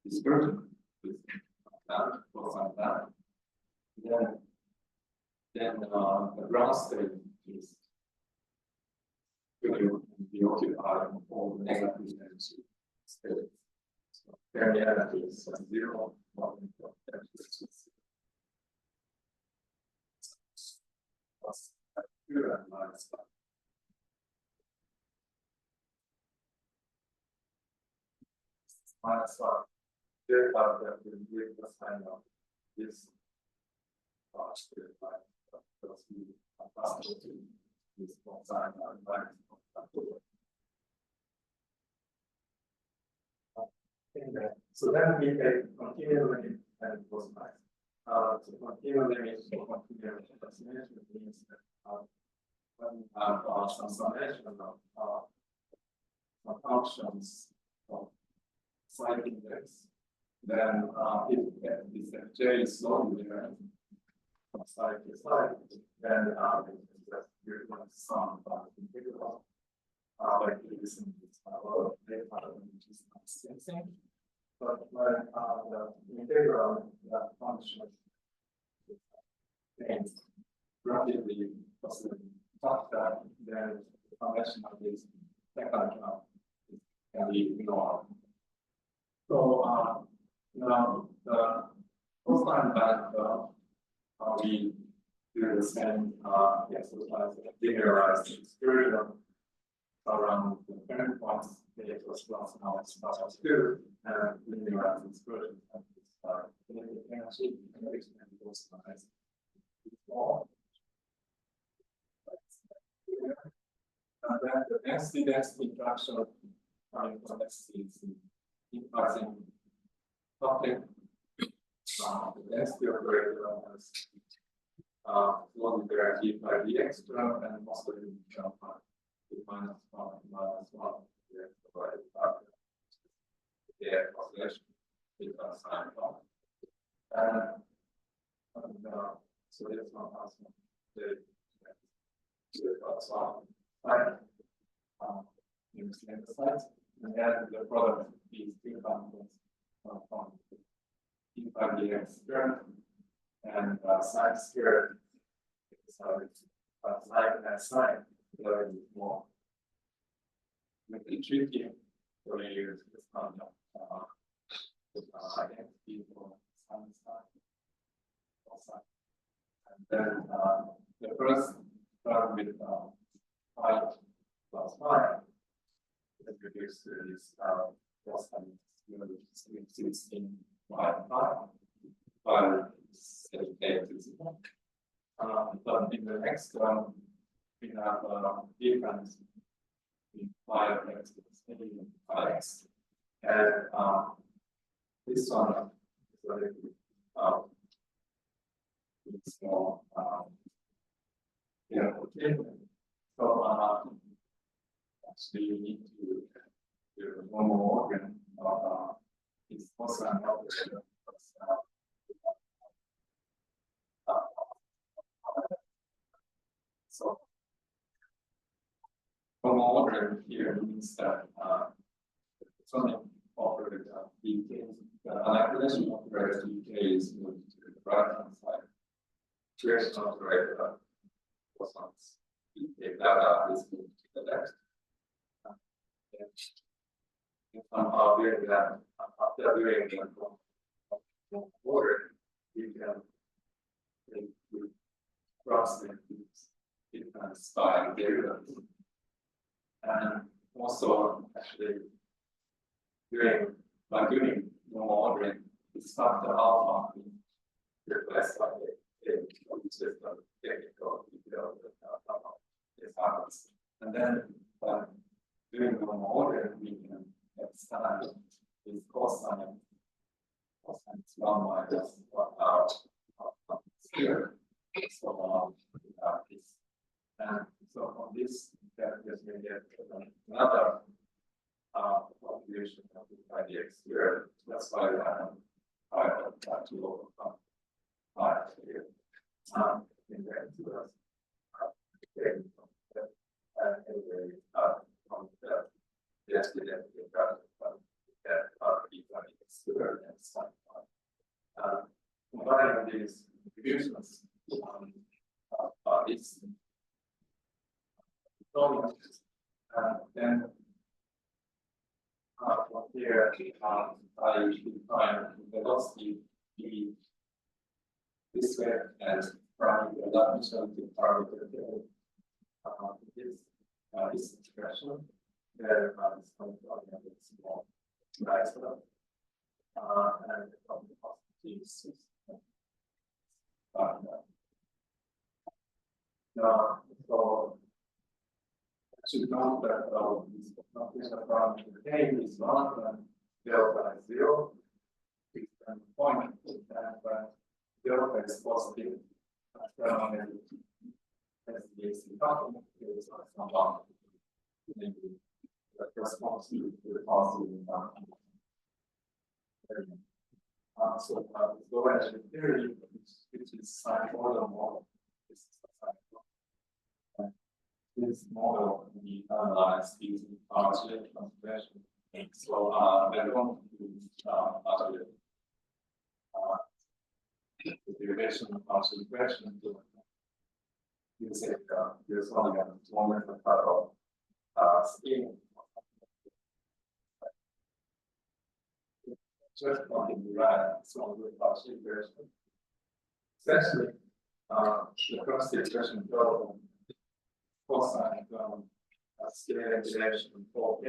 this version, this that, plus like that. Then the ground state is will be occupied in all the negative energy states. So there the energy is 0, 1, plus minus 5. Minus 5. There are that will give the sign of this square line plus we are to this one sign and minus 1. So then we take continually and was nice. So continually for continuous approximation means that when you have some summation of some functions of side index, then if this J is non-linear from side to side, then you're going to sum integral. Like this in this which is not sensing. But when the integral function is rapidly possibly such that then the foundation of this second term can be ignored. So now the cosine that we do the same exercise linearized excursion around the parent points it was now it's not as good and linearized excursion and energy and extend those lines. And then the density fraction coming from density is implies topic. The density operator has one directly by the extra and also the jump minus 1 minus 1 provided by the oscillation because sine one. And so it's not possible to understand the size and then the product is two functions from e by the x squared and sine squared. So it's sine and sine learn more. Make it tricky for you to use this concept. Identity for sine sine. And then the first term with 5 plus 5 is reduced to this plus 16 by 5. But in the next term, we have a difference in 5x and 5x. And this one is a little it's more okay. So actually you need to do one more organ of this cosine operator. So one more organ here means that something operator dk, the manipulation operator dk is moved to the right hand side. Creation operator cosines dk data is moved to the left. And somehow doing that, after doing the order, you can approximate these different style derivatives. And also, actually, by doing normal ordering, it's factor alpha replaced by which is the technical detail that it happens. And then by doing normal ordering, we can extend this cosine. Cosine is 1 minus 1 out of here. So we have this. And so on this, that just may get another population of the dx here. That's why we have 5 to overcome 5 here. In there to us. Anyway, from the yesterday, we got and sine. Combining these distributions it's then from here I define velocity v this way and from the dimension to parameter this expression there is some small right and from the positive now, so should note that this function parameter k is 1 and delta is 0. If point that delta is positive. As the AC problem is somehow maybe the response to the positive so go ahead with theory, which is sine model model. This is a sine model. This model can be analyzed using partial transformation. So we're going to actually the derivation of partial regression to use it use only a moment of part of scheme. Just on the right, so with partial regression. Essentially, the cross expression problem cosine from a scalar direction for K,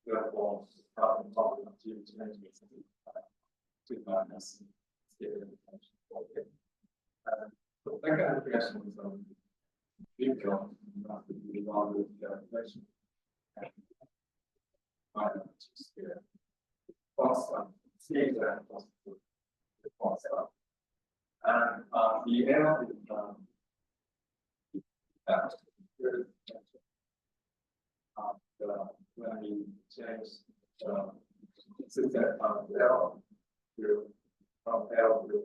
therefore, from top of two changes to minus scalar direction for K. The second regression is on neutral, not to be wrong with calculation. Minus scalar. Constant, scalar constant, constant. And the L is when we change system from L to L to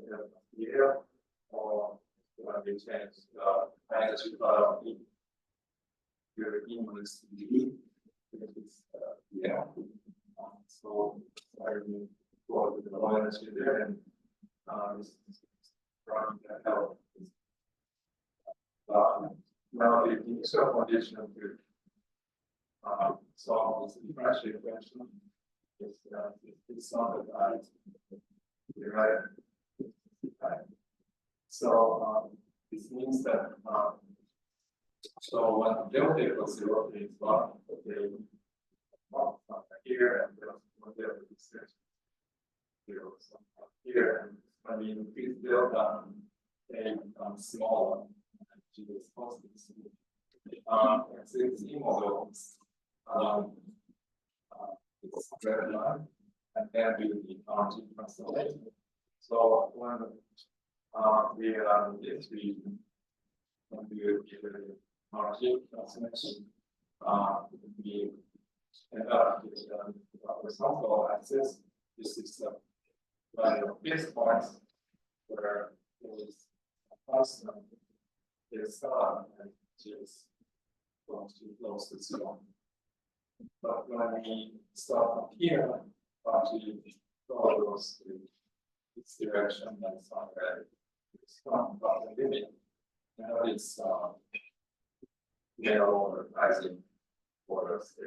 L, or when we change magnitude of E to E minus D, which is L. So I will go to the minus there and this is from the L. Now the initial condition to solve this differential equation is it's not right. So this means that so when delta equals 0, it's 1, okay, here and when delta is 0, so here, and when we increase delta, A becomes smaller. To this positive and since E model it's red line and then we will be RG transformation. So when we are in this region, when we will give the RG transformation, we end up with the horizontal axis. This is the value of this point where it is a constant. Is just close to 0. But when we start from here, actually goes to its direction and it's not ready. It's from the limit. Now it's narrow or rising for us to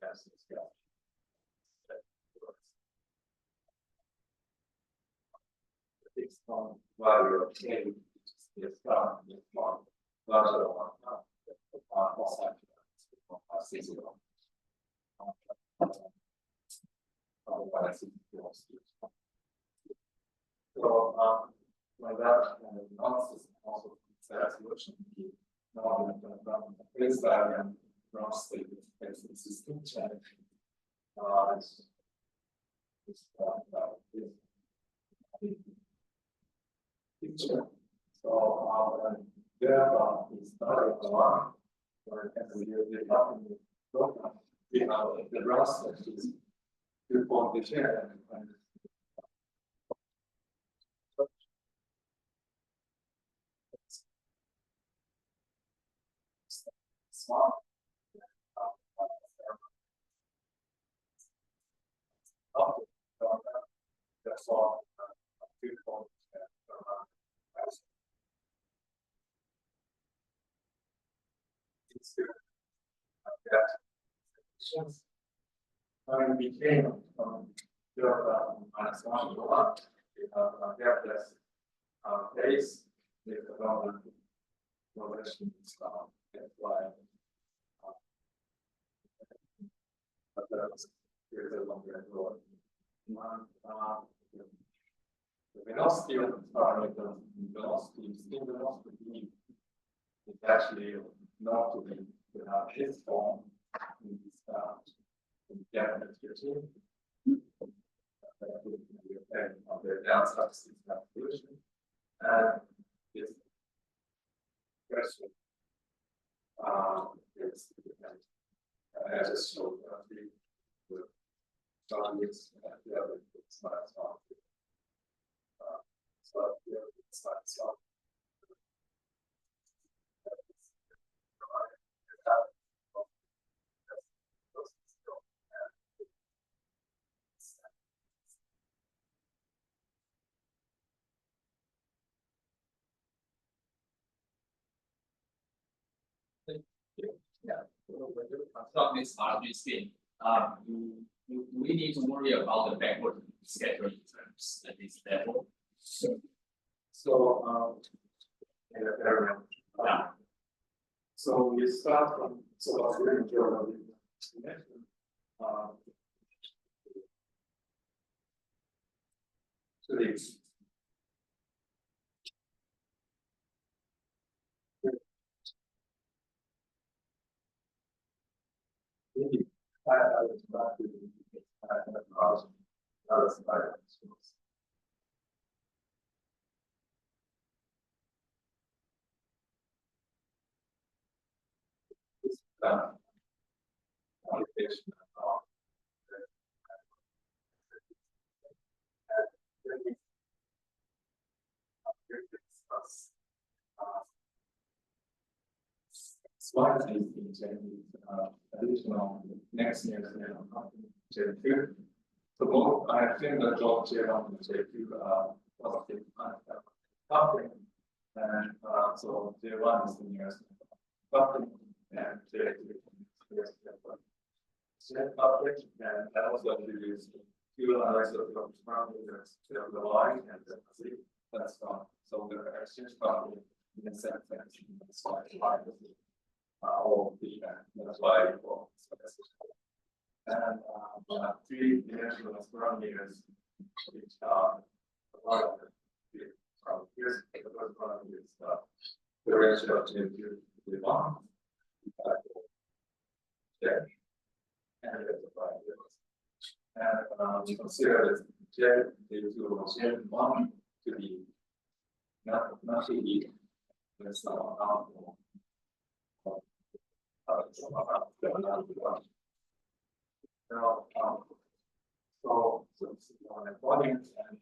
test this guy. It's from value of K. Yes, one larger one. So, like that, analysis also says solution. Now, this diagram ground state is system check. Picture. So there is not a lot, or as we have in the program, we have the RAS that is to form the chair and smart. That's all. When we came from delta minus 1 to 1, we have delta base with the development relation that's why but that's here's a longer road. The velocity of the parameter, velocity, spin velocity is actually not to be to have this form in this definite here too. on the downside of pollution. And this question is as a sort of the targets and the other slides on slides on. From this RGC, we need to worry about the backward scattering terms at this level. So, yeah. So we start from to these. I was not doing it. I had a problem. I was application of slide is additional next year's JQ. So both I think the job here on the JQ positive coupling, and so J1 is the nearest coupling, and J2 is the coupling, and that also introduced two analysis of the parameters to the line and the Z. That's fine. So the exchange coupling in the same section is quite high. All of the that's why well, and three-dimensional parameters which are part of the from here's the first parameter is the ratio to the one check and we consider this J to J1 to be not to be let's not so audience and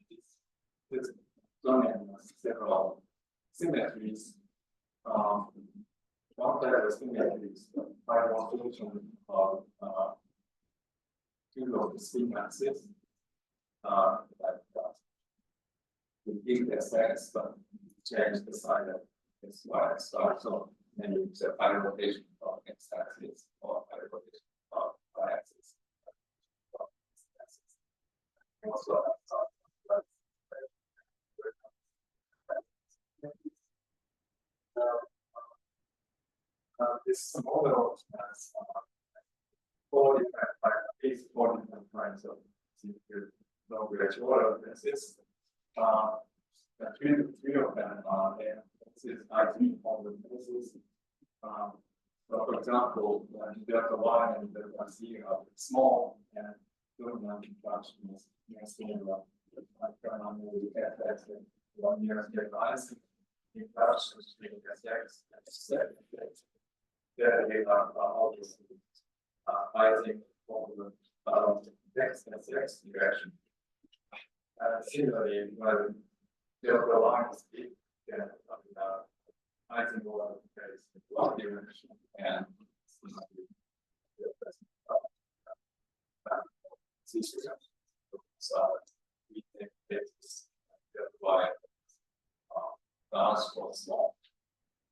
this domain has several symmetries. One pair of symmetries by one solution of two of the spin axis we give the x but change the side of this y star. So then you say by rotation of x axis or by rotation of y axis. Also, this model has 4 different kinds of non-gradual analysis. Three of them are there. This is IT on the basis. So for example, when delta y and delta z are small and doing non-functions, you can see the fx and 1 year stabilizing in functions between sx and z. There they are obviously rising for the x and x direction. Similarly, when delta y is big, then rising over is one direction and so we think this delta y lasts for small.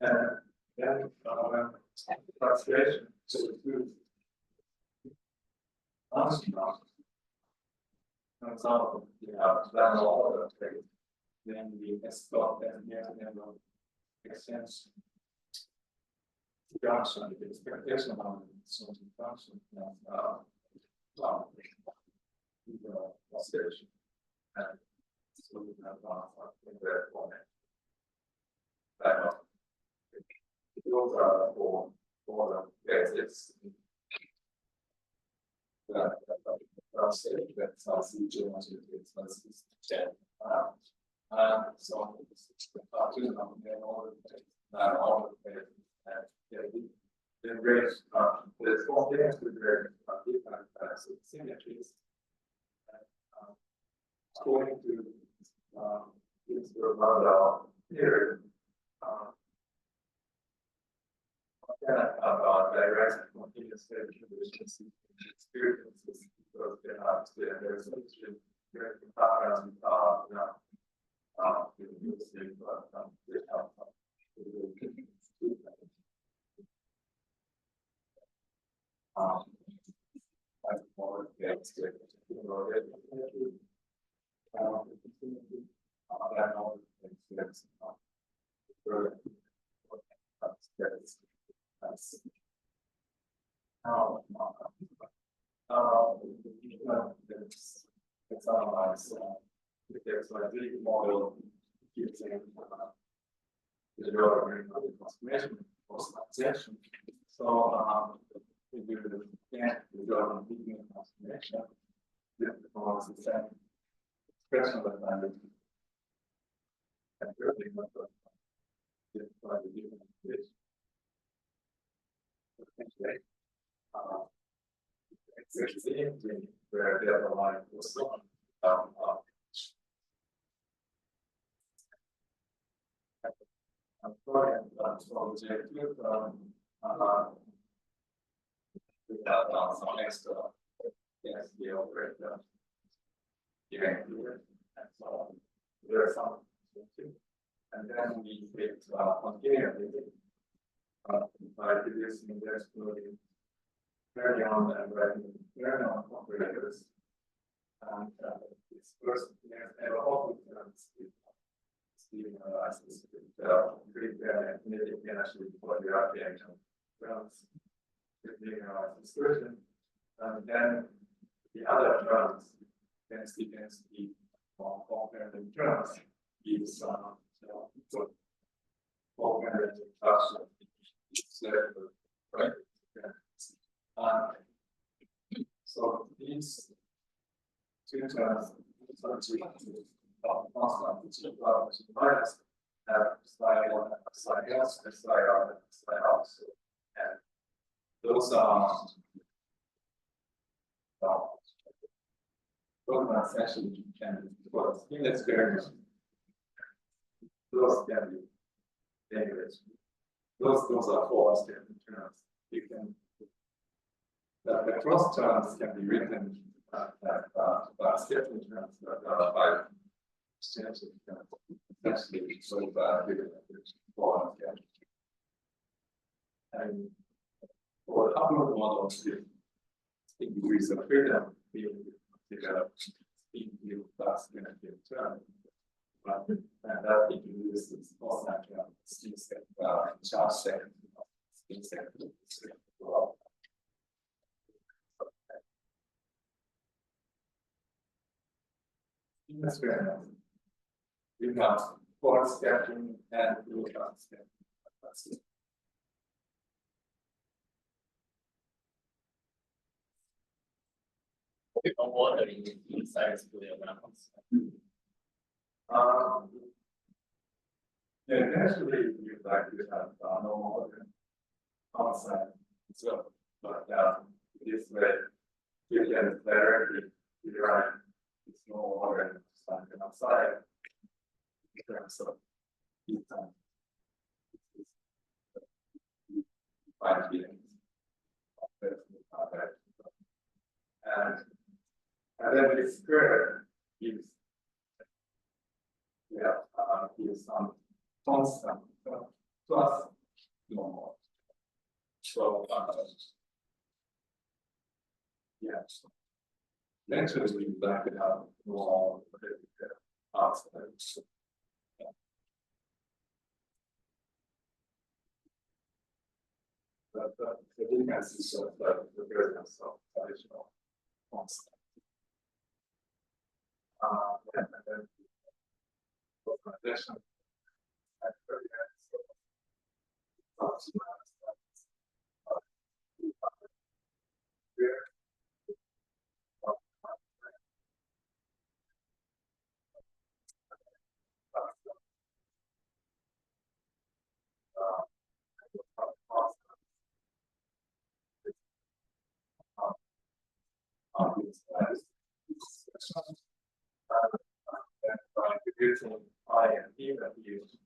And then translation to the for example, you have random order trade, then the S-dot and the exchange function, the expectation on certain function and the oscillation. And so we have in the format. Those are for the exits. stage that's CJ wanted to do let's extend. So all the then various there's all things with various different symmetries. According to this model here, about direct continuous conditions experiences because there's a very background it's analyzed. There's like the model using the development of the transformation post-transaction. So we do the development of transformation. This is the same expression that I did. And everything was by the different ways. It's the same where the other line was I'm sorry, so objective without some extra the operator here and so on. There are some and then we create continuity by reducing the exploding very on and writing very on operators. And this first and all analysis great and actually for the RIKEN runs analysis version. And then the other runs density of comparative terms is comparative right. So these two terms minus have slide one, slide else, and slide out, slide out. And those are essentially can be in experiments. Those can be dangerous. Those are false terms. You can the cross terms can be written sketching terms by extensive terms. Essentially, sort of and for upward models, in degrees of freedom, we develop speed view plus negative term. And that introduces all that steam set, charge set, steam set. In this experiment, we have force scattering and electron scattering. Water inside the grounds. Eventually, you'd like to have normal water outside as well, but this way you can directly derive this normal water outside in terms of heat time. Five feelings. And then this curve gives some constant plus normal. So yes. Eventually we back it up normal outside. But the difference is sort of like the presence of additional constant. And then addition. Introducing I and P that use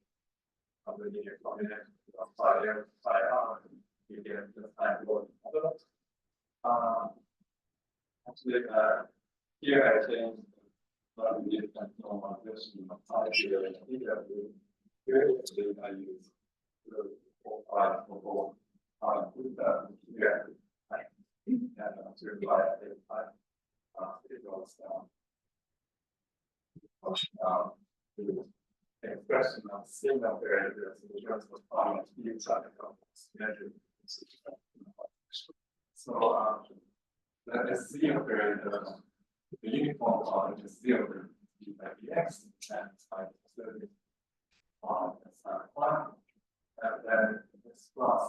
of the linear combination of psi M, psi R, you get the time load model. Actually, here I changed the different normalization of psi here and here. Here I use the 4 for both with that here. And to apply it, it goes down. Expression of signal variables in terms of finite inside the measured. So let us see a variable, the uniform part is 0 by dx and by 30 on S1, and then this plus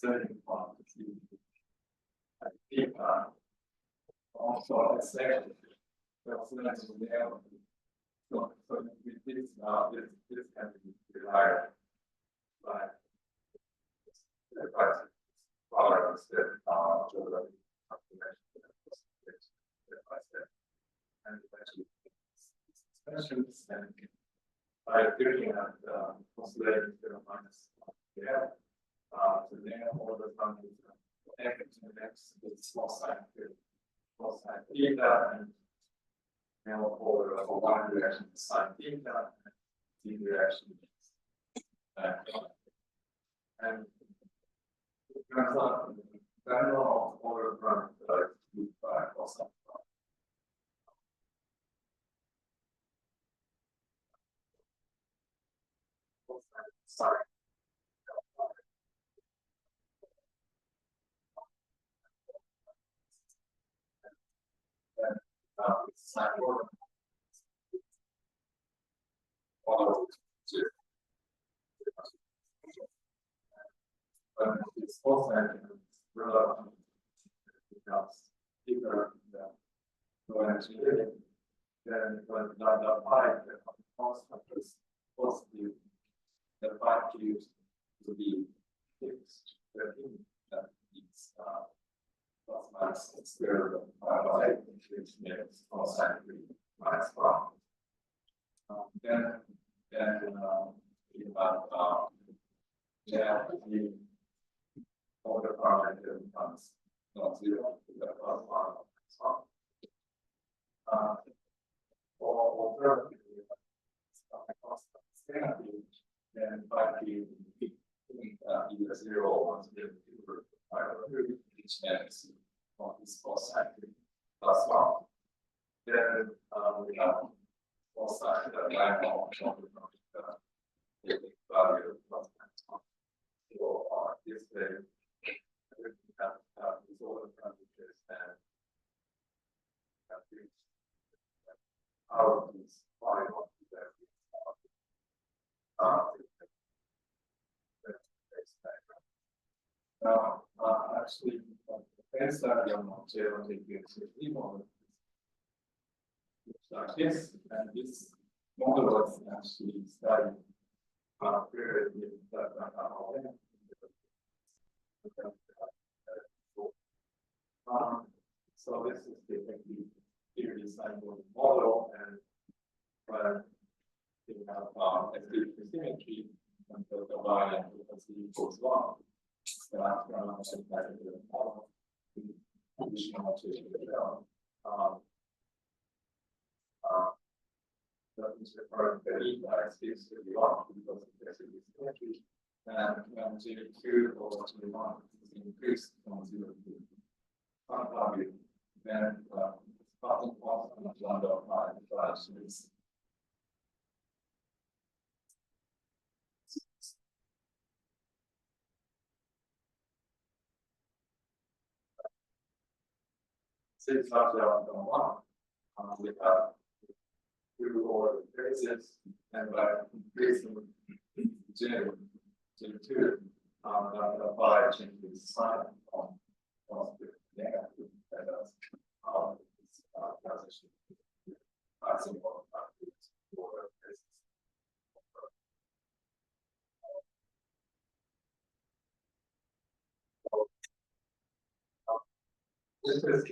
30 on the also a second. So with this this can be desired by tolerance that and expressions and by looking at considering the minus there, so then all the time is f and x with small sign theta and now for one direction sine theta and the direction and it turns out general order from by cosine. Sorry. Sine order. It's also relevant because bigger than engineering, then when the pi the constant is positive, the pi cubes will be fixed. That is plus minus square root of pi, which makes cosine minus 1. Then we have the order parameter becomes not 0, but plus 1. Or alternatively, constant standard, then by the either 0 or 1 0 which makes this cosine plus 1. Then we have cosine that line of the value plus 1. So this way, we have these order parameters and out of these 5 now, actually, the study on zero is like this, and this model was actually studied previously so this is the theory design model, and when we have symmetry until the y and the equals 1. That is referring to the is to be 1 because there's a symmetry, and when 2 or 1 is increased from 0 to 1 value, then starting point on the lambda of 5 is since lambda of 1, we have 2 order traces, and by increasing 0 to 2, lambda 5 changes sign from positive to negative, and that's how this transition passing order traces. This is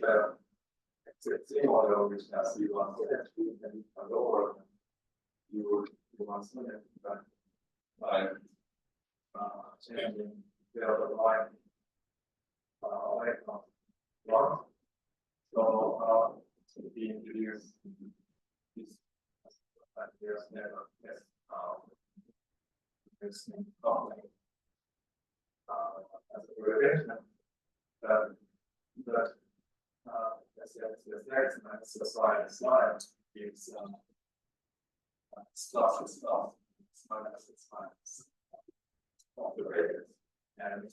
existing model which has U1 and lower U1 but by changing the other line electron one. So we introduce this there's never this company as a relation that SX minus the slide gives stuff is stuff, it's minus operators, and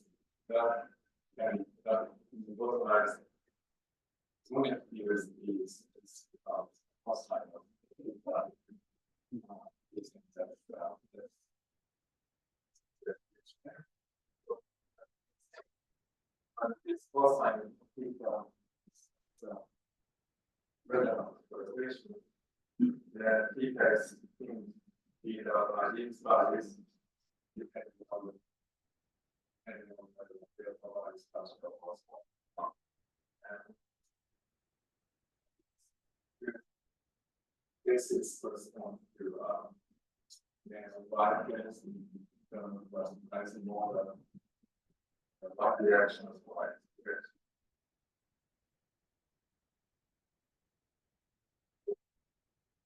both lines one of these is hostile these things that it's hostile relevant correlation that effects in either these values depending on whether the polarized particle was one. And this is correspond to RIKEN as more like reaction as well.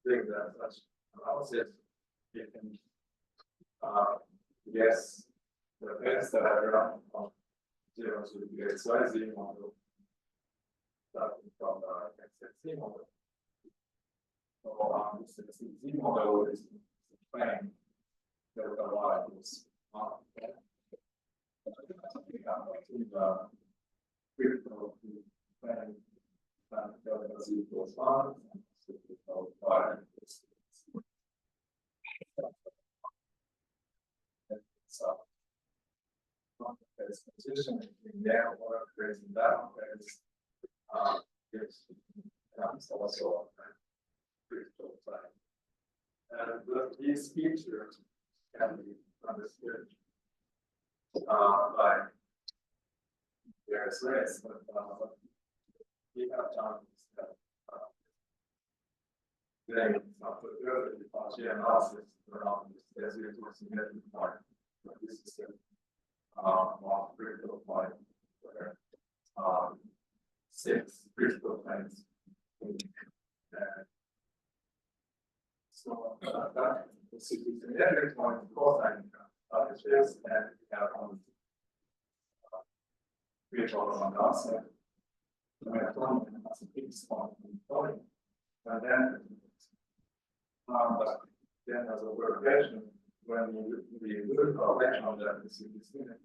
That such analysis, you can guess the best diagram of 0 to the XYZ model starting from the XXZ model. So the XXZ model is plane that allows critical plane that z equals 1. There's position in down or raising down, is also a critical plane. And these features can be understood by various ways, but we have done then not the further Fauci analysis around this as it was significant point. But this is a critical point where 6 critical planes. So that is a significant point cosine is and we have critical on the outside. We have done as a big spot in the and then as a verification, when we do a correlation on that, we see this unit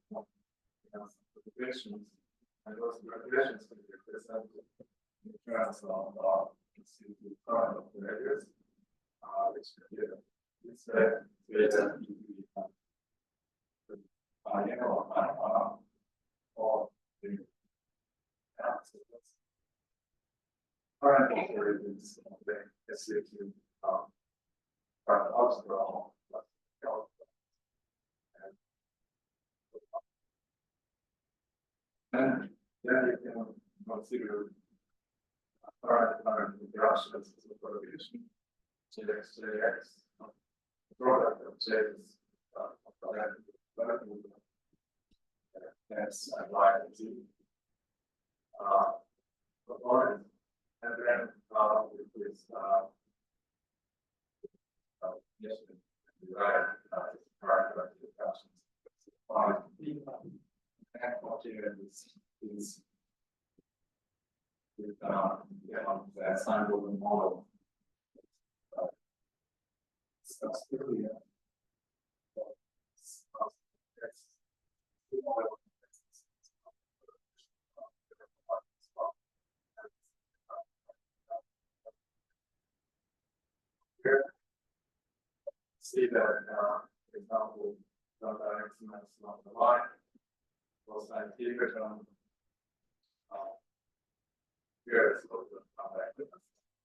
verifications, and those verifications can be presented in terms of the current operators, which is or the current operators of the NSYSU overall, and then you can consider current interactions as a correlation. JX, product of J's that's applied to component, and then with this yes, right, is with the assignable model. That's clear. See that example x minus along the line, cosine theta term. Here is what the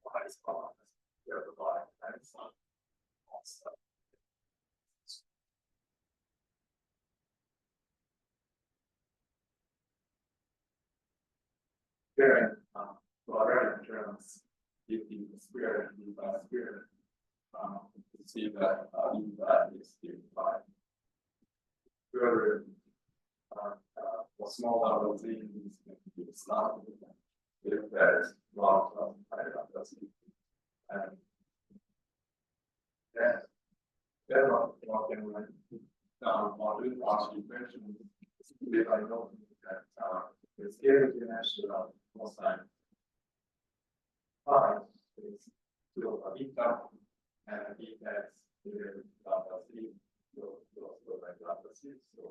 y is called. Here the y and so on. Here quadratic terms, if the square and by square, you see that that is defined. Further, for small number of things, it's not if that is wrong from and then one can write down module question. If I know that the scale international most time 5 is 2 of beta and beta is delta c, so like delta c, so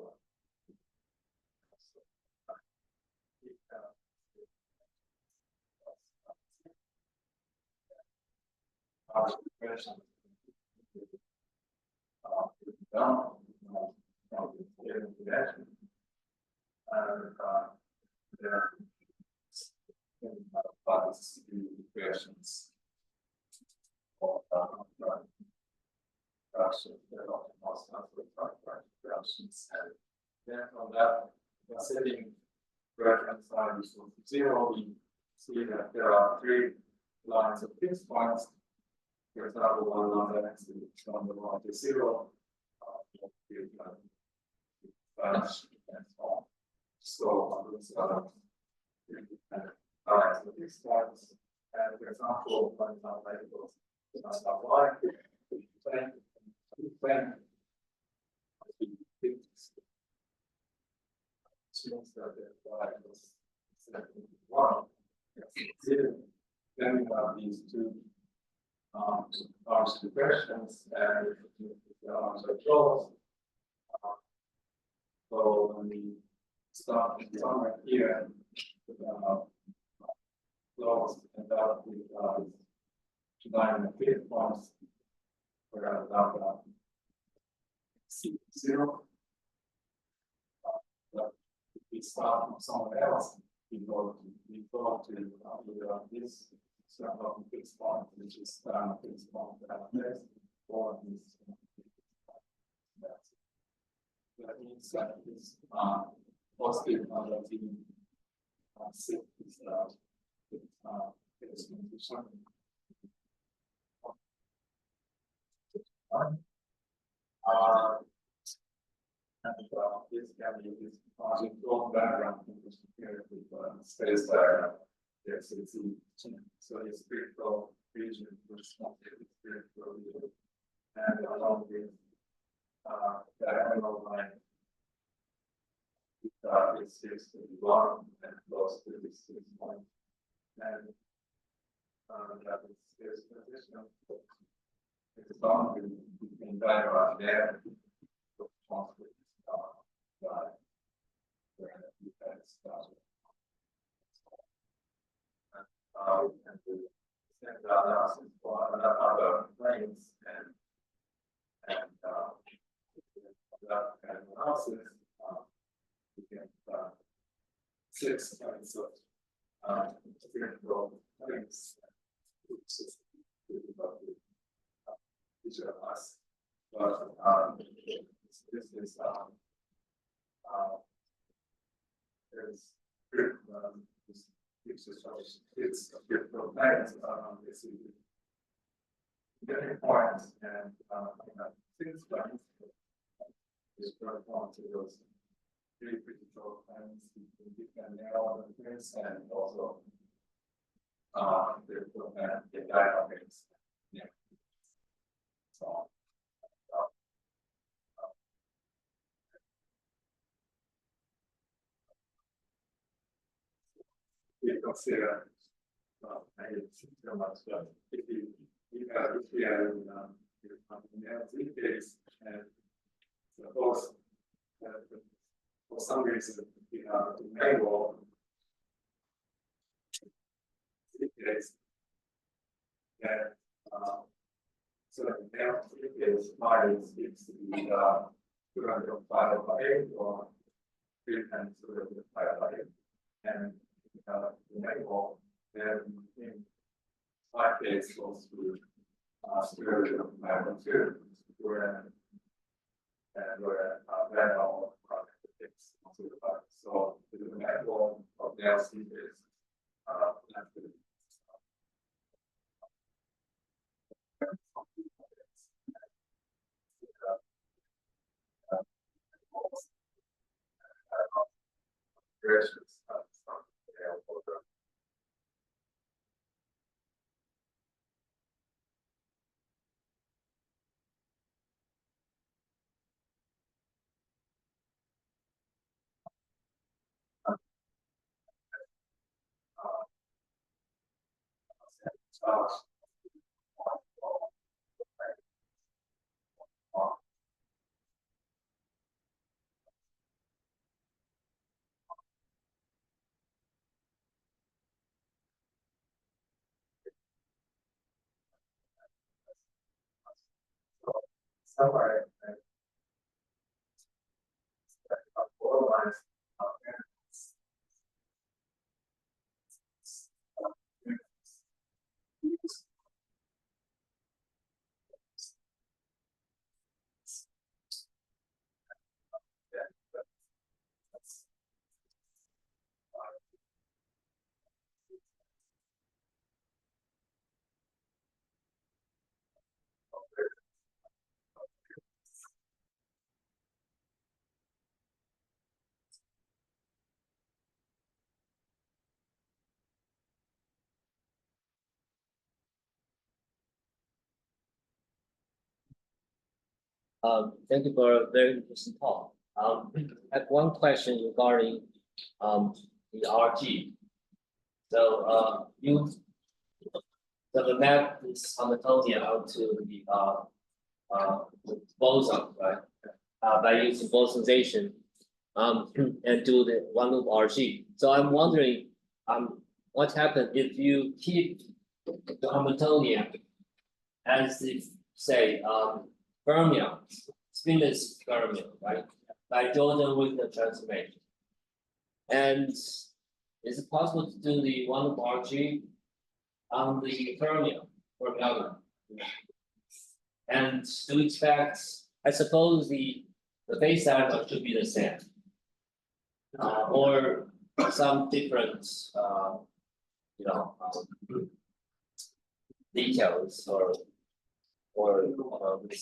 question down questions. Then from that, the setting reference value equals to 0, we see that there are 3 lines of fixed points. For example, one line next to from the 1 to 0. And so on. So those lines of fixed points. And for example, one line equals y, when assumes that the y was 1. Then we have these 2 arms to questions, and the arms are closed. So when we start somewhere here, closed and that with 9 and 5 points, we're going to have 0. But if we start from somewhere else, we go to either this certain fixed point, which is fixed point next, or this. That means that this positive number is this can be this control background with space diagram. Yes, it's so it's spiritual region which not spiritual region, and along with diagonal line is 6 to 1 and close to this 6 point, and that is position. It's boundary between diagram there. And the analysis for other planes and that kind of analysis, we get 6 kinds of spiritual planes, which is visualize. But this is there's it's spiritual planes this is different points and 6 planes is correspond to those 3 critical planes in different elements and also the dynamics. Yeah. So we consider maybe too much, but if we are in case and suppose for some reason we have to enable case that so now it is minus it's the 205 by 8 or 3 times 205 by 8 and enable then in my case goes to square root of magnitude where and where then all product is so the enable of the LC is variations. Somewhere. Thank you for a very interesting talk. I have one question regarding the RG. So the map is Hamiltonian out to the boson, right? By using bosonization and do the one loop RG. So I'm wondering what happens if you keep the Hamiltonian as if say fermion, spinless fermion, right? By Jordan with the transformation. And is it possible to do the one loop RG on the fermion? And do expect, I suppose the base angle should be the same. Or some different details or with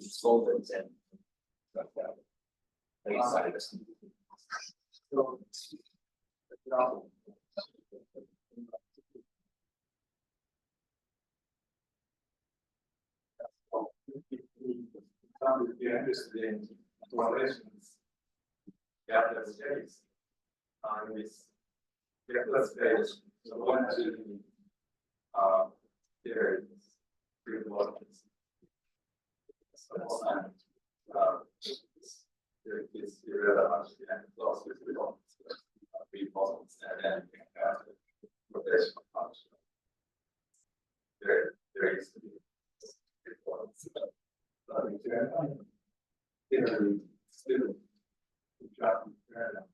solvents and like that. Base sides. If you're interested in correlations, gap states, this gap space, so one to theories, three logicals. There is and plus with results, three problems, and then rotational function. There is to be reports. Theory still paradigms.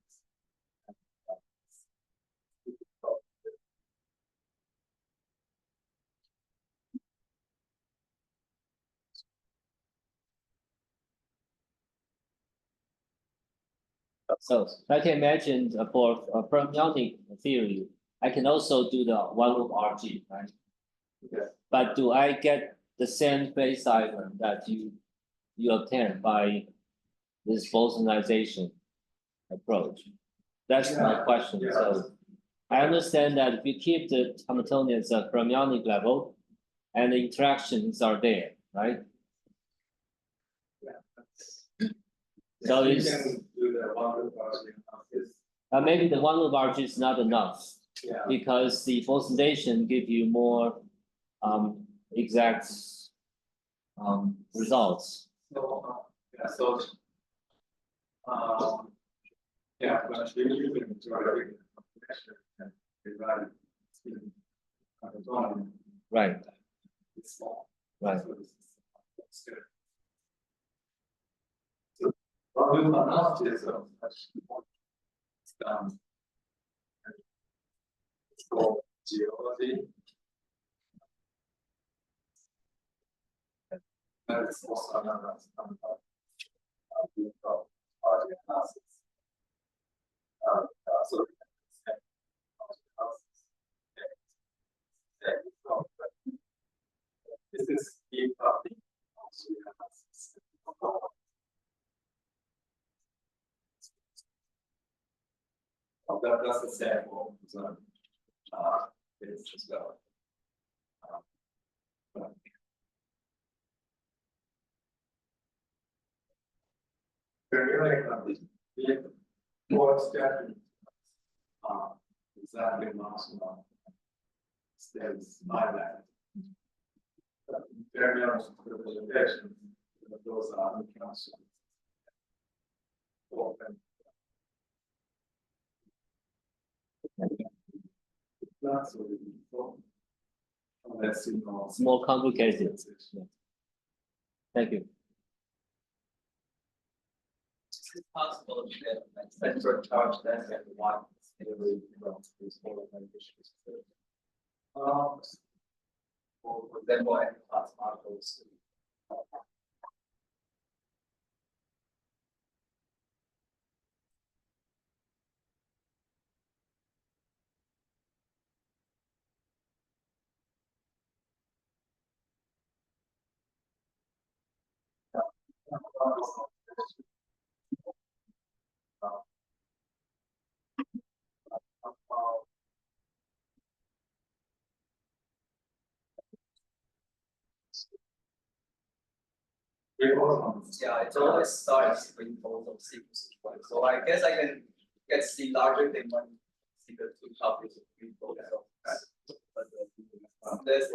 So I can imagine for a fermionic theory, I can also do the one loop RG, right? Yes. But do I get the same phase diagram that you obtain by this bosonization approach? That's my question. Yeah. So I understand that if you keep the Hamiltonians at fermionic level and the interactions are there, right? So You it's can do the one loop analysis. maybe the one loop RG is not enough Yeah. because the bosonization give you more exact results. So, yeah, but we're using to our connection and divide Right, it's small. right. So it's good. So, what we analysis of it's done. It's called geology. That is also another analysis. So this is deep analysis. that's the sample, so, it's as well. The more step, exactly maximum steps by that. Very honest representation, those are the council. That's what it is. Let's see. It's more complicated. Thank you. Is it possible that central charge that's at one theory from this whole issues? For example, any class models. Yeah, it always starts with both of sequences, right? So I guess I can get C larger than one see the two copies of three both. But this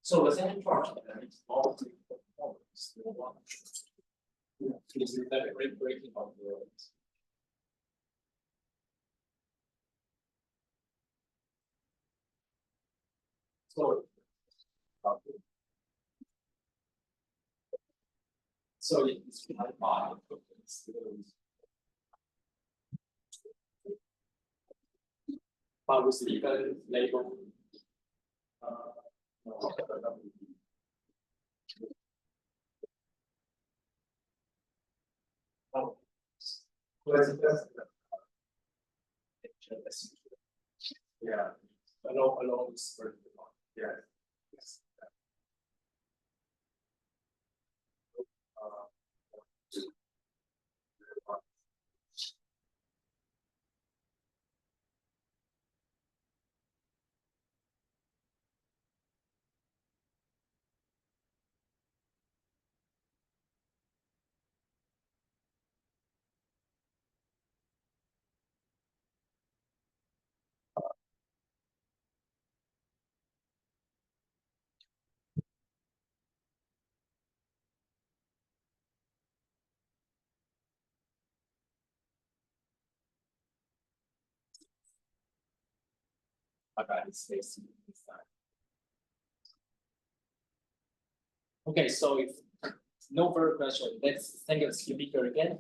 So the second part is all the performance. Is that breaking of the so it's by but with the label Yeah. along this Yeah. space. Okay, so if no further question, let's thank the speaker again.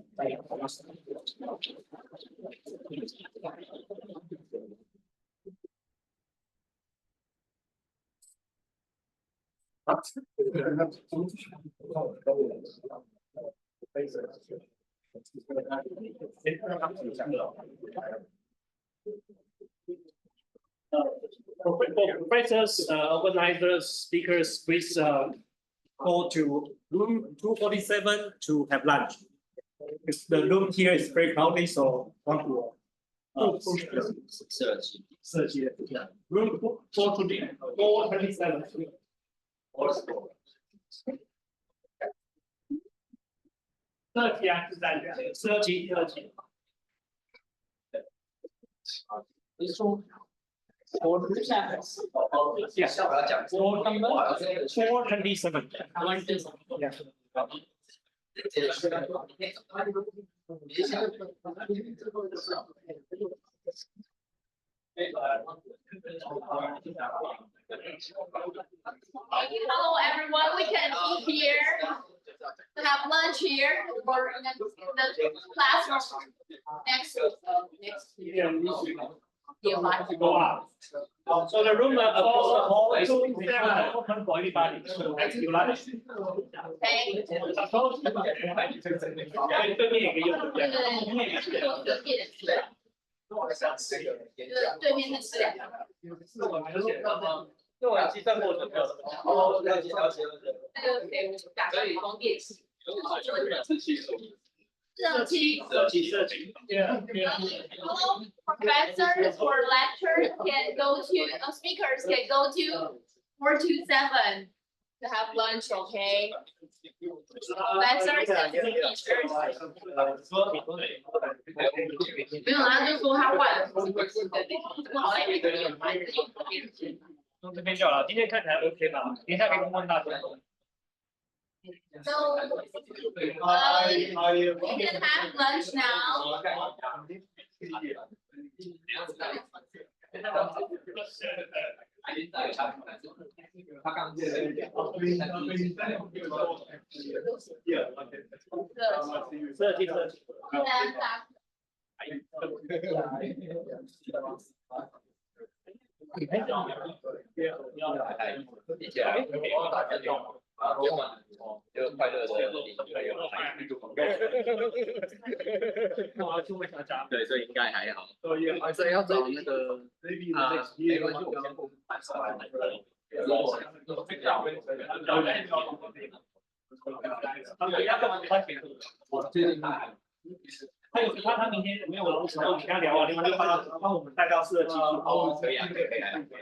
Professors, organizers, speakers, please go to room 247 to have lunch. The room here is very crowded, so want to search here. Yeah. Room 427. Yes. 427. Yeah. Hello, everyone. We can eat here, have lunch here, or in the classroom next year. To go out. So the room across the hall is open for anybody. So thank you lunch. Okay. 就是对面是两个。那我计算过程没有？哦，了解了解。那个给打算光电系。设计。Professors for lectures can go to, speakers can go to 427 to have lunch, okay? Professors and teachers. 没有啦，就说他换，不好来这里有买有用这边就好了，今天看起来 OK 吧？等一下可以问大家。So, we can have lunch now. 他刚进来。设计。就快乐的对，所以应该还好。所以要找那个没关系，他明天没有我的时候，你跟他聊完，另外就帮我们带到设计。可以啊，可以啊。